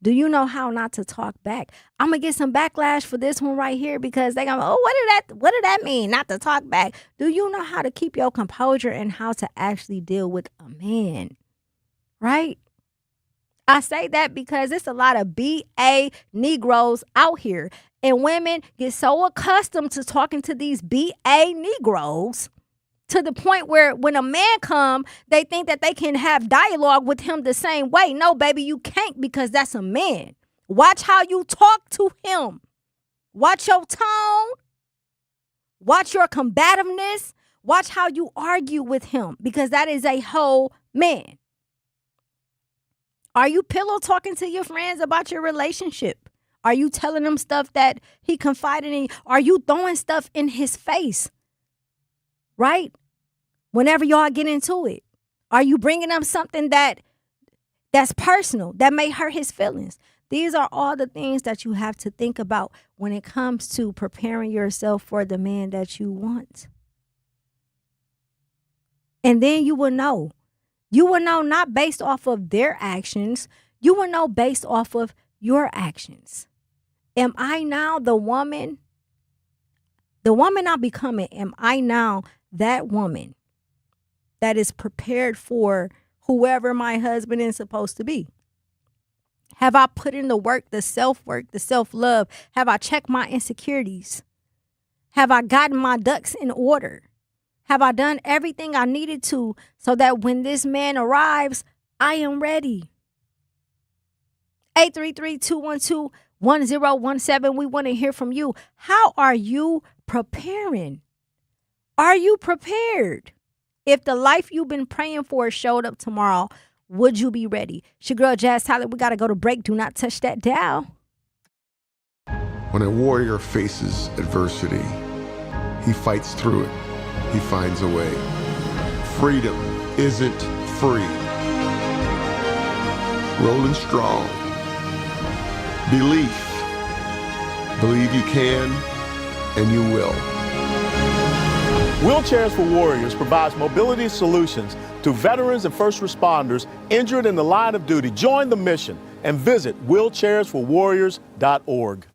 Do you know how not to talk back? I'm going to get some backlash for this one right here, because they're going to, what did that mean, not to talk back? Do you know how to keep your composure and how to actually deal with a man? Right? I say that because it's a lot of BA Negroes out here. And women get so accustomed to talking to these BA Negroes to the point where when a man come, they think that they can have dialogue with him the same way. No, baby, you can't, because that's a man. Watch how you talk to him. Watch your tone. Watch your combativeness. Watch how you argue with him, because that is a whole man. Are you pillow talking to your friends about your relationship? Are you telling them stuff that he confided in? Are you throwing stuff in his face? Right? Whenever y'all get into it, are you bringing up something that's personal, that may hurt his feelings? These are all the things that you have to think about when it comes to preparing yourself for the man that you want. And then you will know. You will know not based off of their actions. You will know based off of your actions. Am I now the woman I'm becoming? Am I now that woman that is prepared for whoever my husband is supposed to be? Have I put in the work, the self-work, the self-love? Have I checked my insecurities? Have I gotten my ducks in order? Have I done everything I needed to so that when this man arrives, I am ready? 833-212-1017. We want to hear from you. How are you preparing? Are you prepared? If the life you've been praying for showed up tomorrow, would you be ready? It's your girl, Jazz Tyler. We got to go to break. Do not touch that dial. When a warrior faces adversity, he fights through it. He finds a way. Freedom isn't free. Rolling strong, Belief. Believe you can, and you will. Wheelchairs for Warriors provides mobility solutions to veterans and first responders injured in the line of duty. Join the mission and visit wheelchairsforwarriors.org.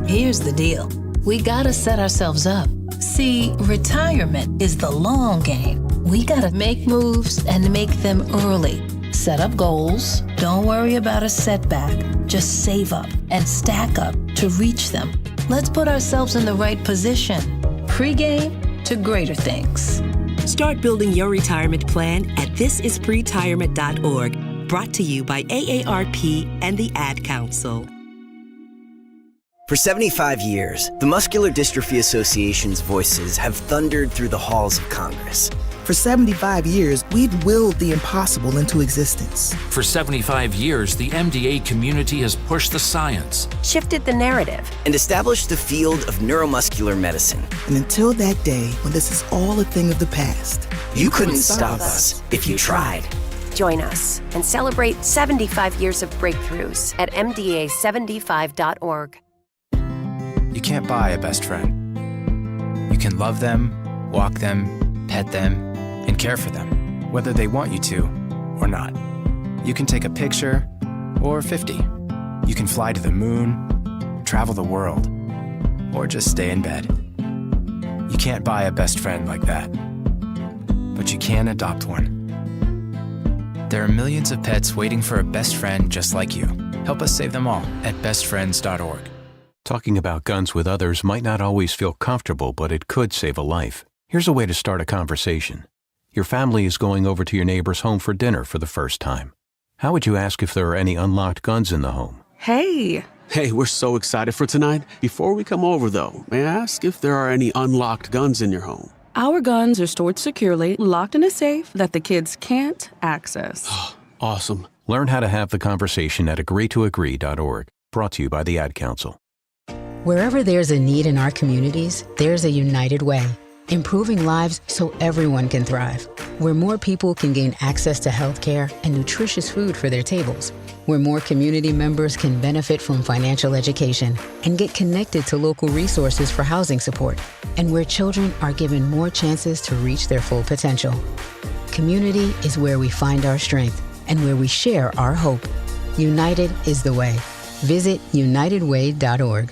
Here's the deal. We gotta set ourselves up. See, retirement is the long game. We gotta make moves and make them early. Set up goals. Don't worry about a setback. Just save up and stack up to reach them. Let's put ourselves in the right position. Pre-game to greater things. Start building your retirement plan at thisispretirement.org. Brought to you by AARP and the Ad Council. For 75 years, the Muscular Dystrophy Association's voices have thundered through the halls of Congress. For 75 years, we've willed the impossible into existence. For 75 years, the MDA community has pushed the science, shifted the narrative, and established the field of neuromuscular medicine. And until that day when this is all a thing of the past, you couldn't stop us if you tried. Join us and celebrate 75 years of breakthroughs at MDA75.org. You can't buy a best friend. You can love them, walk them, pet them, and care for them, whether they want you to or not. You can take a picture or 50. You can fly to the moon, travel the world, or just stay in bed. You can't buy a best friend like that, but you can adopt one. There are millions of pets waiting for a best friend just like you. Help us save them all at bestfriends.org. Talking about guns with others might not always feel comfortable, but it could save a life. Here's a way to start a conversation. Your family is going over to your neighbor's home for dinner for the first time. How would you ask if there are any unlocked guns in the home? Hey, we're so excited for tonight. Before we come over, though, may I ask if there are any unlocked guns in your home? Our guns are stored securely, locked in a safe that the kids can't access. Awesome. Learn how to have the conversation at agreetoagree.org. Brought to you by the Ad Council. Wherever there's a need in our communities, there's a United Way. Improving lives so everyone can thrive. Where more people can gain access to healthcare and nutritious food for their tables. Where more community members can benefit from financial education and get connected to local resources for housing support. And where children are given more chances to reach their full potential. Community is where we find our strength and where we share our hope. United is the way. Visit unitedway.org.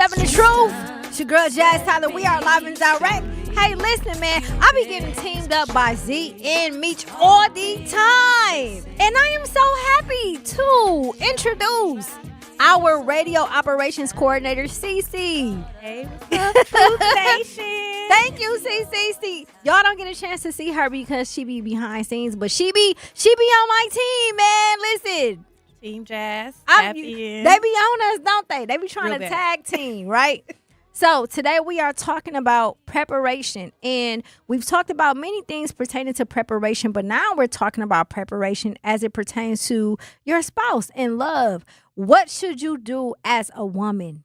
The truth. It's your girl Jazz Tyler. We are live and direct. Hey, listen, man. I be getting teamed up by Z and Mech all the time. And I am so happy to introduce our radio operations coordinator, CC. Hey, what's up, Truth Station? Thank you, CC. Y'all don't get a chance to see her because she be behind scenes, but she be on my team, man. Listen. Team Jazz. They be on us, don't they? They be trying to tag team, right? So today we are talking about preparation, and we've talked about many things pertaining to preparation, but now we're talking about preparation as it pertains to your spouse and love. What should you do as a woman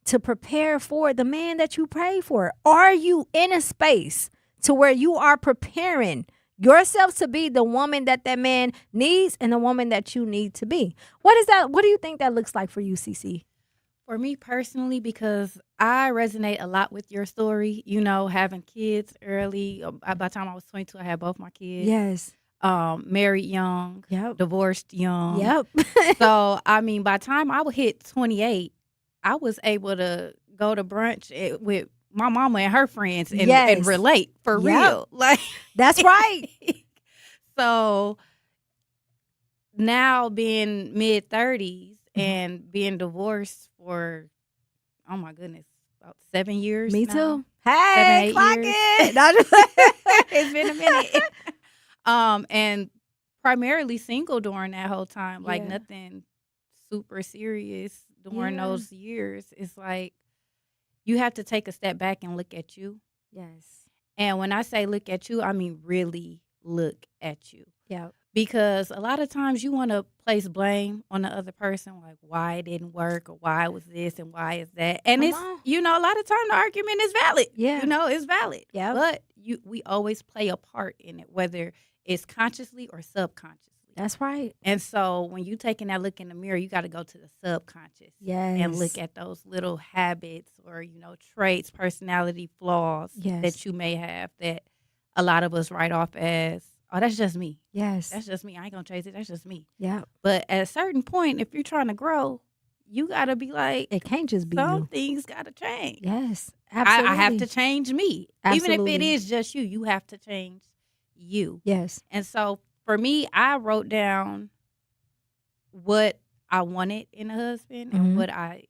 to prepare for the man that you pray for? Are you in a space to where you are preparing yourself to be the woman that man needs and the woman that you need to be? What is that? What do you think that looks like for you, CC? For me personally, because I resonate a lot with your story, you know, having kids early. By the time I was 22, I had both my kids. Yes. Married young, divorced young. Yep. So, I mean, by the time I would hit 28, I was able to go to brunch with my mama and her friends and relate for real. Like, that's right. So now being mid-30s and being divorced for, oh my goodness, about 7 years. Me now. too. Hey, 7, 8 clock years. it. It's been a minute. And primarily single during that whole time. Like nothing super serious during those years. It's like you have to take a step back and look at you. Yes. And when I say look at you, I mean really look at you. Yeah. Because a lot of times you want to place blame on the other person, like why it didn't work or why it was this and why is that. And it's, a lot of time the argument is valid. Yeah. It's valid. Yeah. But we always play a part in it, whether it's consciously or subconsciously. That's right. And so when you taking that look in the mirror, you got to go to the subconscious. Yes. And look at those little habits or, traits, personality flaws that you may have that a lot of us write off as, oh, that's just me. Yes. That's just me. I ain't going to chase it. That's just me. Yeah. But at a certain point, if you're trying to grow, you got to be like, it can't just be some you. things got to change. Yes. Absolutely. I have to change me. Absolutely. Even if it is just you, you have to change you. Yes. And so for me, I wrote down what I wanted in a husband and what I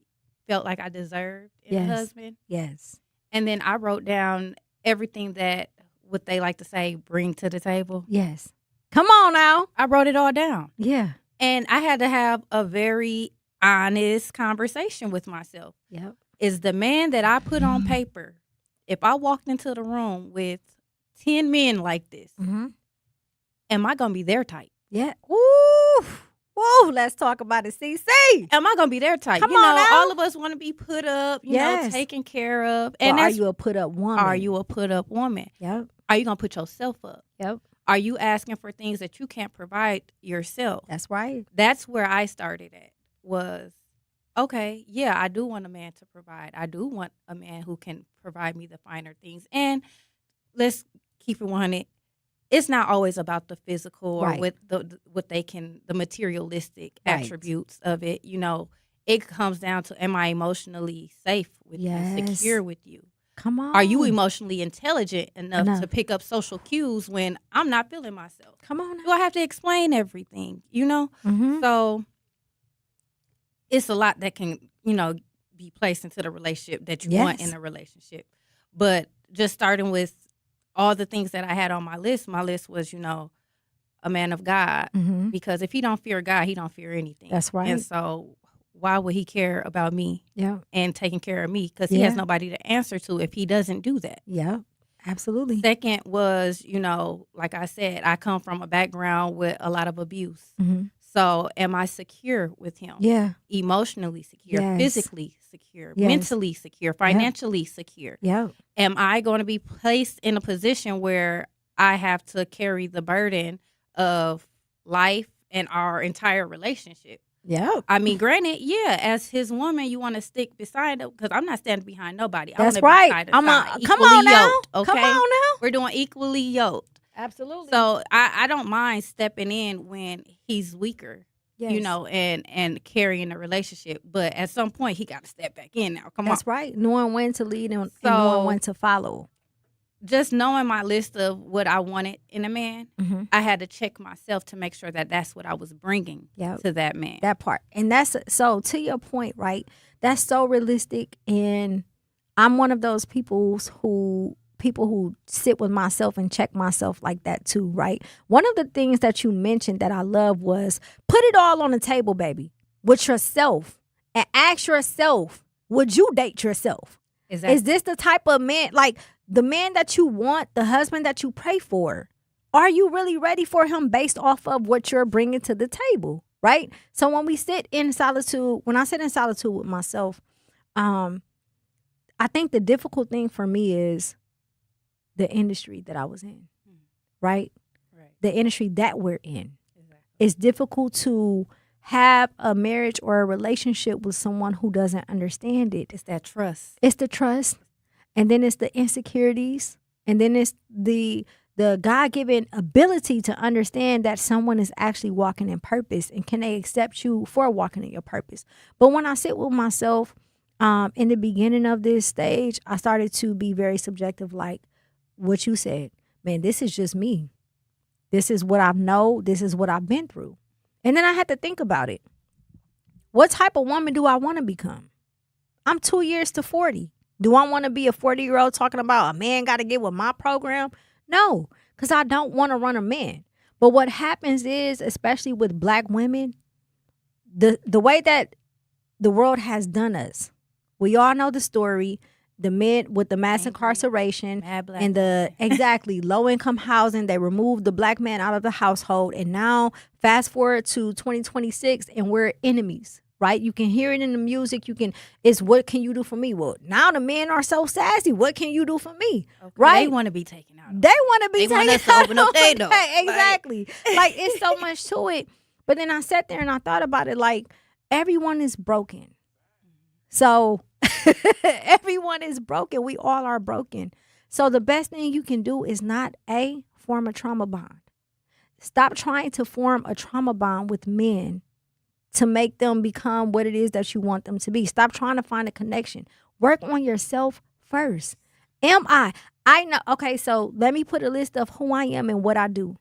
felt like I deserved in a husband. Yes. And then I wrote down everything that, what they like to say, bring to the table. Yes. Come on now. I wrote it all down. Yeah. And I had to have a very honest conversation with myself. Yep. Is the man that I put on paper, if I walked into the room with 10 men like this, am I going to be their type? Yeah. Ooh. Whoa, let's talk about it, CC. Am I going to be their type? Come on now. All of us want to be put up, you know, taken care of. And are you a put up woman? Are you a put up woman? Yep. Are you going to put yourself up? Yep. Are you asking for things that you can't provide yourself? That's right. That's where I started at, was, okay, yeah, I do want a man to provide. I do want a man who can provide me the finer things. And let's keep it 100. It's not always about the physical or with what they can, the materialistic attributes of it. It comes down to, am I emotionally safe with you, secure with you? Come on. Are you emotionally intelligent enough to pick up social cues when I'm not feeling myself? Come on. Do I have to explain everything? Mm-hmm. So it's a lot that can, be placed into the relationship that you want in a relationship. But just starting with all the things that I had on my list was, a man of God. Mm-hmm. Because if he don't fear God, he don't fear anything. That's right. And so why would he care about me and taking care of me? Because he has nobody to answer to if he doesn't do that. Yeah, absolutely. Second was, like I said, I come from a background with a lot of abuse. Mm-hmm. So am I secure with him? Yeah. Emotionally secure, physically secure, Yes. mentally secure, financially secure. Yeah. Am I going to be placed in a position where I have to carry the burden of life and our entire relationship? Yeah. I mean, granted, as his woman, you want to stick beside him, because I'm not standing behind nobody. That's I right. Be Come equally on now. yoked, okay? Come on now. We're doing equally yoked. Absolutely. So I don't mind stepping in when he's weaker, and carrying the relationship. But at some point, he got to step back in now. Come on. That's right. Knowing when to lead and knowing when to follow. Just knowing my list of what I wanted in a man, Mm-hmm. I had to check myself to make sure that that's what I was bringing to that man. That part. And that's so, to your point, right? That's so realistic. And I'm one of those people who sit with myself and check myself like that too, right? One of the things that you mentioned that I love was put it all on the table, baby, with yourself, and ask yourself, would you date yourself? Exactly. Is this the type of man, like the man that you want, the husband that you pray for? Are you really ready for him based off of what you're bringing to the table, right? So when we sit in solitude, when I sit in solitude with myself, I think the difficult thing for me is the industry that I was in, right? The industry that we're in. Exactly. It's difficult to have a marriage or a relationship with someone who doesn't understand it. It's that trust. It's the trust, and then it's the insecurities, and then it's the God-given ability to understand that someone is actually walking in purpose, and can they accept you for walking in your purpose. But when I sit with myself in the beginning of this stage, I started to be very subjective, like what you said. Man, this is just me. This is what I know. This is what I've been through. And then I had to think about it. What type of woman do I want to become? I'm 2 years to 40. Do I want to be a 40-year-old talking about a man got to get with my program? No, because I don't want to run a man. But what happens is, especially with Black women, the way that the world has done us, we all know the story the men with the mass incarceration Mad black and the exactly low income housing. They removed the black man out of the household, and now fast forward to 2026, and we're enemies. Right? You can hear it in the music. It's what can you do for me? Well, now the men are so sassy. What can you do for me? Okay. Right? They want to be taken out. They want to be They want taken us to out open up their door. Exactly. Like it's so much to it. But then I sat there and I thought about it. Like everyone is broken. So everyone is broken. We all are broken. So the best thing you can do is not form a trauma bond. Stop trying to form a trauma bond with men to make them become what it is that you want them to be. Stop trying to find a connection. Work on yourself first. I know. Okay, so let me put a list of who I am and what I do.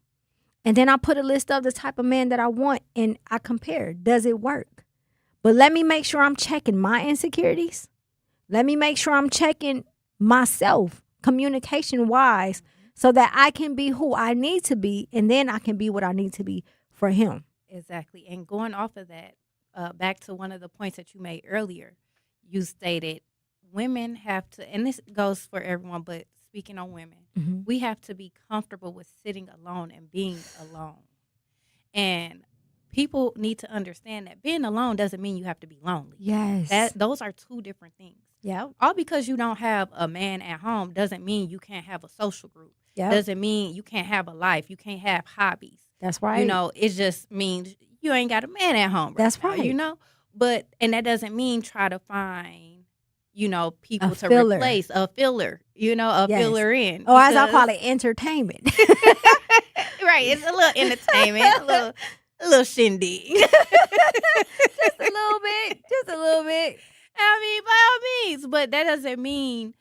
And then I put a list of the type of man that I want and I compare. Does it work? But let me make sure I'm checking my insecurities. Let me make sure I'm checking myself communication-wise so that I can be who I need to be, and then I can be what I need to be for him. Exactly. And going off of that, back to one of the points that you made earlier, you stated women have to, and this goes for everyone, but speaking on women, we have to be comfortable with sitting alone and being alone. And people need to understand that being alone doesn't mean you have to be lonely. Yes. Those are two different things. Yeah. All because you don't have a man at home doesn't mean you can't have a social group. Yep. Doesn't mean you can't have a life. You can't have hobbies. That's right. You know, it just means you ain't got a man at home. That's now, right. You know, and that doesn't mean try to find, people to filler. replace a filler, filler in. Oh, as I call it, entertainment. Right. It's a little entertainment, a little shindig. Just a little bit. I mean, by all means, but that doesn't mean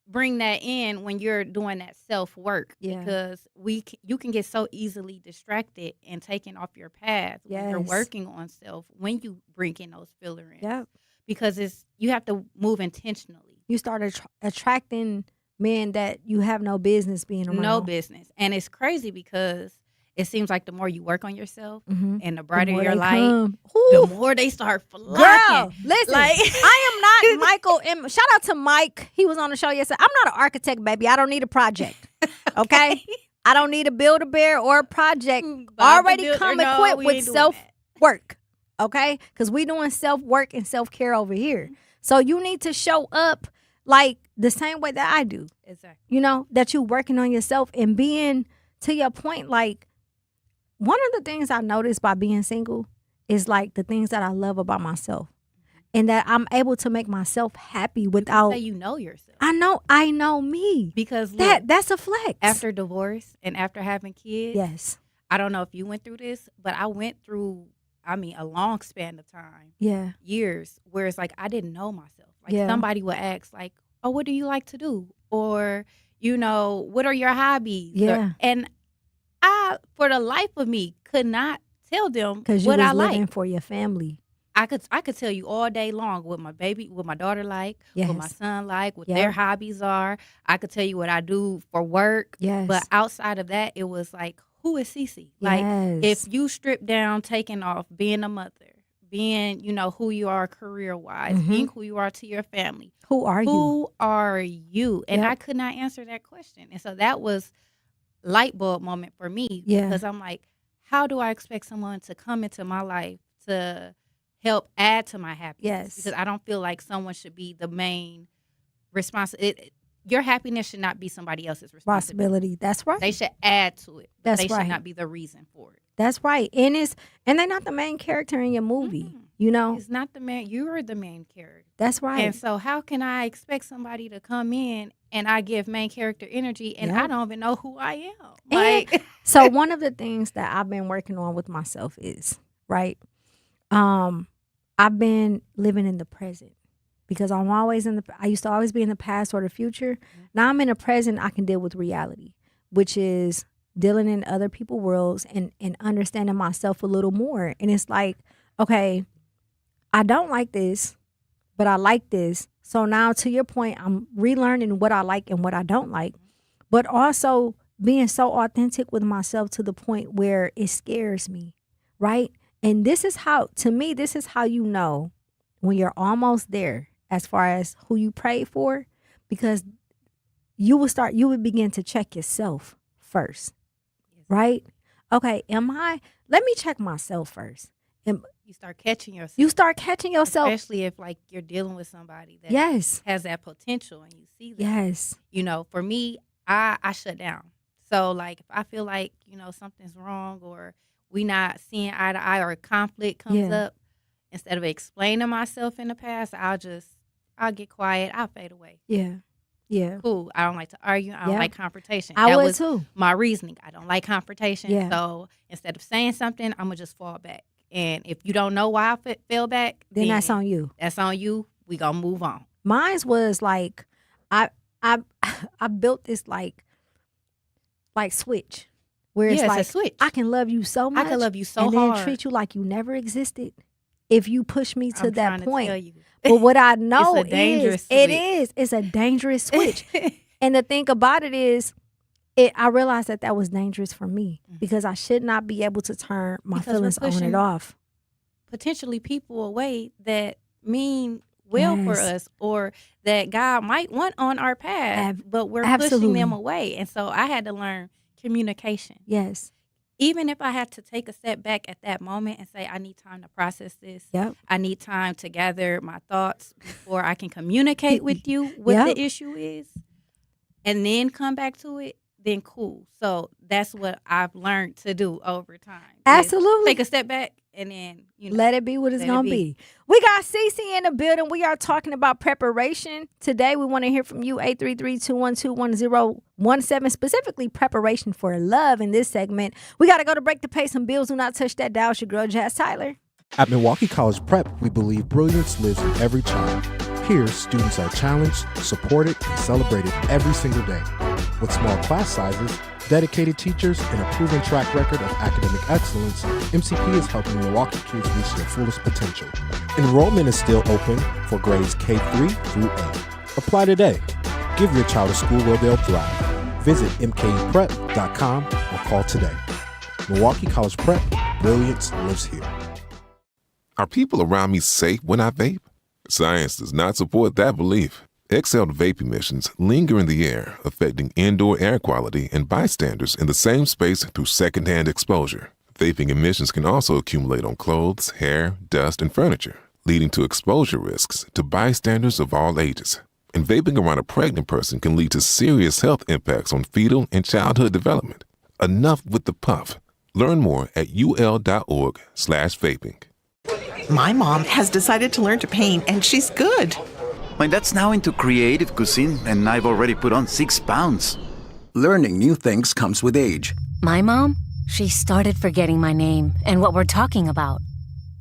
bring that in when you're doing that self-work, because you can get so easily distracted and taken off your path when you're working on self, when you bring in those filler in, because you have to move intentionally. You start attracting men that you have no business being around. No business. And it's crazy because it seems like the more you work on yourself and the brighter your light, the more they start flocking. Girl, listen, I am not Michael. And shout out to Mike. He was on the show yesterday. I'm not an architect, baby. I don't need a project. Okay? I don't need a Build-A-Bear or a project. Already come equipped with self-work. Okay? Because we doing self-work and self-care over here. So you need to show up like the same way that I do. Exactly. That you working on yourself and being, to your point, like, one of the things I noticed by being single is like the things that I love about myself, and that I'm able to make myself happy without. You know yourself. I know me, because look, that's a flex. After divorce and after having kids, yes. I don't know if you went through this, but I went through, a long span of time. Yeah. Years where it's like I didn't know myself. Like somebody would ask, like, "Oh, what do you like to do?" Or, what are your hobbies? Yeah. And I, for the life of me, could not tell them because you what was I living like. for your family. I could tell you all day long what my daughter like, what my son like, what their hobbies are. I could tell you what I do for work. Yes. But outside of that, it was like, who is Cece? Like, if you strip down, taking off, being a mother, being, who you are career-wise, being who you are to your family. Who are you? Who are you? And I could not answer that question. And so that was light bulb moment for me, because I'm like, how do I expect someone to come into my life to help add to my happiness? Yes. Because I don't feel like someone should be the main responsibility. Your happiness should not be somebody else's responsibility. That's right. They should add to it. That's they right. should not be the reason for it. That's right. And they're not the main character in your movie. It's not the man. You are the main character. That's right. And so how can I expect somebody to come in and I give main character energy and I don't even know who I am? Like, so one of the things that I've been working on with myself is, right, I've been living in the present, because I used to always be in the past or the future. Now I'm in the present. I can deal with reality, which is dealing in other people's worlds and understanding myself a little more. And it's like, okay, I don't like this, but I like this. So now, to your point, I'm relearning what I like and what I don't like, but also being so authentic with myself to the point where it scares me, right? And this is how you know when you're almost there as far as who you pray for, because you would begin to check yourself first, right? Okay, let me check myself first. You start catching yourself. Especially if like you're dealing with somebody that Yes. has that potential and you see that. Yes. You know, for me, I shut down. So like if I feel like, something's wrong or we not seeing eye to eye or a conflict comes up, instead of explaining myself in the past, I'll get quiet. I'll fade away. Yeah. Yeah. Cool. I don't like to argue. I don't like confrontation. I that would was too. my reasoning. I don't like confrontation. Yeah. So instead of saying something, I'm going to just fall back. And if you don't know why I fell back, Then that's on you. That's on you. We going to move on. Mine was like, I built this like switch where it's a like, switch. I can love you so much. I can love you so and hard. then treat you like you never existed. If you push me to I'm that trying to point. tell you. But what I know It's a dangerous is it switch. is. It's a dangerous switch. And the thing about it is, I realized that was dangerous for me because I should not be able to turn my Because we're feelings on pushing and off. Potentially people away that mean well for us or that God might want on our path, but we're pushing them away. And so I had to learn communication. Yes. Even if I had to take a step back at that moment and say, I need time to process this. Yep. I need time to gather my thoughts before I can communicate with you what the issue is and then come back to it, then cool. So that's what I've learned to do over time. Absolutely. Take a step back and then, let it be what it's going to be. We got Cece in the building. We are talking about preparation. Today, we want to hear from you, 833-212-1017, specifically preparation for love in this segment. We got to go to break to pay some bills. Do not touch that dial. It's your girl, Jazz Tyler. At Milwaukee College Prep, we believe brilliance lives in every child. Here, students are challenged, supported, and celebrated every single day. With small class sizes, dedicated teachers, and a proven track record of academic excellence, MCP is helping Milwaukee kids reach their fullest potential. Enrollment is still open for grades K-3 through 8. Apply today. Give your child a school where they'll thrive. Visit mkuprep.com or call today. Milwaukee College Prep, brilliance lives here. Are people around me safe when I vape? Science does not support that belief. Exhaled vape emissions linger in the air, affecting indoor air quality and bystanders in the same space through secondhand exposure. Vaping emissions can also accumulate on clothes, hair, dust, and furniture, leading to exposure risks to bystanders of all ages. And vaping around a pregnant person can lead to serious health impacts on fetal and childhood development. Enough with the puff. Learn more at ul.org/vaping. My mom has decided to learn to paint, and she's good. My dad's now into creative cuisine, and I've already put on 6 pounds. Learning new things comes with age. My mom, she started forgetting my name and what we're talking about.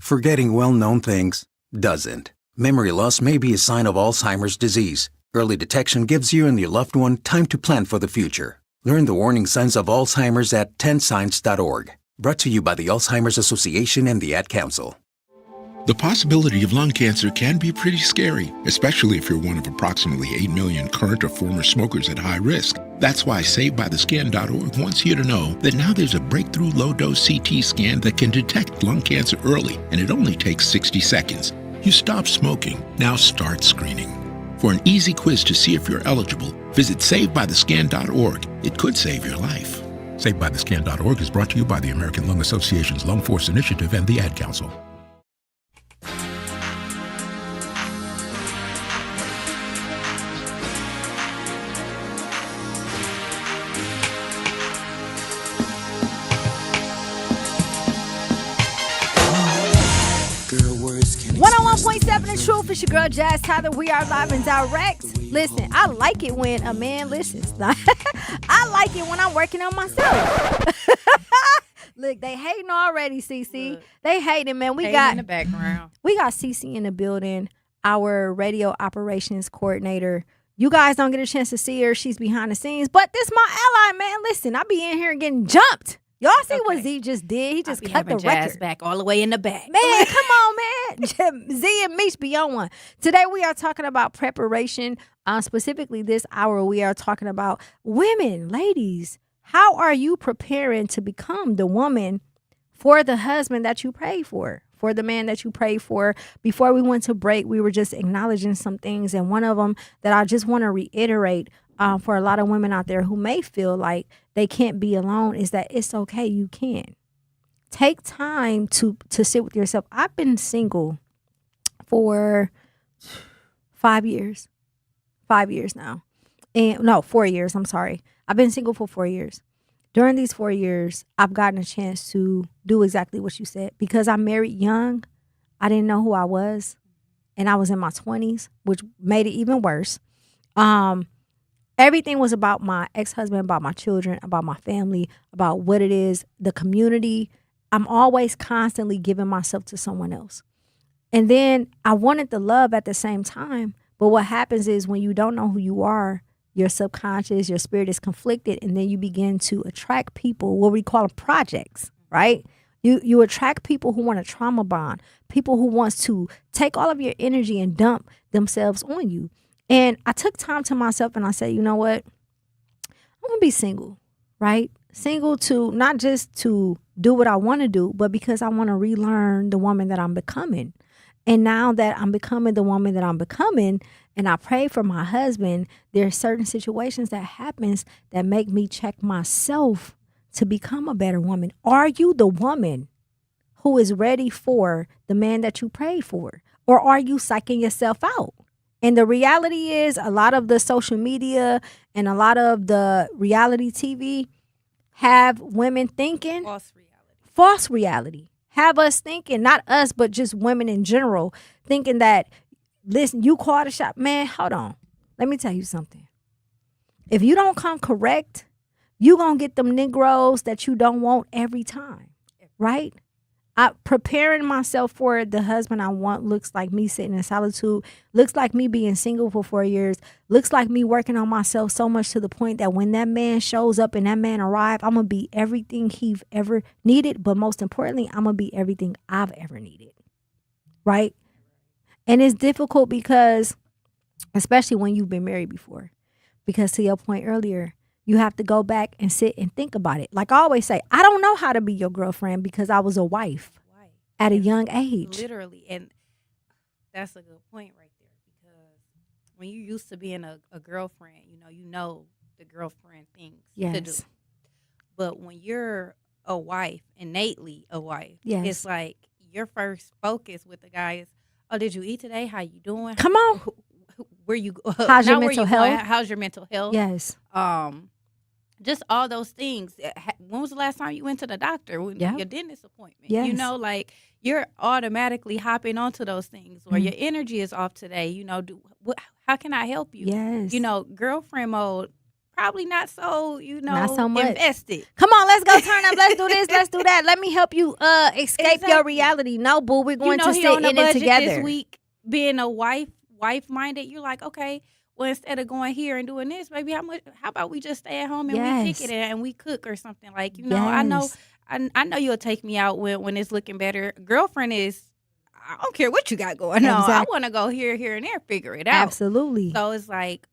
Forgetting well-known things doesn't. Memory loss may be a sign of Alzheimer's disease. Early detection gives you and your loved one time to plan for the future. Learn the warning signs of Alzheimer's at 10signs.org. Brought to you by the Alzheimer's Association and the Ad Council. The possibility of lung cancer can be pretty scary, especially if you're one of approximately 8 million current or former smokers at high risk. That's why SaveByTheScan.org wants you to know that now there's a breakthrough low-dose CT scan that can detect lung cancer early, and it only takes 60 seconds. You stop smoking, now start screening. For an easy quiz to see if you're eligible, visit SaveByTheScan.org. It could save your life. SaveByTheScan.org is brought to you by the American Lung Association's Lung Force Initiative and the Ad Council. Girl, words can 101.7 The Truth. It's your girl, Jazz Tyler. We are live and direct. Listen, I like it when a man listens. I like it when I'm working on myself. Look, they hating already, CC. Look, they hating, man. We hating got in the background. We got CC in the building, our radio operations coordinator. You guys don't get a chance to see her. She's behind the scenes. But this my ally, man. Listen, I be in here getting jumped. Y'all see what Z just did? He just cut the record back all the way in the back. Man, come on, man. Z and Meech be on one. Today we are talking about preparation. Specifically this hour, we are talking about women, ladies. How are you preparing to become the woman for the husband that you pray for for the man that you prayed for. Before we went to break, we were just acknowledging some things. And one of them that I just want to reiterate for a lot of women out there who may feel like they can't be alone is that it's okay. You can. Take time to sit with yourself. I've been single for 5 years. 5 years now. And no, 4 years. I'm sorry. I've been single for 4 years. During these 4 years, I've gotten a chance to do exactly what you said. Because I married young, I didn't know who I was. And I was in my 20s, which made it even worse. Everything was about my ex-husband, about my children, about my family, about what it is, the community. I'm always constantly giving myself to someone else. And then I wanted the love at the same time. But what happens is when you don't know who you are, your subconscious, your spirit is conflicted, and then you begin to attract people, what we call them projects, right? You attract people who want a trauma bond, people who wants to take all of your energy and dump themselves on you. And I took time to myself and I said, you know what? I'm going to be single, right? Single to not just to do what I want to do, but because I want to relearn the woman that I'm becoming. And now that I'm becoming the woman that I'm becoming, and I pray for my husband, there are certain situations that happens that make me check myself to become a better woman. Are you the woman who is ready for the man that you prayed for? Or are you psyching yourself out? And the reality is a lot of the social media and a lot of the reality TV have women thinking false reality. Have us thinking, not us, but just women in general, thinking that, listen, you called a shot. Man, hold on. Let me tell you something. If you don't come correct, you going to get them Negroes that you don't want every time, right? Preparing myself for the husband I want looks like me sitting in solitude, looks like me being single for 4 years, looks like me working on myself so much to the point that when that man shows up and that man arrives, I'm going to be everything he's ever needed. But most importantly, I'm going to be everything I've ever needed, right? And it's difficult because, especially when you've been married before, because to your point earlier, you have to go back and sit and think about it. Like I always say, I don't know how to be your girlfriend because I was a wife at a young age. Literally. And that's a good point right there. Because when you're used to being a girlfriend, you know the girlfriend things to do. But when you're a wife, innately a wife, it's like your first focus with the guy is, oh, did you eat today? How you doing? Come on. Where you how's your mental health? How's your mental health? Yes. Just all those things. When was the last time you went to the doctor? Your dentist appointment. Yes. Like you're automatically hopping onto those things. Or your energy is off today. How can I help you? Yes. Girlfriend mode. Probably not so, not so much invested. Come on, let's go turn up. Let's do this. Let's do that. Let me help you escape your reality. No, boo, we're going to sit in it together. This week, being a wife-minded, you're like, okay, well, instead of going here and doing this, baby, how about we just stay at home and we kick it and we cook or something? Like, I know you'll take me out when it's looking better. Girlfriend is, I don't care what you got going on. I want to go here, and there, figure it out. Absolutely. So it's like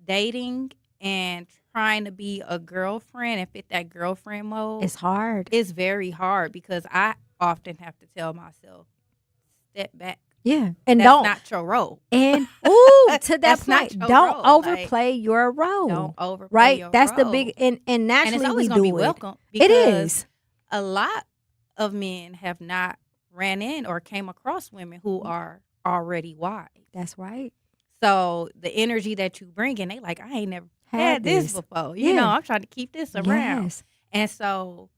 dating and trying to be a girlfriend and fit that girlfriend mode. It's hard. It's very hard because I often have to tell myself, step back. Yeah. And that's not your role. And to that point, don't overplay your role. Don't overplay your role. That's the big and naturally and it's always we gonna do be it. Welcome. It is. A lot of men have not ran in or came across women who are already wise. That's right. So the energy that you bring in, they like, I ain't never had this before. I'm trying to keep this around. Yes. And so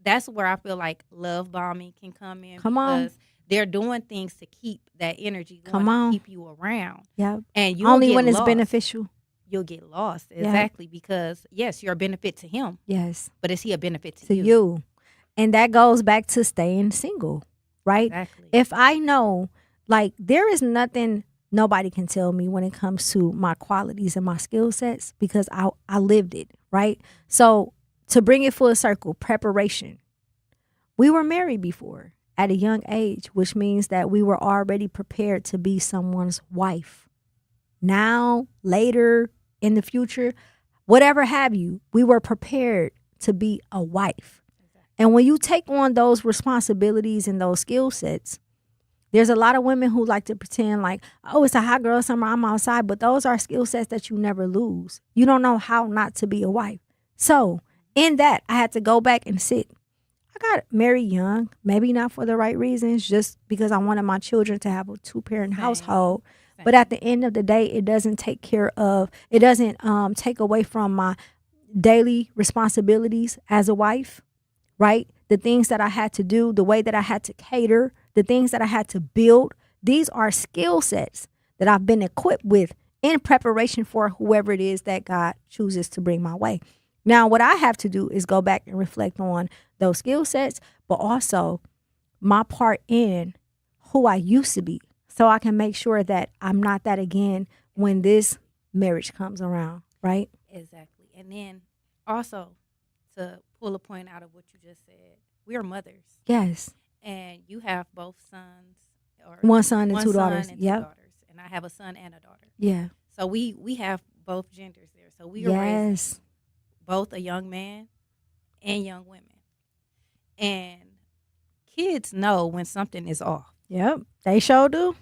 that's where I feel like love bombing can come in. Come on. Because they're doing things to keep that energy going, Come on. to keep you around. Yeah. And you only when it's beneficial. You'll get lost. Exactly. Because, yes, you're a benefit to him. Yes. But is he a benefit to you? And that goes back to staying single, right? Exactly. If I know, like, there is nothing nobody can tell me when it comes to my qualities and my skill sets because I lived it, right? So to bring it full circle, preparation. We were married before at a young age, which means that we were already prepared to be someone's wife. Now, later in the future, whatever have you, we were prepared to be a wife. And when you take on those responsibilities and those skill sets, there's a lot of women who like to pretend like, oh, it's a hot girl summer, I'm outside. But those are skill sets that you never lose. You don't know how not to be a wife. So in that, I had to go back and sit. I got married young, maybe not for the right reasons, just because I wanted my children to have a 2-parent household. But at the end of the day, it doesn't take away from my daily responsibilities as a wife, right? The things that I had to do, the way that I had to cater, the things that I had to build. These are skill sets that I've been equipped with in preparation for whoever it is that God chooses to bring my way. Now, what I have to do is go back and reflect on those skill sets, but also my part in who I used to be, so I can make sure that I'm not that again when this marriage comes around, right? Exactly. And then also to pull a point out of what you just said, we are mothers. Yes. And you have both sons. Or one son and two daughters. And yep. 2 daughters. And I have a son and a daughter. Yeah. So we have both genders there. So we are raising both a young man and young women. And kids know when something is off. Yep, they sure do.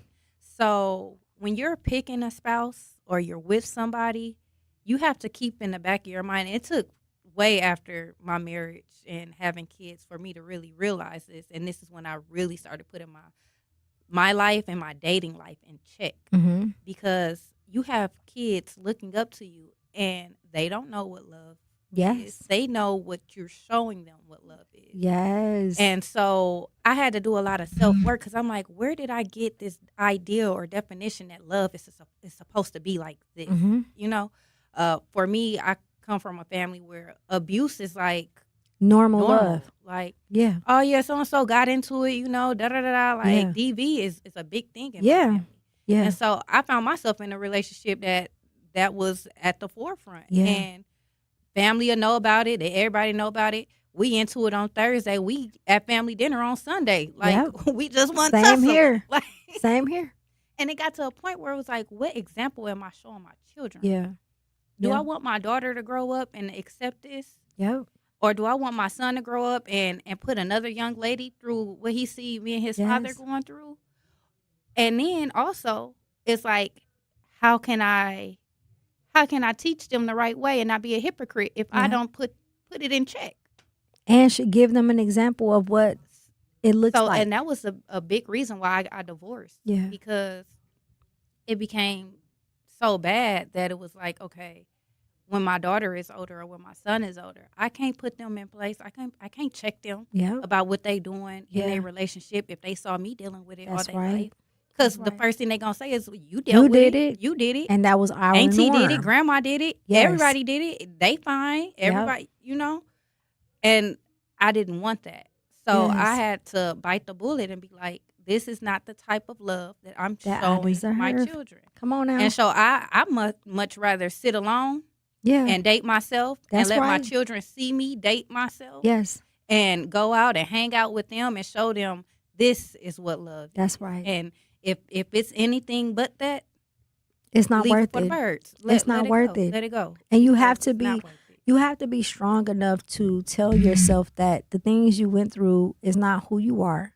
So when you're picking a spouse or you're with somebody, you have to keep in the back of your mind. It took way after my marriage and having kids for me to really realize this. And this is when I really started putting my life and my dating life in check. Mm-hmm. Because you have kids looking up to you and they don't know what love is. They know what you're showing them what love is. Yes. And so I had to do a lot of self-work because I'm like, where did I get this idea or definition that love is supposed to be like this? Mm-hmm. You know, for me, I come from a family where abuse is like normal love. Like, yeah. Oh, yeah, so-and-so got into it, you know, da-da-da-da. Like, DV is a big thing in my family. Yeah. And so I found myself in a relationship that was at the forefront. Yeah. And family will know about it. Everybody know about it. We into it on Thursday. We at family dinner on Sunday. Like, we just want to Same here. Like, Same here. And it got to a point where it was like, what example am I showing my children? Yeah. Do I want my daughter to grow up and accept this? Yep. Or do I want my son to grow up and put another young lady through what he see me and his father going through? And then also, it's like, how can I teach them the right way and not be a hypocrite if I don't put it in check? And should give them an example of what it looks like. And that was a big reason why I divorced. Yeah. Because it became so bad that it was like, okay, when my daughter is older or when my son is older, I can't put them in place. I can't check them about what they doing in their relationship if they saw me dealing with it all day life. Because the first thing they're going to say is, you dealt with it. You did it. And that was our Auntie norm. did it. Grandma did it. Yes. Everybody did it. They fine. Everybody, you know. And I didn't want that. So I had to bite the bullet and be like, this is not the type of love that I'm showing my children. Come on now. And so I much rather sit alone and date myself and let my children see me date myself. Yes. And go out and hang out with them and show them this is what love is. That's right. And if it's anything but that, it's not worth for it. The birds. It's not worth it. Let it go. And you have to be strong enough to tell yourself that the things you went through is not who you are,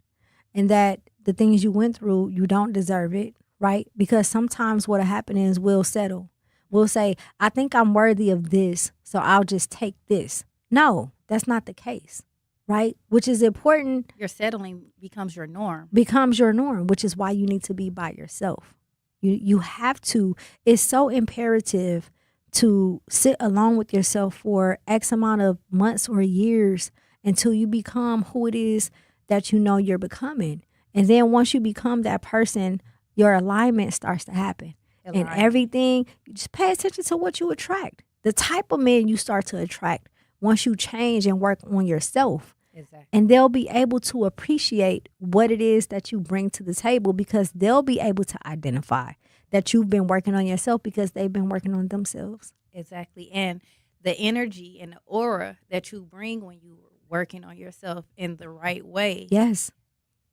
and that the things you went through, you don't deserve it, right? Because sometimes what'll happen is we'll settle. We'll say, I think I'm worthy of this, so I'll just take this. No, that's not the case. Right? Which is important. Your settling becomes your norm. Which is why you need to be by yourself. You have to. It's so imperative to sit alone with yourself for X amount of months or years until you become who it is that you know you're becoming. And then once you become that person, your alignment starts to happen. And everything, you just pay attention to what you attract. The type of men you start to attract once you change and work on yourself. Exactly. And they'll be able to appreciate what it is that you bring to the table, because they'll be able to identify that you've been working on yourself because they've been working on themselves. Exactly. And the energy and the aura that you bring when you're working on yourself in the right way. Yes.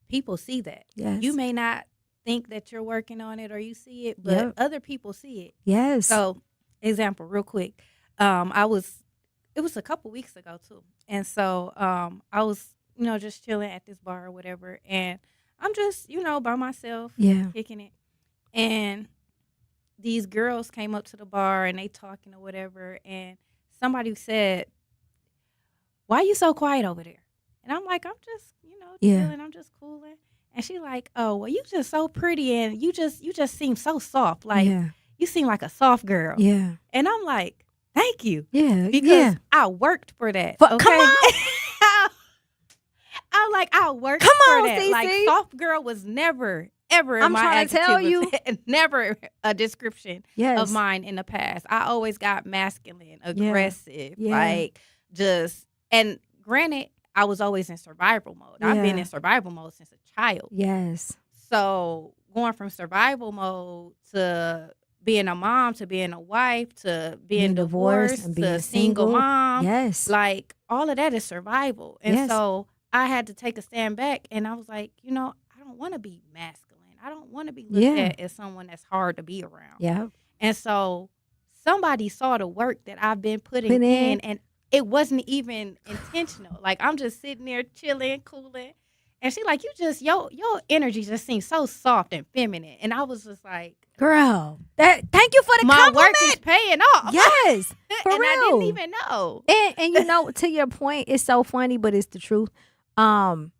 People see that. Yes. You may not think that you're working on it or you see it, but other people see it. Yes. So, example, real quick. It it was a couple weeks ago too. And so I was, just chilling at this bar or whatever, and I'm just, by myself, kicking it. And these girls came up to the bar and they talking or whatever, and somebody said, "Why you so quiet over there?" And I'm like, "I'm just, chilling, I'm just cooling." And she like, "Oh, well, you just so pretty, and you just seem so soft. Like you seem like a soft girl." Yeah. And I'm like, "Thank you." Yeah. Because I worked for that. But okay? come on. I'm like, I worked Come for on, that. Cece. Like, soft girl was never, ever in I'm my trying to tell adjective. you. Never a description Yes. of mine in the past. I always got masculine, aggressive, Yeah. like just, and granted, I was always in survival mode. I've been Yeah. in survival mode since a child. Yes. So going from survival mode to being a mom, to being a wife, to being divorced, and to being single single. mom. Yes. Like all of that is survival. And Yes. so I had to take a stand back, and I was like, I don't want to be masculine. I don't want to be looked at as someone that's hard to be around. Yeah. And so somebody saw the work that I've been putting in, and it wasn't even intentional. Like I'm just sitting there chilling, cooling. And she like, your energy just seems so soft and feminine. And I was just like, girl, thank you for the my compliment. work is paying off. Yes, for and real. I didn't even know. And to your point, it's so funny, but it's the truth. I'm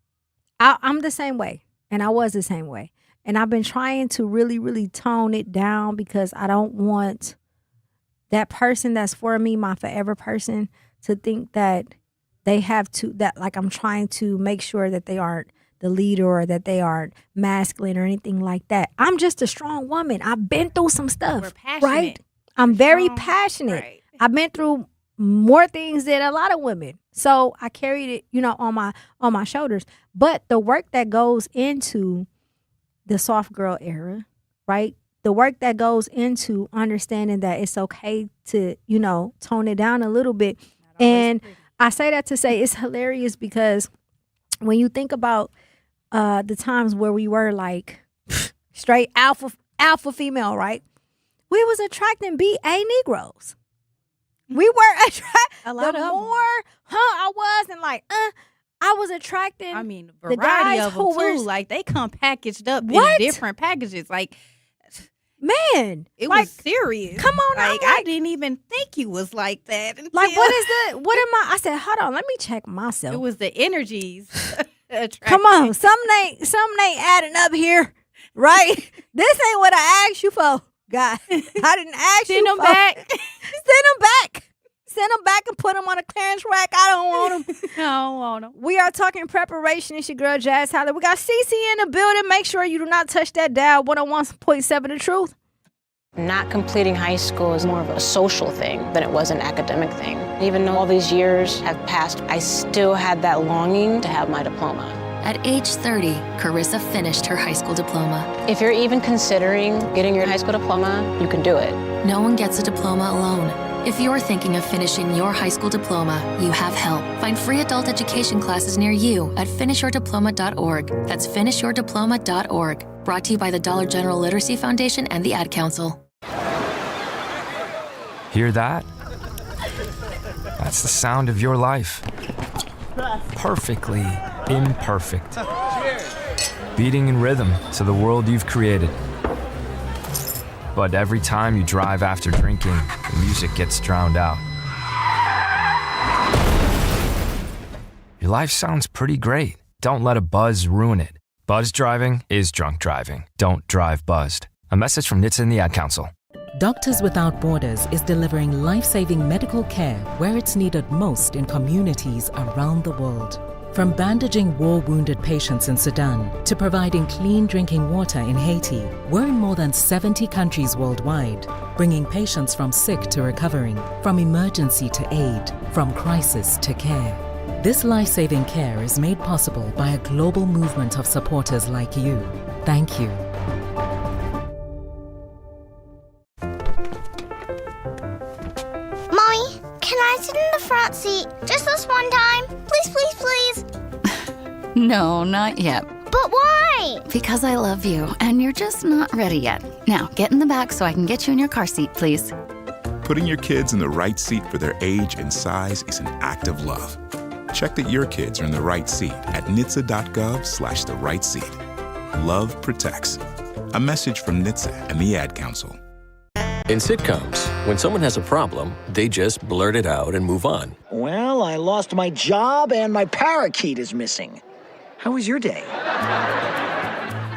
the same way, and I was the same way. And I've been trying to really, really tone it down because I don't want that person that's for me, my forever person, to think that they have to, that like I'm trying to make sure that they aren't the leader or that they aren't masculine or anything like that. I'm just a strong woman. I've been through some stuff. We're passionate. Right? I'm very passionate. Right. I've been through more things than a lot of women. So I carried it, on my shoulders. But the work that goes into the soft girl era, right? The work that goes into understanding that it's okay to, tone it down a little bit. And I say that to say it's hilarious because when you think about the times where we were like straight alpha female, right? We was attracting BA Negroes. We were attracting A lot the of 'em. more I was, and like I was attracting. I mean, the variety guys of them who too. were Like they come packaged up What? in different packages. Like, man, it like, was serious. come on, like I'm I didn't even think you was like that. Until like what am I? I said, hold on, let me check myself. It was the energies. Come on, something ain't adding up here, right? This ain't what I asked you for, God. I didn't ask you Send them for. back. Send them back. Send them back and put them on a clearance rack. I don't want them. I don't want them. We are talking preparation. It's your girl, Jazz Tyler. We got Cece in the building. Make sure you do not touch that dial. 101.7 The Truth. Not completing high school is more of a social thing than it was an academic thing. Even though all these years have passed, I still had that longing to have my diploma. At age 30, Carissa finished her high school diploma. If you're even considering getting your high school diploma, you can do it. No one gets a diploma alone. If you're thinking of finishing your high school diploma, you have help. Find free adult education classes near you at finishyourdiploma.org. That's finishyourdiploma.org. Brought to you by the Dollar General Literacy Foundation and the Ad Council. Hear that? That's the sound of your life. Perfectly imperfect. Beating in rhythm to the world you've created. But every time you drive after drinking, the music gets drowned out. Your life sounds pretty great. Don't let a buzz ruin it. Buzz driving is drunk driving. Don't drive buzzed. A message from NHTSA and the Ad Council. Doctors Without Borders is delivering life-saving medical care where it's needed most in communities around the world. From bandaging war-wounded patients in Sudan to providing clean drinking water in Haiti, we're in more than 70 countries worldwide, bringing patients from sick to recovering, from emergency to aid, from crisis to care. This life-saving care is made possible by a global movement of supporters like you. Thank you. Mommy, can I sit in the front seat just this one time? Please, please, please. No, not yet. But why? Because I love you, and you're just not ready yet. Now, get in the back so I can get you in your car seat, please. Putting your kids in the right seat for their age and size is an act of love. Check that your kids are in the right seat at NHTSA.gov/the right seat. Love protects. A message from NHTSA and the Ad Council. In sitcoms, when someone has a problem, they just blurt it out and move on. Well, I lost my job and my parakeet is missing. How was your day?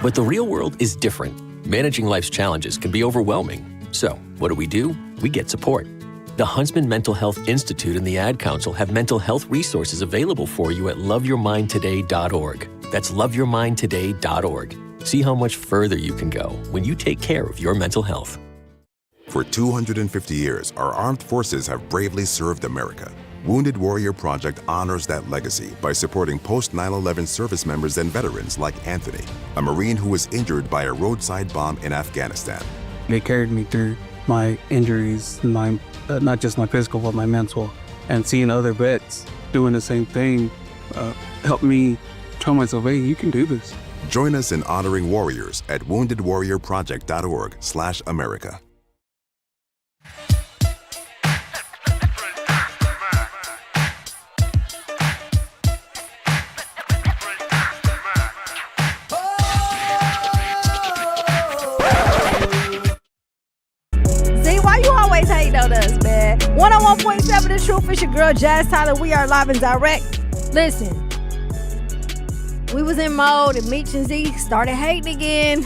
But the real world is different. Managing life's challenges can be overwhelming. So, what do? We get support. The Huntsman Mental Health Institute and the Ad Council have mental health resources available for you at loveyourmindtoday.org. That's loveyourmindtoday.org. See how much further you can go when you take care of your mental health. For 250 years, our armed forces have bravely served America. Wounded Warrior Project honors that legacy by supporting post-9/11 service members and veterans like Anthony, a Marine who was injured by a roadside bomb in Afghanistan. They carried me through my injuries, not just my physical, but my mental. And seeing other vets doing the same thing helped me tell myself, hey, you can do this. Join us in honoring warriors at woundedwarriorproject.org/America. Hating on us, man. 101.7 The Truth. It's your girl Jazz Tyler. We are live and direct. Listen, we was in mode and Meech and Zech started hating again.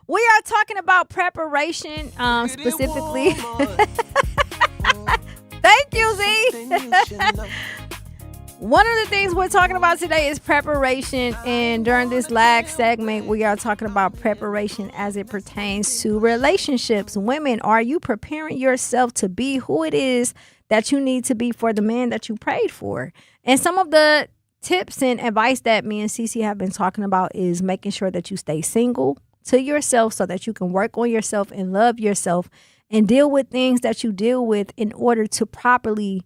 We are talking about preparation, specifically. Thank you, Zech. One of the things we're talking about today is preparation, and during this last segment, we are talking about preparation as it pertains to relationships. Women, are you preparing yourself to be who it is that you need to be for the man that you prayed for? And some of the tips and advice that me and Cece have been talking about is making sure that you stay single to yourself so that you can work on yourself and love yourself and deal with things that you deal with in order to properly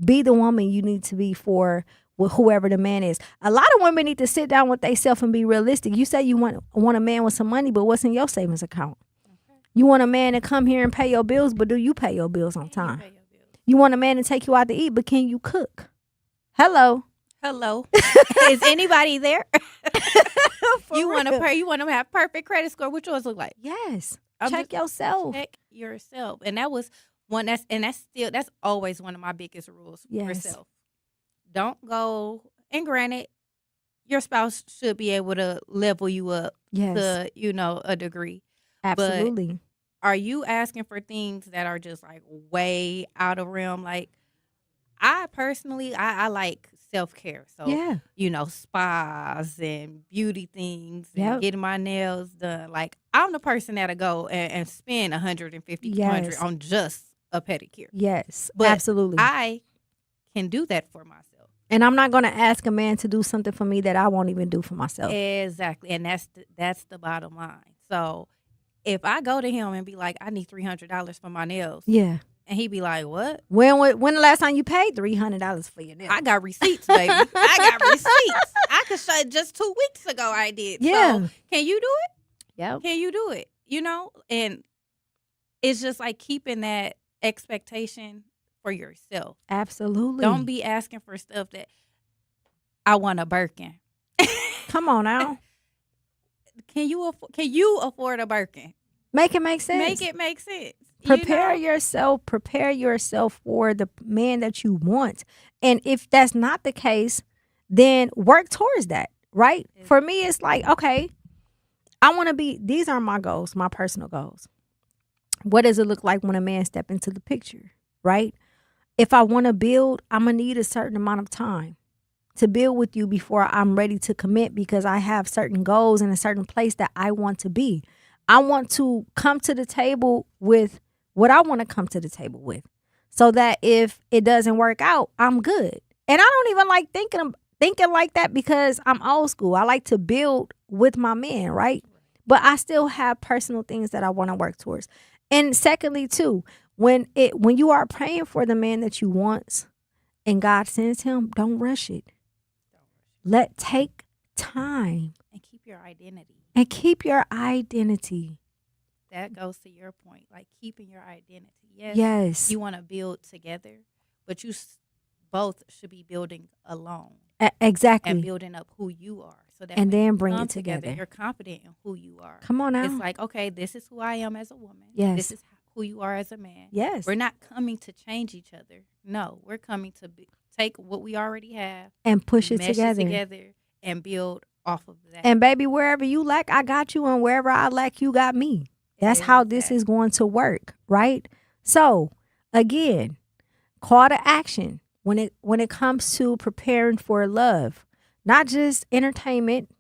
be the woman you need to be for whoever the man is. A lot of women need to sit down with themselves and be realistic. You say you want a man with some money, but what's in your savings account? Okay. You want a man to come here and pay your bills, but do you pay your bills on time? You want a man to take you out to eat, but can you cook? Hello. Is anybody there? You want to have perfect credit score. What yours look like? Yes. Check yourself. Check yourself. And that was that's always one of my biggest rules for self. Don't go, and granted, your spouse should be able to level you up to, a degree. Absolutely. But are you asking for things that are just like way out of realm? Like, I personally, I like self-care. So, spas and beauty things and getting my nails done. Like, I'm the person that'll go and spend $150, $200 on just a pedicure. Yes, but absolutely. I can do that for myself. And I'm not going to ask a man to do something for me that I won't even do for myself. Exactly. And that's the bottom line. So if I go to him and be like, I need $300 for my nails. Yeah. And he be like, what? When the last time you paid $300 for your nails? I got receipts, baby. I got receipts. I could show just 2 weeks ago I did. Yeah. So can you do it? Yeah. Can you do it? And it's just like keeping that expectation for yourself. Absolutely. Don't be asking for stuff that I want a Birkin. Come on now. Can you afford a Birkin? Make it make sense. Make it make sense. Prepare yourself for the man that you want. And if that's not the case, then work towards that, right? For me, it's like, okay, I want to be, these are my goals, my personal goals. What does it look like when a man step into the picture, right? If I want to build, I'm going to need a certain amount of time to build with you before I'm ready to commit, because I have certain goals in a certain place that I want to be. I want to come to the table with what I want to come to the table with, so that if it doesn't work out, I'm good. And I don't even like thinking like that, because I'm old school. I like to build with my men, right? But I still have personal things that I want to work towards. And secondly, too, when you are praying for the man that you want and God sends him, don't rush it. Take time. And keep your identity. that goes to your point, like keeping your identity. Yes. You want to build together, but you both should be building alone. Exactly. And building up who you are. So that and when then you bring come it together. You're confident in who you are. Come on now. It's like, okay, this is who I am as a woman. Yes. This is who you are as a man. Yes. We're not coming to change each other. No, we're coming to take what we already have and push it mesh together. It together and build off of that. And baby, wherever you lack, I got you, and wherever I lack, you got me. That's how this is going to work, right? So, again, call to action when it comes to preparing for love, not just entertainment,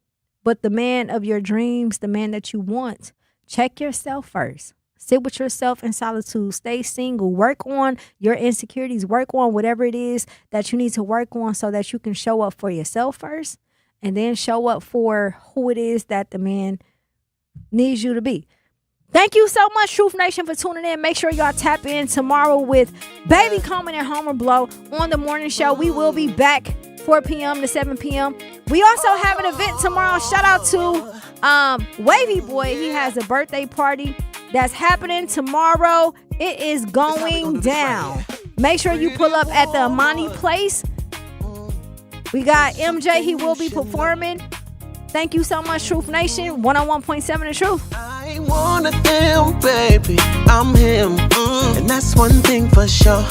but the man of your dreams, the man that you want. Check yourself first. Sit with yourself in solitude. Stay single. Work on your insecurities. Work on whatever it is that you need to work on so that you can show up for yourself first, and then show up for who it is that the man needs you to be. Thank you so much, Truth Nation, for tuning in. Make sure y'all tap in tomorrow with Baby Coleman and Homer Blow on the morning show. We will be back 4 p.m. to 7 p.m. We also have an event tomorrow. Shout out to Wavy Boy. He has a birthday party that's happening tomorrow. It is going down. Make sure you pull up at the Amani Place. We got MJ. He will be performing. Thank you so much, Truth Nation. 101.7 The Truth. I ain't one of them, baby. I'm him. And that's one thing for sure.